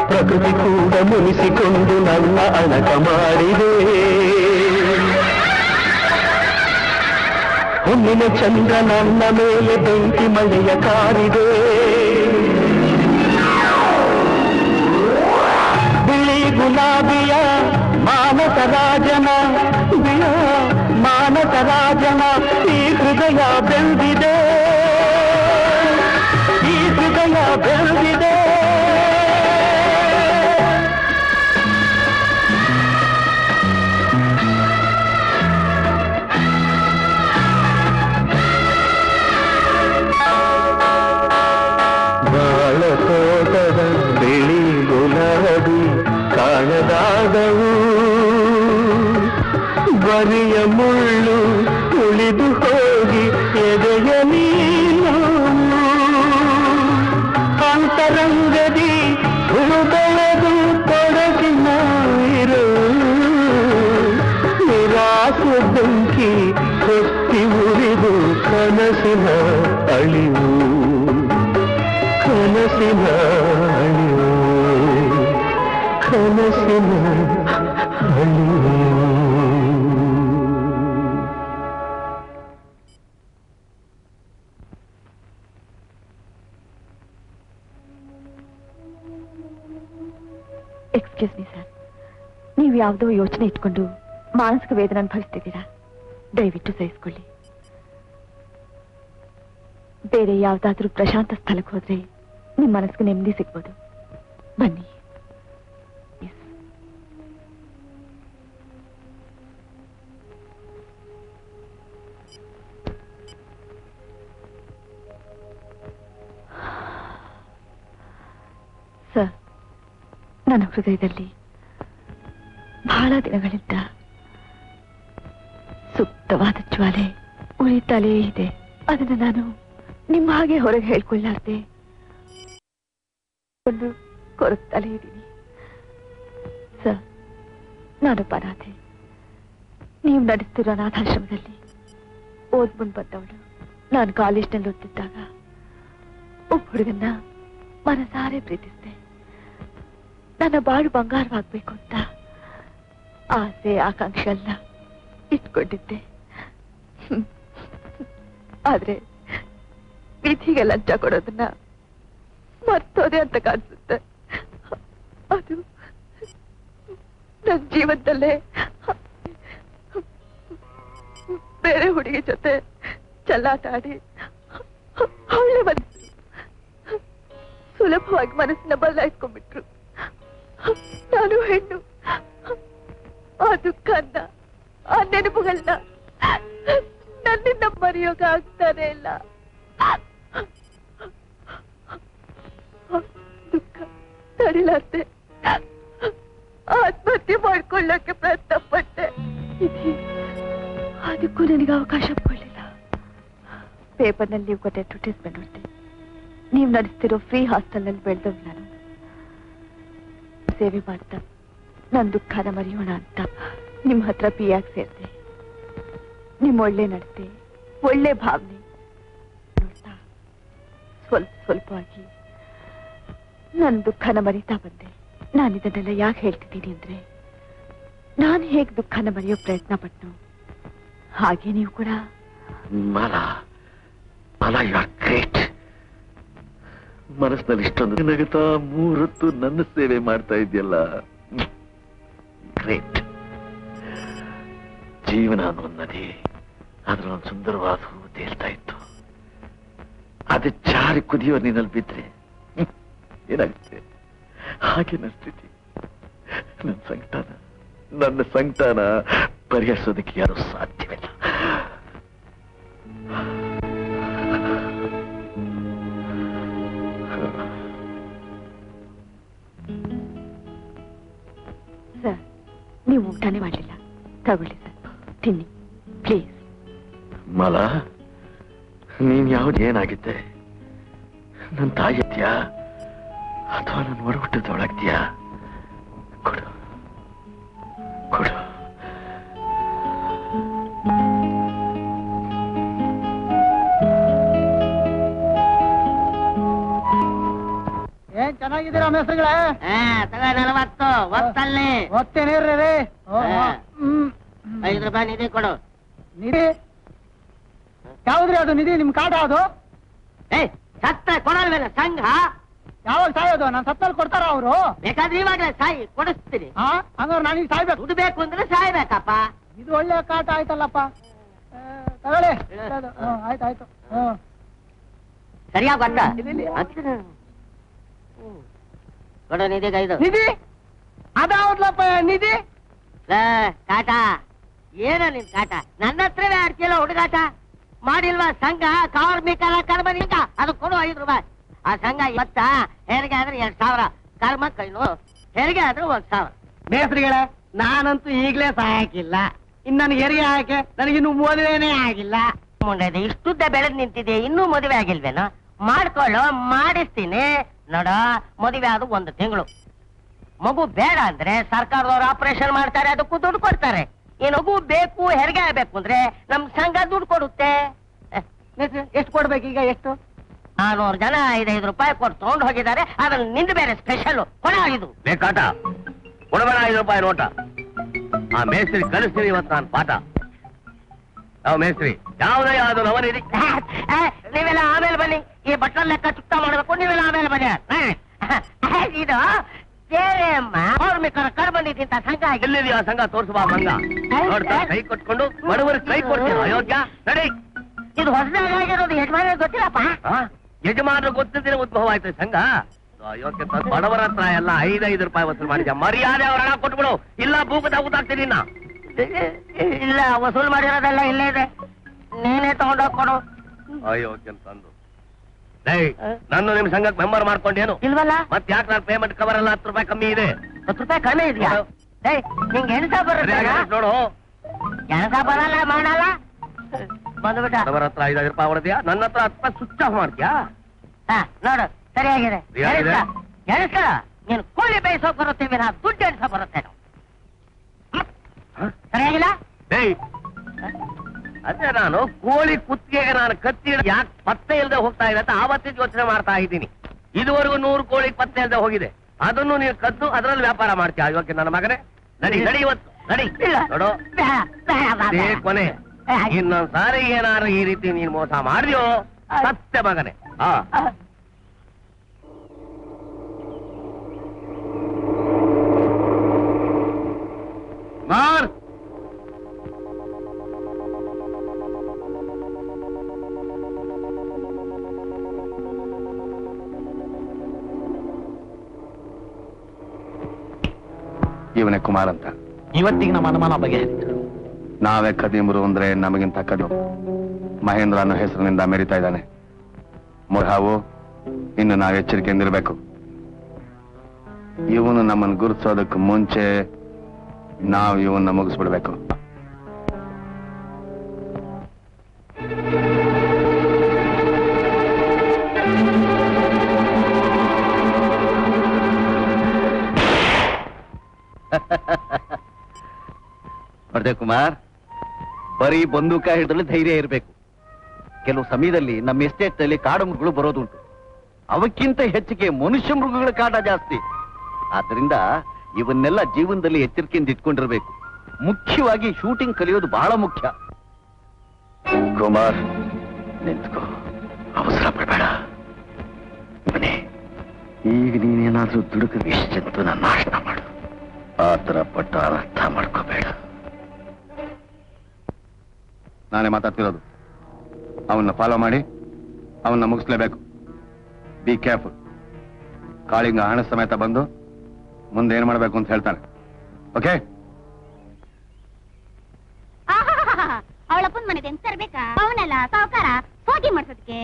ಪ್ರಕೃತಿ ಕೂಡ ಮುನಿಸಿಕೊಂಡು ನನ್ನ ಅಣಕ ಮಾಡಿದೆ. ಹುಣ್ಣಿನ ಚಂದ್ರ ನನ್ನ ಮೇಲೆ ಬೆಂಕಿ ಮಳೆಯ ಕಾರಿದೆ. ಬಿಳಿ ಗುಲಾಬಿಯ ಮಾನಸ ರಾಜನ ಮಾನಸ ರಾಜನ ಈ ಹೃದಯ ಬೆಳೆದಿದೆ. ಈ ಹೃದಯ ಬೆಳೆದಿದೆ. ಬಾಳ ತೋಟದ ಬಿಳಿ ಗುಲಾಬಿ ಕಾಣದಾದವು. ಬರಿಯ ಮುಳ್ಳು ಉಳಿದು ಹೋಗಿ ಎದೆಯ ನೀನು. ಅಂತರಂಗದಿ ಹುಡುಗಳೆದು ತೊಡಗಿನ ಇರು. ನಿರಾಸೆ ಬೆಂಕಿ ಹೊತ್ತಿ ಉರಿದು ಕನಸಿನ ಅಳಿವು. ಕನಸಿನ ಅಳಿವು. ಕನಸಿನ ಅಳಿವು. ಎಕ್ಸ್ಕ್ಯೂಸ್ ಮೀ ಸರ್, ನೀವು ಯಾವುದೋ ಯೋಚನೆ ಇಟ್ಕೊಂಡು ಮಾನಸಿಕ ವೇದನೆ ಅನುಭವಿಸ್ತಿದ್ದೀರಾ. ದಯವಿಟ್ಟು ಸಹಿಸ್ಕೊಳ್ಳಿ. ಬೇರೆ ಯಾವ್ದಾದ್ರೂ ಪ್ರಶಾಂತ ಸ್ಥಳಕ್ಕೆ ಹೋದ್ರೆ ನಿಮ್ಮ ಮನಸ್ಸಿಗೆ ನೆಮ್ಮದಿ ಸಿಗ್ಬೋದು. ಬನ್ನಿ. ಸರ್, ನನ್ನ ಹೃದಯದಲ್ಲಿ ಬಹಳ ದಿನಗಳಿಂದ ಸುಪ್ತವಾದ ಜ್ವಾಲೆ ಉರಿತಲೇ ಇದೆ. ಅದನ್ನ ನಾನು ನಿಮ್ಮ ಹಾಗೆ ಹೊರಗೆ ಹೇಳ್ಕೊಳ್ಳಾರ್ದೆ ಒಂದು ಕೊರಗ್ತಲೇ ಇದ್ದೀನಿ. ಸರ್, ನಾನೊಬ್ಬ ಅನಾಥೆ. ನೀವು ನಡೆಸ್ತಿರೋ ಅನಾಥಾಶ್ರಮದಲ್ಲಿ ಓದ್ಬಂದು ಬಂದವಳು. ನಾನು ಕಾಲೇಜ್ನಲ್ಲಿ ಓದ್ತಿದ್ದಾಗ ಒಬ್ಬ ಹುಡುಗನ್ನ ಮನಸಾರೆ ಪ್ರೀತಿಸಿದೆ. ನನ್ನ ಬಾಳು ಬಂಗಾರವಾಗ್ಬೇಕು ಅಂತ ಆಸೆ ಆಕಾಂಕ್ಷೆ ಎಲ್ಲ ಇಟ್ಕೊಂಡಿದ್ದೆ. ಆದ್ರೆ ವಿಧಿಗೆ ಲಂಚ ಕೊಡೋದನ್ನ ಮರ್ತೋದೆ ಅಂತ ಕಾಣಿಸುತ್ತೆ. ಅದು ನನ್ನ ಜೀವನದಲ್ಲೇ ಬೇರೆ ಹುಡುಗಿ ಜೊತೆ ಚೆಲ್ಲಾಟ ಆಡಿ ಒಳ್ಳೆ ಮನಸ್ಸು ಸುಲಭವಾಗಿ ಮನಸ್ಸನ್ನ ಬದಲಾಯಿಸ್ಕೊಂಡ್ಬಿಟ್ರು. ನಾನು ಹೆಣ್ಣು. ಆ ದುಃಖನ್ನ, ಆ ನೆನಪುಗಳನ್ನ ನನ್ನಿಂದ ಮರೆಯೋಗ ಆಗ್ತಾನೆ ಇಲ್ಲ. ದುಃಖ ತಡಿಲಾರ್ದೆ ಆತ್ಮಹತ್ಯೆ ಮಾಡ್ಕೊಳ್ಳಕ್ಕೆ ಪ್ರಯತ್ನ ಪಟ್ಟೆ. ಅದಕ್ಕೂ ನನಗೆ ಅವಕಾಶ ಕೊಡಲಿಲ್ಲ. ಪೇಪರ್ನಲ್ಲಿ ನೀವು ಕೊಟ್ಟೆ ಅಡ್ವರ್ಟೈಸ್ಮೆಂಟ್ ನೋಡ್ತೆ. ನೀವು ನಡೆಸ್ತಿರೋ ಫ್ರೀ ಹಾಸ್ಟೆಲ್ನಲ್ಲಿ ಬೆಳೆದವ್ ನಾನು. ಸೇವೆ ಮಾಡ್ತಾ ನನ್ನ ದುಃಖನ ಮರೆಯೋಣ ಅಂತ ನಿಮ್ಮ ಹತ್ರ ಪಿಯಾಗಿ ಸೇರಿದೆ. ನಿಮ್ಮ ಒಳ್ಳೆ ನಡತೆ, ಒಳ್ಳೆ ಭಾವನೆ ನೋಡ್ತಾ ಸ್ವಲ್ಪವಾಗಿ ನನ್ನ ದುಃಖನ ಮರೀತಾ ಬಂದೆ. ನಾನು ಇದನ್ನೆಲ್ಲ ಯಾಕೆ ಹೇಳ್ತಿದ್ದೀನಿ ಅಂದ್ರೆ, ನಾನು ಹೇಗೆ ದುಃಖನ ಮರೆಯೋ ಪ್ರಯತ್ನ ಪಟ್ಟು ಹಾಗೆ ನೀವು ಕೂಡ. ಗ್ರೇಟ್. ಮನಸ್ಸಿನಲ್ಲಿ ಇಷ್ಟೊಂದು ನಗುತ್ತಾ 3 ಹೊತ್ತು ನನ್ನ ಸೇವೆ ಮಾಡ್ತಾ ಇದೆಯಲ್ಲ. ಗ್ರೇಟ್. ಜೀವನ ಅನ್ನೋ ನದಿ ಅದ್ರ ಒಂದು ಸುಂದರವಾದ ಹೂವು ತೇಲ್ತಾ ಇತ್ತು. ಅದು ಜಾರಿ ಕುದಿಯೋ ನೀನಲ್ಲಿ ಬಿದ್ರೆ ಏನಾಗುತ್ತೆ? ಹಾಗೆ ನನ್ನ ಸ್ಥಿತಿ. ನನ್ನ ಸಂಕಟನ ಪರಿಹರಿಸೋದಕ್ಕೆ ಯಾರು ಸಾಧ್ಯವಿಲ್ಲ. ಸರ್, ನೀವು ಊಟನೇ ಮಾಡಲಿಲ್ಲ. ತಗೊಳ್ಳಿ ಸರ್, ತಿನ್ನಿ ಪ್ಲೀಸ್. ಮಲ, ನೀನ್ ಯಾವ್ದು ಏನಾಗಿದ್ದೆ? ನನ್ನ ತಾಯಿ ಇದ್ಯಾ ಅಥವಾ ನನ್ನ ಹೊರಗುಟ್ಟದೊಳಗ್ತೀಯಾ? ಕೊಡು ಕೊಡು. ಏನ್ ಚೆನ್ನಾಗಿದ್ದೀರಾ ಮೇಸ್ತ್ರಿಗಳೇ? 40 ಒತ್ತಲ್ಲಿ ಒತ್ತೇನೆ. 5 ರೂಪಾಯಿ ನಿಧಿ ಕೊಡು. ನಿಧಿ ಯಾವ್ದ್ರಿ ಅದು? ನಿಧಿ ನಿಮ್ ಕಾಟ ಅದು? ಸತ್ತ ಕೊಡಲ್ವೇನ ಸಂಘ? ಯಾವಾಗ ಸಾಯೋದು? ನಾನು ಸತ್ತಲ್ಲಿ ಕೊಡ್ತಾರ ಅವರು? ಬೇಕಾದ್ರೆ ಇವಾಗಲೇ ಸಾಯಿ ಕೊಡಿಸ್ತೀನಿ. ಹಂಗಾರೆ ನಾನೀಗ ಸಾಯ್ಬೇಕು? ದುಡ್ಡು ಬೇಕು ಅಂದ್ರೆ ಸಾಯ್ಬೇಕಪ್ಪ. ಇದು ಒಳ್ಳೆ ಕಾಟ ಆಯ್ತಲ್ಲಪ್ಪ. ತಗೊಳ್ಳಿ. ಆಯ್ತಾಯ್ತು. ಸರಿಯಾಗಿ ಗೊತ್ತ ಕೊಡು ನಿಧಿ. 5 ನಿಧಿ ಅದಾವದ್ಲಪ್ಪ ನಿಧಿ. ಕಾಟ ಏನ ನಿನ್ ಕಾಟ? ನನ್ನ ಹತ್ರವೇ ಆಡ್ತಿಲ್ಲ ಹುಡುಗಾಟ. ಮಾಡಿಲ್ವಾ ಸಂಘ ಕಾರ್ಮಿಕರ ಕರ್ಮ ನಿಂಗ? ಅದು ಕೊಡು 5 ರೂಪಾಯಿ. ಆ ಸಂಘ ಇವತ್ತ ಹೆರಿಗೆ ಆದ್ರೆ 2,000, ಕರ್ಮಕ್ಕೆ 500, ಹೆರಿಗೆ ಆದ್ರೆ 1,000. ಮೇಸ್ತ್ರಿಗಳೇ, ನಾನಂತೂ ಈಗ್ಲೇ ಸಹಾಯಕ್ಕಿಲ್ಲ. ಇನ್ ನನಗೆ ಹೆರಿಗೆ ಹಾಕಿ ನನಗಿನ್ನು ಮದುವೆನೇ ಆಗಿಲ್ಲ. ಮುಂದೆ ಇಷ್ಟುದ್ದ ಬೆಳೆದ್ ನಿಂತಿದೆ, ಇನ್ನೂ ಮದುವೆ ಆಗಿಲ್ವೇನೋ? ಮಾಡ್ಕೊಳ್ಳೋ, ಮಾಡಿಸ್ತೀನಿ ನೋಡ. ಮದುವೆ ಆದ 1 ತಿಂಗಳು. ಮಗು ಬೇಡ ಅಂದ್ರೆ ಸರ್ಕಾರದವ್ರು ಆಪರೇಷನ್ ಮಾಡ್ತಾರೆ, ಅದಕ್ಕೂ ದುಡ್ಡು ಕೊಡ್ತಾರೆ. ಈ ಮಗು ಬೇಕು, ಹೆರಿಗೆ ಆಗ್ಬೇಕು ಅಂದ್ರೆ ನಮ್ ಸಂಘ ದುಡ್ಡು ಕೊಡುತ್ತೆ. ಎಷ್ಟು ಕೊಡ್ಬೇಕೀಗ? ಎಷ್ಟು? 400 ಜನ 5 ರೂಪಾಯಿ ಕೊಟ್ಟು ತಗೊಂಡು ಹೋಗಿದ್ದಾರೆ. ಅದ್ರಲ್ಲಿ ನಿಂದು ಬೇರೆ ಸ್ಪೆಷಲ್. ಕೊಡ ಇದು ಬೇಕಾಟ ಕೊಡಬೇಡ. 5 ರೂಪಾಯಿ ನೋಟ. ಆ ಮೇಸ್ತ್ರಿ ಕಲಿಸ್ತೀನಿ ಇವತ್ತು ನಾನು ಪಾಠ. ಯಾವ ಮೇಸ್ತ್ರಿ ಯಾವ್ದೇ ಯಾವ್ದು ನವನಿಧಿ? ನೀವೆಲ್ಲ ಆಮೇಲೆ ಬನ್ನಿ. ಈ ಬಟ್ಟಲ್ ಲೆಕ್ಕ ಚುಕ್ತ ಮಾಡ್ಬೇಕು. ನೀವೆಲ್ಲ ಆಮೇಲೆ ಬನ್ನಿ. ಇದು ಬೇರೆ ಅಮ್ಮ ಕಾರ್ಮಿಕರ ಕರ್ ಬಂದಿದ್ದಂತ ಸಂಘ ಎಲ್ಲಿದೆಯಾ ಸಂಘ ತೋರಿಸುವ ಮಂಗ ನೋಡ್ತಾ ಕೈ ಕೊಟ್ಕೊಂಡು ಬಡವರಿಗೆ ಕೈ ಕೊಡ್ತೀರ ಅಯೋಗ್ಯ ನಡಿ. ಇದು ಹೊಸದಾಗಿರೋದು ಯಜಮಾನ ಗೊತ್ತಿಲ್ಲಪ್ಪ. ಯಜಮಾನರು ಗೊತ್ತಿದ್ರೆ ಉದ್ಭವ ಆಯ್ತು ಸಂಘ. ಅಯೋಗ್ಯ ಬಡವರ ಹತ್ರ ಎಲ್ಲ 5 ರೂಪಾಯಿ ವಸೂಲು ಮಾಡಿದ್ಯಾ, ಮರ್ಯಾದೆ ಅವ್ರ ಹಣ ಕೊಟ್ಬಿಡು, ಇಲ್ಲ ಬೂಕದ ಊತಾಗ್ತೀನಿ ಇನ್ನ. ಇಲ್ಲ ವಸೂಲ್ ಮಾಡಿರೋದೆಲ್ಲ ಇಲ್ಲೇ ಇದೆ, ನೀನೇ ತಗೊಂಡೋಗ್ ಕೊಡು. ಅಯೋಗ್ಯ ತಂದು ನನ್ನ ನಿಮ್ ಸಂಘಕ್ಕೆ ಮೆಂಬರ್ ಮಾಡ್ಕೊಂಡೇನು ಇಲ್ವಲ್ಲ? ಮತ್ತೆ ಯಾಕೆ ನಾನು ಪೇಮೆಂಟ್ ಕವರ್ ಎಲ್ಲ 10 ರೂಪಾಯಿ ಕಮ್ಮಿ ಇದೆ. 10 ರೂಪಾಯಿ ಕಮ್ಮಿ ಇದೆಯಾ? ನಿಂಗೆ ಎಣಸ ಬರುತ್ತೆ ನೋಡು, ಎಣಸ ಬರಲ್ಲ ಮಾಡಲ್ಲ ಬಂದ್ಬಿಟ್ಟ. ಅವರ ಹತ್ರ 5 ರೂಪಾಯಿ ಹೊಡೆದ್ಯಾ, ನನ್ನ ಹತ್ರ 10 ರೂಪಾಯಿ ಸ್ವಿಚ್ ಆಫ್ ಮಾಡ್ತೀಯಾ? ನೋಡು ಸರಿಯಾಗಿದೆ. ಸರಿಯಾಗಿದೆ. ಎಣಸ ನೀನು ಕೋಳಿ ಬೇಯಿಸೋಕ್ ಬರುತ್ತೆ, ನಾ ದುಡ್ಡು ಎಣಸ ಬರುತ್ತೆ. ಸರಿಯಾಗಿಲ್ಲ? ಅದೇ ನಾನು ಕೋಳಿ ಕುತ್ತಿಗೆಗೆ ನಾನು ಕತ್ತಿ ಯಾಕೆ ಪತ್ತೆ ಇಲ್ಲದೆ ಹೋಗ್ತಾ ಇದೆ ಅಂತ ಆವತ್ತಿನ ಯೋಚನೆ ಮಾಡ್ತಾ ಇದ್ದೀನಿ. ಇದುವರೆಗೂ 100 ಕೋಳಿ ಪತ್ತೆ ಇಲ್ಲದೆ ಹೋಗಿದೆ, ಅದನ್ನು ನೀನು ಕದ್ದು ಅದರಲ್ಲಿ ವ್ಯಾಪಾರ ಮಾಡ್ತೀಯ. ಇವಕ್ಕೆ ನನ್ನ ಮಗನೇ ನಡಿ ನಡಿ, ಇವತ್ತು ನಡಿ. ನೋಡು ಅದೇ ಕೊನೆ, ಇನ್ನೊಂದ್ ಸಾರಿ ಏನಾದ್ರು ಈ ರೀತಿ ನೀನ್ ಮೋಸ ಮಾಡಿದ್ಯೋ ಸತ್ಯ ಮಗನೇ. ಮಾರ್ ಇವನೇ ಕುಮಾರ್ ಅಂತ. ಇವತ್ತಿಗೆ ನಮ್ಮ ಅನುಮಾನ ಬಗೆಹರಿತು. ನಾವೇ ಕದೀಮರು ಅಂದ್ರೆ ನಮಗಿಂತ ಕದು ಮಹೇಂದ್ರ ಅನ್ನೋ ಹೆಸರಿನಿಂದ ಮೆರಿತಾ ಇದ್ದಾನೆ. ಮೊರಹಾವು ಇನ್ನು ನಾವು ಎಚ್ಚರಿಕೆಯಿಂದಿರ್ಬೇಕು. ಇವನು ನಮ್ಮನ್ನು ಗುರುತಿಸೋದಕ್ಕೆ ಮುಂಚೆ ನಾವು ಇವನ್ನ ಮುಗಿಸ್ಬಿಡ್ಬೇಕು. ನೋಡ್ದೆ ಕುಮಾರ್, ಬರೀ ಬಂದೂಕ ಹಿಡಿದ್ರೆ ಧೈರ್ಯ ಇರಬೇಕು. ಕೆಲವು ಸಮಯದಲ್ಲಿ ನಮ್ಮ ಎಸ್ಟೇಟ್ ನಲ್ಲಿ ಕಾಡು ಮೃಗಗಳು ಬರೋದುಂಟು, ಅವಕ್ಕಿಂತ ಹೆಚ್ಚಿಗೆ ಮನುಷ್ಯ ಮೃಗಗಳ ಕಾಟ ಜಾಸ್ತಿ. ಆದ್ರಿಂದ ಇವನ್ನೆಲ್ಲ ಜೀವನದಲ್ಲಿ ಎಚ್ಚರಿಕೆಯಿಂದ ಇಟ್ಕೊಂಡಿರ್ಬೇಕು. ಮುಖ್ಯವಾಗಿ ಶೂಟಿಂಗ್ ಕಲಿಯೋದು ಬಹಳ ಮುಖ್ಯ. ಕುಮಾರ್ ನಿಂತ್ಕೋ, ಅವಸರ ಪಡಬೇಡ. ಮನೆ ಈಗ ನೀನೇನಾದ್ರೂ ದುಡುಕು ಇಷ್ಟಂತೂ ನಾನು ನಾಶ ಮಾಡು. ಆತರ ಪಟ್ಟ ಅರ್ಥ ಮಾಡ್ಕೋಬೇಡ. ನಾನೇ ಮಾತಾಡ್ತಿರೋದು. ಅವನ್ನ ಫಾಲೋ ಮಾಡಿ ಅವನ್ನ ಮುಗಿಸ್ಲೇಬೇಕು. Be careful. ಕಾಳಿಂಗ ಹಣ ಸಮೇತ ಬಂದು ಮುಂದೆ ಏನ್ ಮಾಡ್ಬೇಕು ಅಂತ ಹೇಳ್ತಾನೆ. ಓಕೆ? ಅವಳಪ್ಪನ ಮನೆಗೆ ಎಂತ ತರ್ಬೇಕಾ? ಅವನೆಲ್ಲ ಸಾವುಕಾರ ಹೋಗಿ ಮಾಡ್ಸೋದಕ್ಕೆ.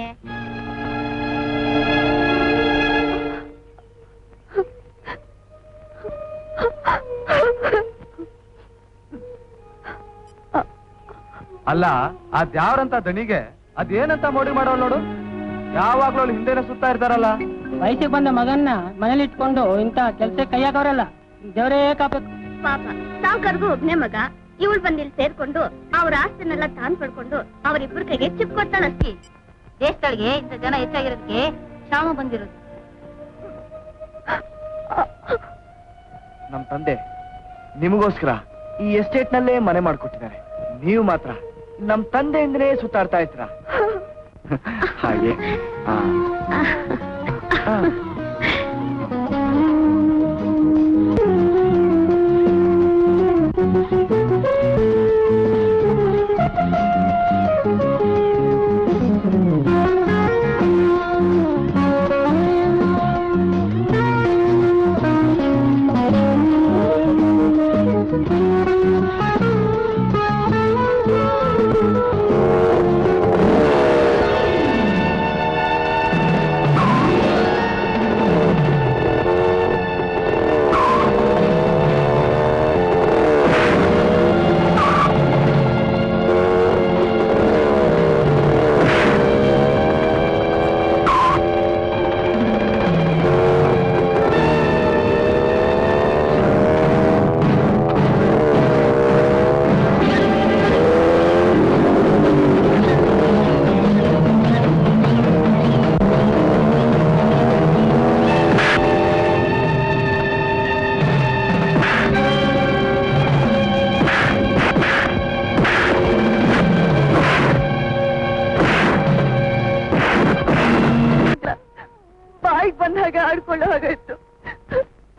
ಅಲ್ಲ, ಅದ್ಯಾವ್ರಂತ ದಣಿಗೆ ಅದೇನಂತ ಮೋಡಿ ಮಾಡೋಳು ನೋಡು. ಯಾವಾಗ್ಲೂ ಅವಳು ಹಿಂದೆನೆ ಸುತ್ತಾ ಇರ್ತಾರಲ್ಲ. ವಯಸ್ಸಿಗೆ ಬಂದ ಮಗನ್ನ ಮನೇಲಿ ಇಟ್ಕೊಂಡು ಇಂತ ಕೆಲ್ಸ ಕೈಯಾಗವ್ರಲ್ಲ, ದೇವರೇ ಕಾಪಬೇಕು. ಪಾಪ ಸಾವುಕಾರ್ಗೂ ಒಬ್ನೇ ಮಗ, ಇವಳು ಬಂದಿಲ್ಲಿ ಸೇರ್ಕೊಂಡು ಅವ್ರ ಆಸ್ತಿನೆಲ್ಲ ತಾನ್ ಪಡ್ಕೊಂಡು ಅವರಿಬ್ಬರ ಕೈಗೆ ಚಿಪ್ ಕೊಡ್ತಾಳಷ್ಟೇ. ದೇಶದೊಳಗೆ ಇಂಥ ಜನ ಹೆಚ್ಚಾಗಿರೋದಕ್ಕೆ ಕ್ಷಾಮ ಬಂದಿರೋದು. ನಮ್ ತಂದೆ ನಿಮಗೋಸ್ಕರ ಈ ಎಸ್ಟೇಟ್ ನಲ್ಲೇ ಮನೆ ಮಾಡ್ಕೊಟ್ಟಿದ್ದಾರೆ. ನೀವು ಮಾತ್ರ ನಮ್ ತಂದೆಯಿಂದಲೇ ಸುತ್ತಾಡ್ತಾ ಇದ್ರ ಹಾಗೆ.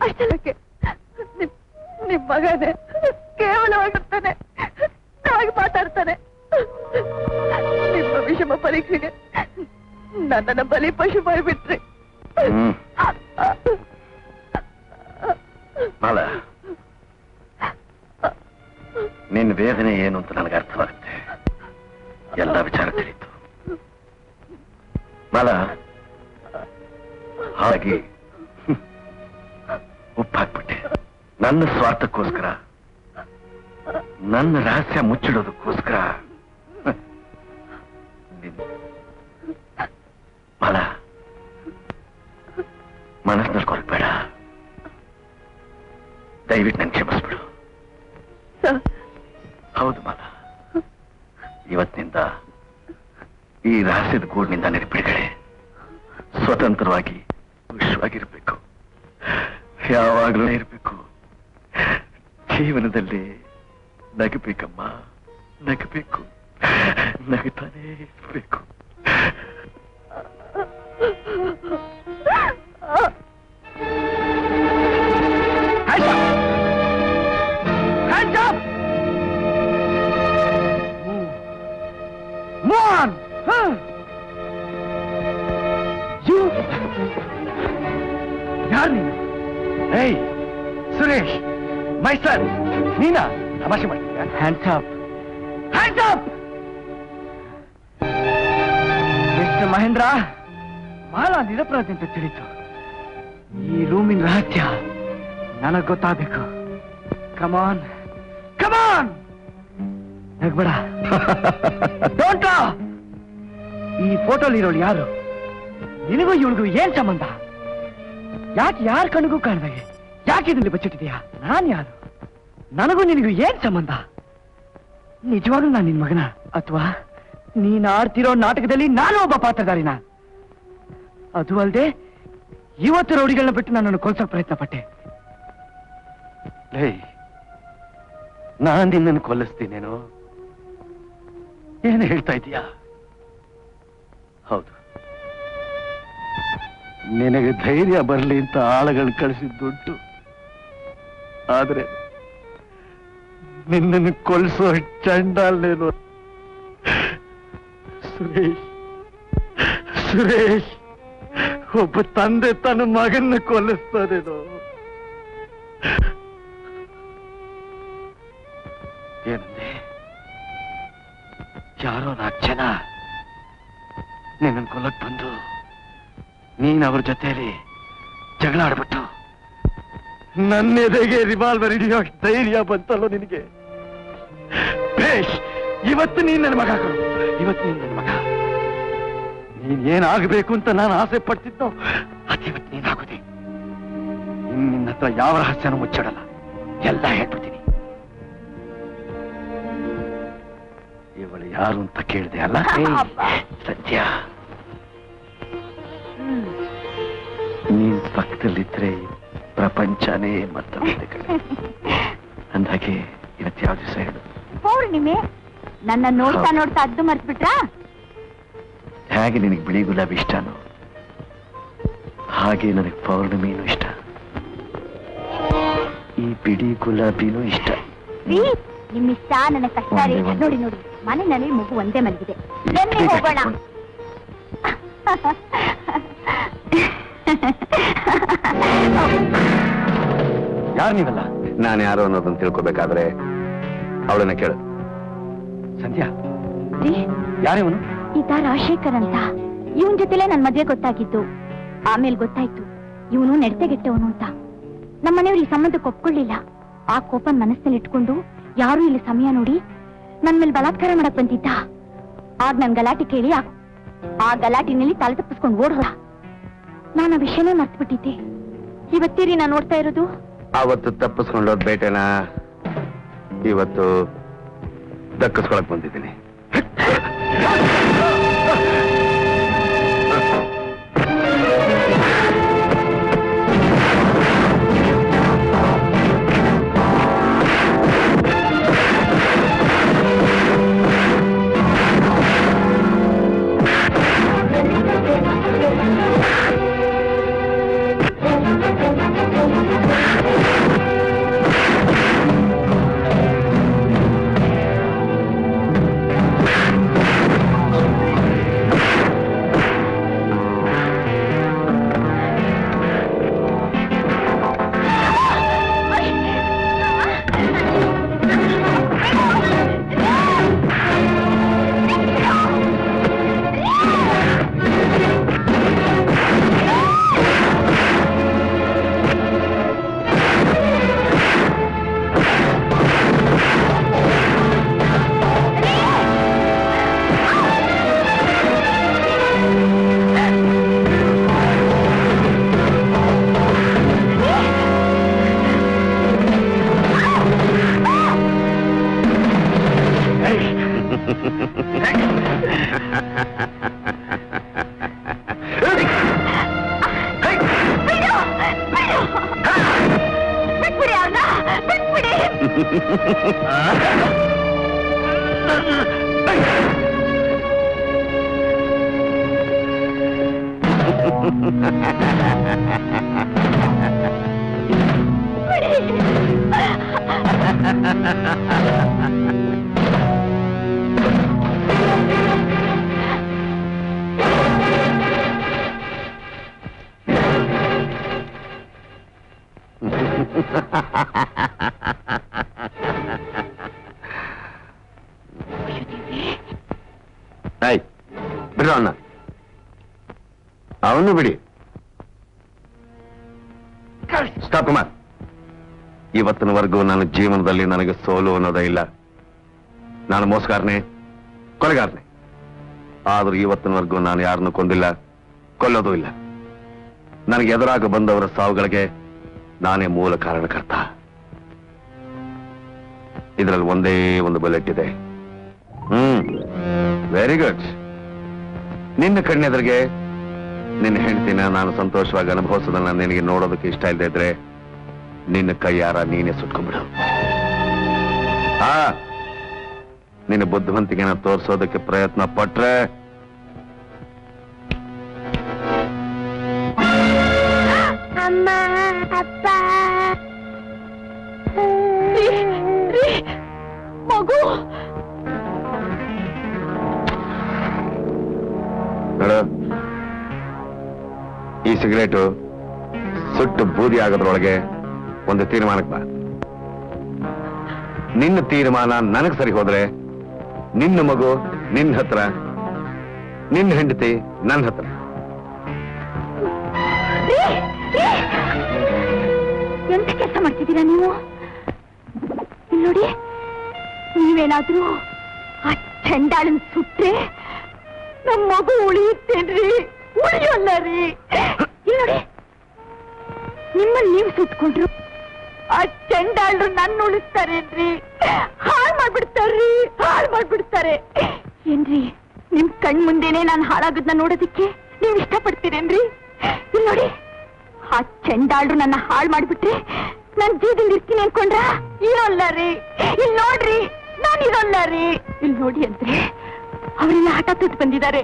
ಅಷ್ಟಕ್ಕೆ ನಿಮ್ ಮಗನೇ ಕೇವಲವಾಗಿರ್ತಾನೆ, ಹಾಗೆ ಮಾತಾಡ್ತಾನೆ. ನಿಮ್ಮ ವಿಷಮ ಪರೀಕ್ಷೆಗೆ ನನ್ನನ್ನ ಬಲಿ ಪಶು ಮಾಡಿಬಿಟ್ರಿ. ಮಾಲ, ನಿನ್ನ ವೇದನೆ ಏನು ಅಂತ ನನಗೆ ಅರ್ಥವಾಗುತ್ತೆ. ಎಲ್ಲ ವಿಚಾರ ತಿಳಿತು ಮಾಲ. ಹಾಗೆ ಉಪ್ಪಾಕ್ಬಿಟ್ಟೆ. ನನ್ನ ಸ್ವಾರ್ಥಕ್ಕೋಸ್ಕರ, ನನ್ನ ರಹಸ್ಯ ಮುಚ್ಚಿಡೋದಕ್ಕೋಸ್ಕರ. ಮಾಲ, ಮನಸ್ಸಿನಲ್ಲಿ ಕೊರಬೇಡ. ದಯವಿಟ್ಟು ನನ್ ಕ್ಷಮಿಸ್ಬಿಡು. ಹೌದು ಮಾಲ, ಇವತ್ತಿನಿಂದ ಈ ರಹಸ್ಯದ ಗೂಡಿನಿಂದ ನನಗೆ ಬಿಡುಗಡೆ. ಸ್ವತಂತ್ರವಾಗಿ ಖುಷಿಯಾಗಿರ್ಬೇಕು, ಯಾವಾಗಲೂ ಇರಬೇಕು. ಜೀವನದಲ್ಲಿ ನಗಬೇಕಮ್ಮ, ನಗಬೇಕು, ನಗುತ್ತಾನೇ ಇರಬೇಕು. ಯಾರು ನೀನು? ಏಯ್ ಸುರೇಶ್, ಮೈ ಸನ್, ನೀನಾ ತಮಾಷೆ ಮಾಡ್ತೀಯ? Hands up, hands up. Mister Mahendra, Mala ನಿರಪರಾಧಿ ಅಂತ ತಿಳಿತು. ಈ ರೂಮಿನ ರಹಸ್ಯ ನನಗ್ ಗೊತ್ತಾಗಬೇಕು. ಕಮಾನ್ ಕಮಾನ್, ನಗ್ಬೇಡ. ಡೋಂಟ್. ಈ ಫೋಟೋಲಿ ಇರೋಳು ಯಾರು? ನಿನಗೂ ಇವಳಿಗೂ ಏನ್ ಸಂಬಂಧ? ಯಾಕೆ ಯಾರ ಕಣ್ಣಿಗೂ ಕಾಣ್ದಾಗೆ ಯಾಕೆ ಇದರಲ್ಲಿ ಬಚ್ಚಿಟ್ಟಿದ್ಯಾ? ನಾನ್ ಯಾರು? ನನಗೂ ನಿನಗೂ ಏನ್ ಸಂಬಂಧ? ನಿಜವಾಗ್ಲೂ ನಾನು ನಿನ್ ಮಗನ, ಅಥವಾ ನೀನ್ ಆಡ್ತಿರೋ ನಾಟಕದಲ್ಲಿ ನಾನು ಒಬ್ಬ ಪಾತ್ರಧಾರಿನ? ಅದು ಅಲ್ಲದೆ ಇವತ್ತು ರೌಡಿಗಳನ್ನ ಬಿಟ್ಟು ನನ್ನನ್ನು ಕೊಲ್ಸೋಕ್ ಪ್ರಯತ್ನ ಪಟ್ಟೆ. ನಾನ್ ನಿನ್ನನ್ನು ಕೊಲ್ಲಿಸ್ತೀನೇನೋ? ಏನು ಹೇಳ್ತಾ ಇದೀಯಾ? ಹೌದು, ನಿನಗೆ ಧೈರ್ಯ ಬರಲಿ ಅಂತ ಆಳುಗಳು ಕಳಿಸಿದ್ದುಂಟು. ಆದ್ರೆ ನಿನ್ನನ್ನು ಕೊಲ್ಸೋ ಚಂಡಾಲ್ನೇನು? ಸುರೇಶ್, ಸುರೇಶ್, ಒಬ್ಬ ತಂದೆ ತನ್ನ ಮಗನ್ನ ಕೊಲ್ಲಿಸ್ತಾನೇನೋ? ಏನಂದೆ? ಯಾರೋ 4 ಜನ ನಿನ್ನನ್ನು ಕೊಲ್ಲಕ್ ಬಂದು ನೀನ್ ಅವ್ರ ಜೊತೆಯಲ್ಲಿ ಜಗಳ ಆಡ್ಬಿಟ್ಟು ನನ್ನ ಎದೆಗೆ ರಿವಾಲ್ವರ್ ಹಿಡಿಯೋ ಧೈರ್ಯ ಬಂತಲ್ಲೋ ನಿನಗೆ? ಬೇಷ್, ಇವತ್ತು ನೀನ್ ನನ್ನ ಮಗ ಕಣು. ಇವತ್ತು ನೀನ್ ನನ್ನ ಮಗ. ನೀನ್ ಏನಾಗಬೇಕು ಅಂತ ನಾನು ಆಸೆ ಪಡ್ತಿದ್ದೋ ಅದಿವತ್ತು ನೀನಾಗೋದೆ. ನಿನ್ನ ಹತ್ರ ಯಾವ ರಹಸ್ಯನೂ ಮುಚ್ಚಿಡಲ್ಲ, ಎಲ್ಲ ಹೇಳ್ಬಿಡ್ತೀನಿ. ಇವಳು ಯಾರು ಅಂತ ಕೇಳಿದೆ ಅಲ್ಲ? ಸತ್ಯ, ನೀನ್ ಪಕ್ಕದಲ್ಲಿದ್ರೆ ಪ್ರಪಂಚನೇ ಮತ್ತೊಂದು ಕಡೆ. ಅಂದಾಗೆ ಇವತ್ತು ಯಾವ ದಿವಸ ಹೇಳು? ಪೌರ್ಣಿಮೆ. ನನ್ನ ನೋಡ್ತಾ ನೋಡ್ತಾ ಅದ್ದು ಮರ್ತ್ಬಿಟ್ರಾ? ಹೇಗೆ ನಿನಗೆ ಬಿಳಿ ಗುಲಾಬಿ ಇಷ್ಟನೋ ಹಾಗೆ ನನಗೆ ಪೌರ್ಣಿಮೆನೂ ಇಷ್ಟ. ಈ ಬಿಳಿ ಗುಲಾಬಿನೂ ಇಷ್ಟ. ನಿಮ್ ಇಷ್ಟ ನನ್ನ ಕಷ್ಟ ರೀ. ನೋಡಿ ನೋಡಿ, ಮನೆಯಲ್ಲಿ ಮಗು ಒಂದೇ ಮಲಗಿದೆ. ಬನ್ನಿ ಹೋಗೋಣ. ಯಾರು ನೀವಲ್ಲ? ನಾನು ಯಾರು ಅನ್ನೋದನ್ನ ತಿಳ್ಕೊಬೇಕಾದ್ರೆ ಅವಳನ್ನ ಕೇಳು. ಸಂಧ್ಯಾ, ಯಾರೇವನು? ಈತ ರಾಜಶೇಖರ್ ಅಂತ. ಇವನ್ ಜೊತೆಲೆ ನನ್ ಮದ್ವೆ ಗೊತ್ತಾಗಿದ್ದು. ಆಮೇಲೆ ಗೊತ್ತಾಯ್ತು ಇವನು ನೆಡ್ತೆಗೆಟ್ಟವನು ಅಂತ. ನಮ್ಮನೆಯವ್ರು ಈ ಸಂಬಂಧಕ್ಕೆ ಒಪ್ಕೊಳ್ಳಿಲ್ಲ. ಆ ಕೋಪನ್ ಮನಸ್ಸಿನಲ್ಲಿ ಇಟ್ಕೊಂಡು ಯಾರು ಇಲ್ಲಿ ಸಮಯ ನೋಡಿ ನನ್ ಮೇಲೆ ಬಲಾತ್ಕಾರ ಮಾಡಕ್ ಬಂದಿದ್ದ. ಆಗ ನನ್ ಗಲಾಟೆ ಕೇಳಿ ಆ ಗಲಾಟಿನಲ್ಲಿ ತಲೆ ತಪ್ಪಿಸ್ಕೊಂಡು ಓಡ್ ಹೋದ. ನಾನು ಆ ವಿಷಯನೇ ಮರ್ತ್ಬಿಟ್ಟಿದ್ದೆ. ಇವತ್ತೀರಿ ನಾನು ನೋಡ್ತಾ ಇರೋದು. ಅವತ್ತು ತಪ್ಪಿಸ್ಕೊಂಡೋದ್ ಬೇಟೆನ ಇವತ್ತು ದಕ್ಕಿಸ್ಕೊಳಕ್ ಬಂದಿದ್ದೀನಿ. ಬಿಡ್ರ ಅಣ್ಣ, ಅವನು ಬಿಡಿ. ಸ್ಟಾಪ್ ಕುಮಾರ್. ಇವತ್ತಿನವರೆಗೂ ನಾನು ಜೀವನದಲ್ಲಿ ನನಗೆ ಸೋಲು ಅನ್ನೋದೇ ಇಲ್ಲ. ನಾನು ಮೋಸಗಾರನೇ, ಕೊಲೆಗಾರನೇ. ಆದ್ರೂ ಇವತ್ತಿನವರೆಗೂ ನಾನು ಯಾರನ್ನು ಕೊಂದಿಲ್ಲ, ಕೊಲ್ಲೋದು ಇಲ್ಲ. ನನಗೆ ಎದುರಾಗ ಬಂದವರ ಸಾವುಗಳಿಗೆ ನಾನೇ ಮೂಲ ಕಾರಣಕರ್ತ. ಇದರಲ್ಲಿ ಒಂದೇ ಒಂದು ಬುಲೆಟ್ ಇದೆ. Very good. ನಿನ್ನ ಕಣ್ಣೆದುರಿಗೆ ನಿನ್ನ ಹೆಂಡತಿನ ನಾನು ಸಂತೋಷವಾಗಿ ಅನುಭವಿಸೋದನ್ನ ನಿನಗೆ ನೋಡೋದಕ್ಕೆ ಇಷ್ಟ ಇಲ್ಲದೆ ಇದ್ರೆ ನಿನ್ನ ಕೈಯಾರ ನೀನೇ ಸುಟ್ಕೊಂಡ್ಬಿಡು. ನಿನ್ನ ಬುದ್ಧಿವಂತಿಕೆನ ತೋರಿಸೋದಕ್ಕೆ ಪ್ರಯತ್ನ ಪಟ್ರೆ ಅಮ್ಮ ಅಪ್ಪ ಮಗು ನೋಡು, ಈ ಸಿಗರೇಟು ಸುಟ್ಟು ಬೂದಿ ಆಗೋದ್ರೊಳಗೆ ಒಂದು ತೀರ್ಮಾನಕ್ಕೆ ಬಾ. ನಿನ್ನ ತೀರ್ಮಾನ ನನಗೆ ಸರಿ ಹೋದ್ರೆ ನಿನ್ನ ಮಗು ನಿನ್ನ ಹತ್ರ, ನಿನ್ನ ಹೆಂಡತಿ ನನ್ನ ಹತ್ರ. ಎಂತ ಕೆಲಸ ಮಾಡ್ತಿದ್ದೀರಾ ನೀವು? ನೋಡಿ, ನೀವೇನಾದ್ರೂ ಆ ಚಂಡಾಳನ್ ಸುಟ್ರೆ ನಮ್ಮ ಮಗು ಉಳಿಯುತ್ತೇನ್ರಿ? ಉಳಿಯೋಲ್ಲ ರೀ. ನೋಡಿ, ನಿಮ್ಮನ್ನ ನೀವು ಸುಟ್ಕೊಂಡ್ರು ಆ ಚಂಡಾಳರು ನನ್ನ ಉಳಿಸ್ತಾರೇನ್ರಿ? ಹಾಳು ಮಾಡ್ಬಿಡ್ತಾರೆ. ಏನ್ರಿ, ನಿಮ್ ಕಣ್ ಮುಂದೆನೆ ನಾನು ಹಾಳಾಗದ್ನ ನೋಡೋದಿಕ್ಕೆ ನೀವ್ ಇಷ್ಟಪಡ್ತೀರೇನ್ರಿ? ಇಲ್ಲಿ ನೋಡಿ, ಆ ಚಂಡಾಳರು ನನ್ನ ಹಾಳು ಮಾಡ್ಬಿಟ್ರೆ ನಾನ್ ಜೀವದಿಂದ ಇರ್ತೀನಿ ಅನ್ಕೊಂಡ್ರ? ಇರೋಲ್ಲ ರೀ. ಇಲ್ಲಿ ನೋಡ್ರಿ, ನಾನು ಇರೋಲ್ಲ ರೀ. ಇಲ್ಲಿ ನೋಡಿ ಅಂದ್ರೆ ಅವರೆಲ್ಲ ಹಠ ತೊಟ್ಟು ಬಂದಿದ್ದಾರೆ.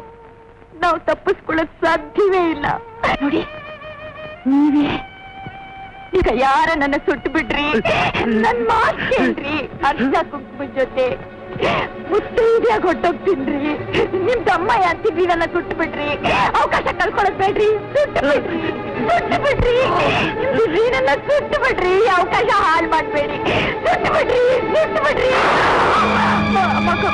ನಾವು ತಪ್ಪಿಸ್ಕೊಳ್ಳೋಕ್ ಸಾಧ್ಯವೇ ಇಲ್ಲ. ನೋಡಿ, ನೀವೇ ಈಗ ಯಾರ ನನ್ನ ಸುಟ್ಟು ಬಿಡ್ರಿ, ನನ್ ಮಾತು ಕೇಳ್ರಿ. ಅರ್ಧ ಕುಂಕುಮ ಜೊತೆ ಮುತ್ತೈದೆಯಾಗಿ ಹೊಟ್ಟೋಗ್ತೀನ್ರಿ. ನಿಮ್ ತಮ್ಮಯ್ಯ ಅಂತಿದ್ರಿ, ನನ್ನ ಸುಟ್ಟು ಬಿಡ್ರಿ. ಅವಕಾಶ ಕಳ್ಕೊಳ್ಳೋದ್ ಬೇಡ್ರಿ. ಸುಟ್ಟು ಬಿಡ್ರಿ. ನನ್ನ ಸುಟ್ಟು ಬಿಡ್ರಿ. ಅವಕಾಶ ಹಾಳು ಮಾಡ್ಬೇಡಿ. ಸುಟ್ಟು ಬಿಡ್ರಿ. ಮಗು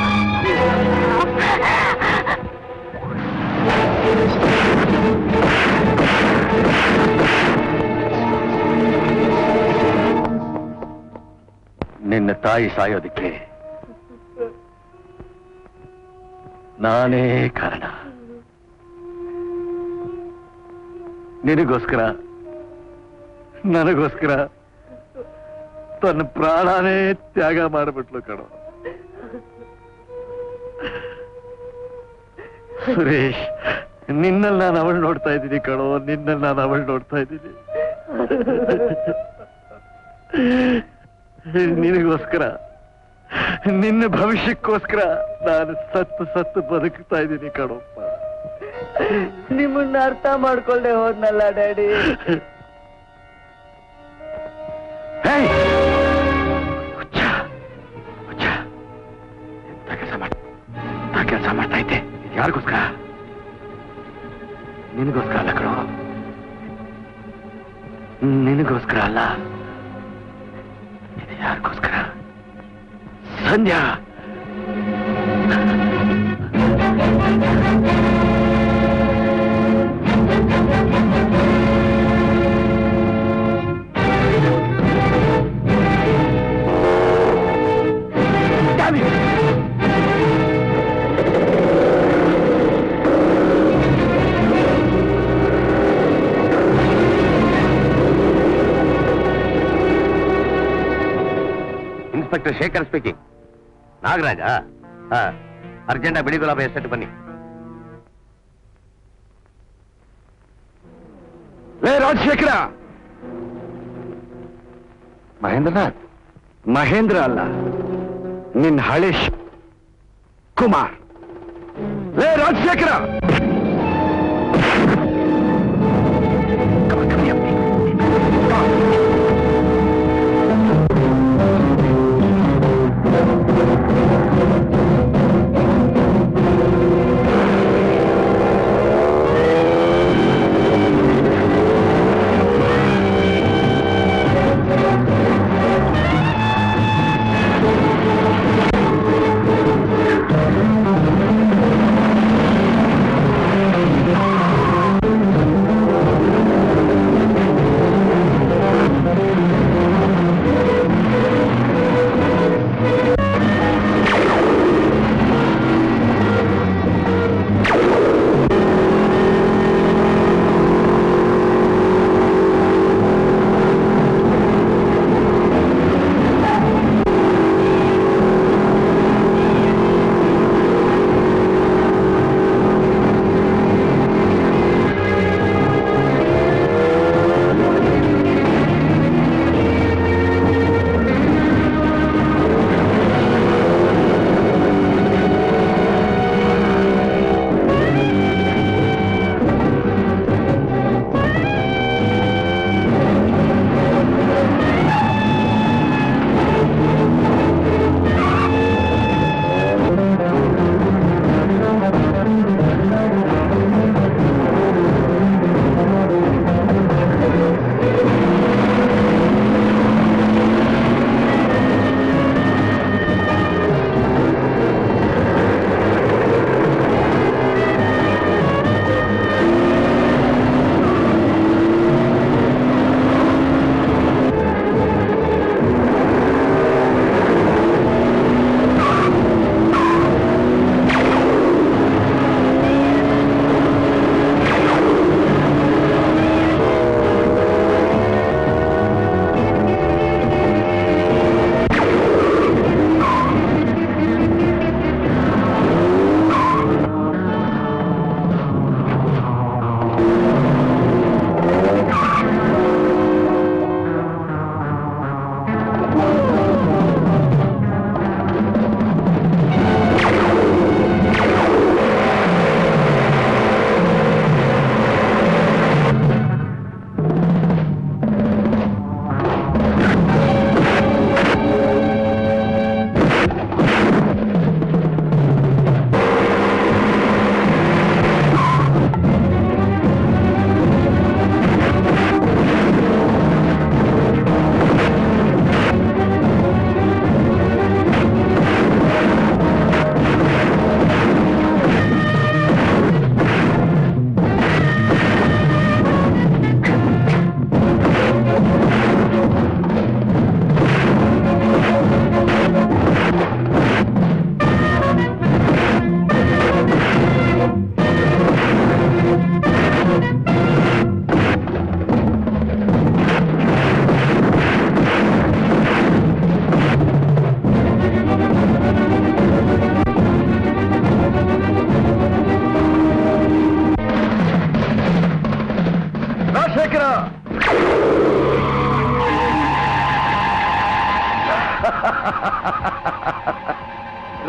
ನಿನ್ನ ತಾಯಿ ಸಾಯೋದಕ್ಕೆ ನಾನೇ ಕಾರಣ. ನಿನಗೋಸ್ಕರ, ನನಗೋಸ್ಕರ ತನ್ನ ಪ್ರಾಣನೇ ತ್ಯಾಗ ಮಾಡಿಬಿಟ್ಲು ಕಣೋ. ಸುರೇಶ್, ನಿನ್ನಲ್ಲಿ ನಾನು ಅವಳು ನೋಡ್ತಾ ಇದ್ದೀನಿ ಕಣೋ. ನಿನ್ನಲ್ಲಿ ನಾನು ಅವಳು ನೋಡ್ತಾ ಇದ್ದೀನಿ. ನಿನಗೋಸ್ಕರ, ನಿನ್ನ ಭವಿಷ್ಯಕ್ಕೋಸ್ಕರ ನಾನು ಸತ್ತು ಬದುಕ್ತಾ ಇದ್ದೀನಿ ಕಣಪ್ಪ. ನಿಮ್ಮನ್ನ ಅರ್ಥ ಮಾಡ್ಕೊಳ್ಳದೆ ಹೋದ್ನಲ್ಲ ಡ್ಯಾಡಿ. ಕೆಲಸ ಮಾಡ್ತಾ ಇದ್ದೆ. ಇದು ಯಾರಿಗೋಸ್ಕರ? ನಿನಗೋಸ್ಕರ ಅಲ್ಲ ಕಣೋ. ನಿನಗೋಸ್ಕರ ಅಲ್ಲ. ಇದು ಯಾರಿಗೋಸ್ಕರ? Sandhya. Inspector Shekhar speaking. Nagaraja, urgent ಬಿಳಿ ಗುಲಾಬಿ ಎಸ್ಟೇಟ್ ಬನ್ನಿ. ಲೇ ರಾಜಶೇಖರ. ಮಹೇಂದ್ರನಾಥ್, ಮಹೇಂದ್ರ ಅಲ್ಲ, ನಿನ್ ಹಳೇಶ್ ಕುಮಾರ್. ಲೇ ರಾಜಶೇಖರ,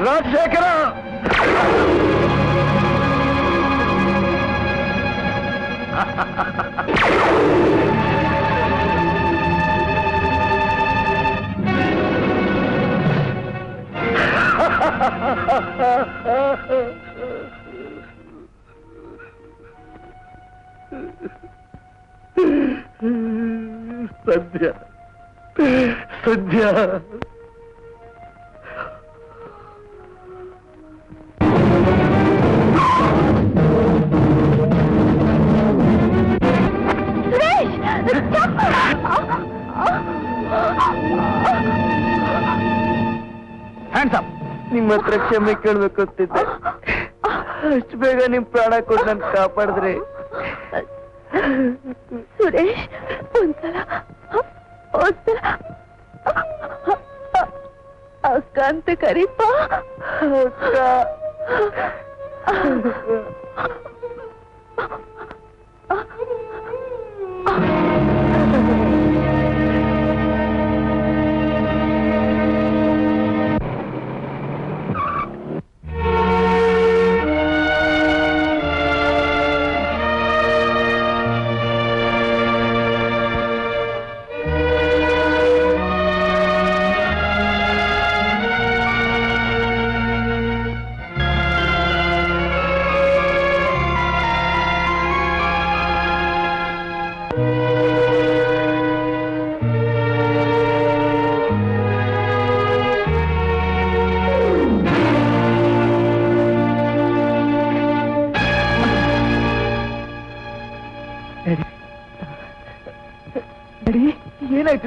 ರಾಜಶೇಖರ ಸದ್ಯ ಸದ್ಯ ನಿಮ್ಮ ಹತ್ರ ಕ್ಷಮೆ ಕೇಳ್ಬೇಕು ಅಂತಿದ್ದೆ. ಅಷ್ಟು ಬೇಗ ನಿಮ್ ಪ್ರಾಣ ಕೊಟ್ಟು ನನ್ ಕಾಪಾಡಿದ್ರಿ. ಸುರೇಶ್ ಒಂದ್ಸಲ ಅಕ್ಕ ಅಂತ ಕರೀಪ. ಅಕ್ಕ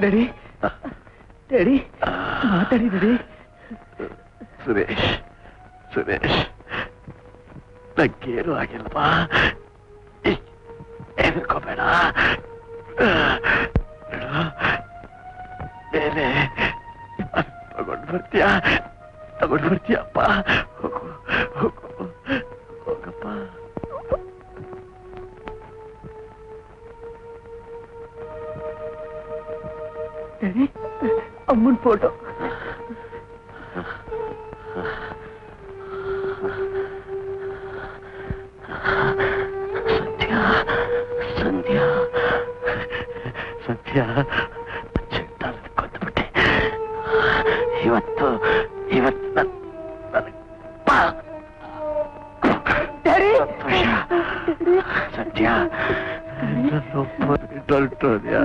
ಡ್ಯಾಡಿ ಡ್ಯಾಡಿ ಮಾತಾಡಿ ಡ್ಯಾಡಿ. ಸುರೇಶ್ ಸುರೇಶ್ ನಂಗೇನು ಆಗಿಲ್ವಾ? ಹೆದರ್ಕೋಬೇಡ. ಮೇಲೆ ತಗೊಂಡು ಬರ್ತೀಯಪ್ಪ. ಹೋಗು ಹೋಗು ಹೋಗಪ್ಪ. ಅಮ್ಮನ ಫೋಟೋ. ಸಂಧ್ಯಾ ಸಂಧ್ಯಾ ಚಿಂತಾಲದ ಕೊಂದ್ಬಿಟ್ಟೆ. ಇವತ್ತು ಸಂಧ್ಯಾ ಹೊರಟ್ರೋದ್ಯಾ?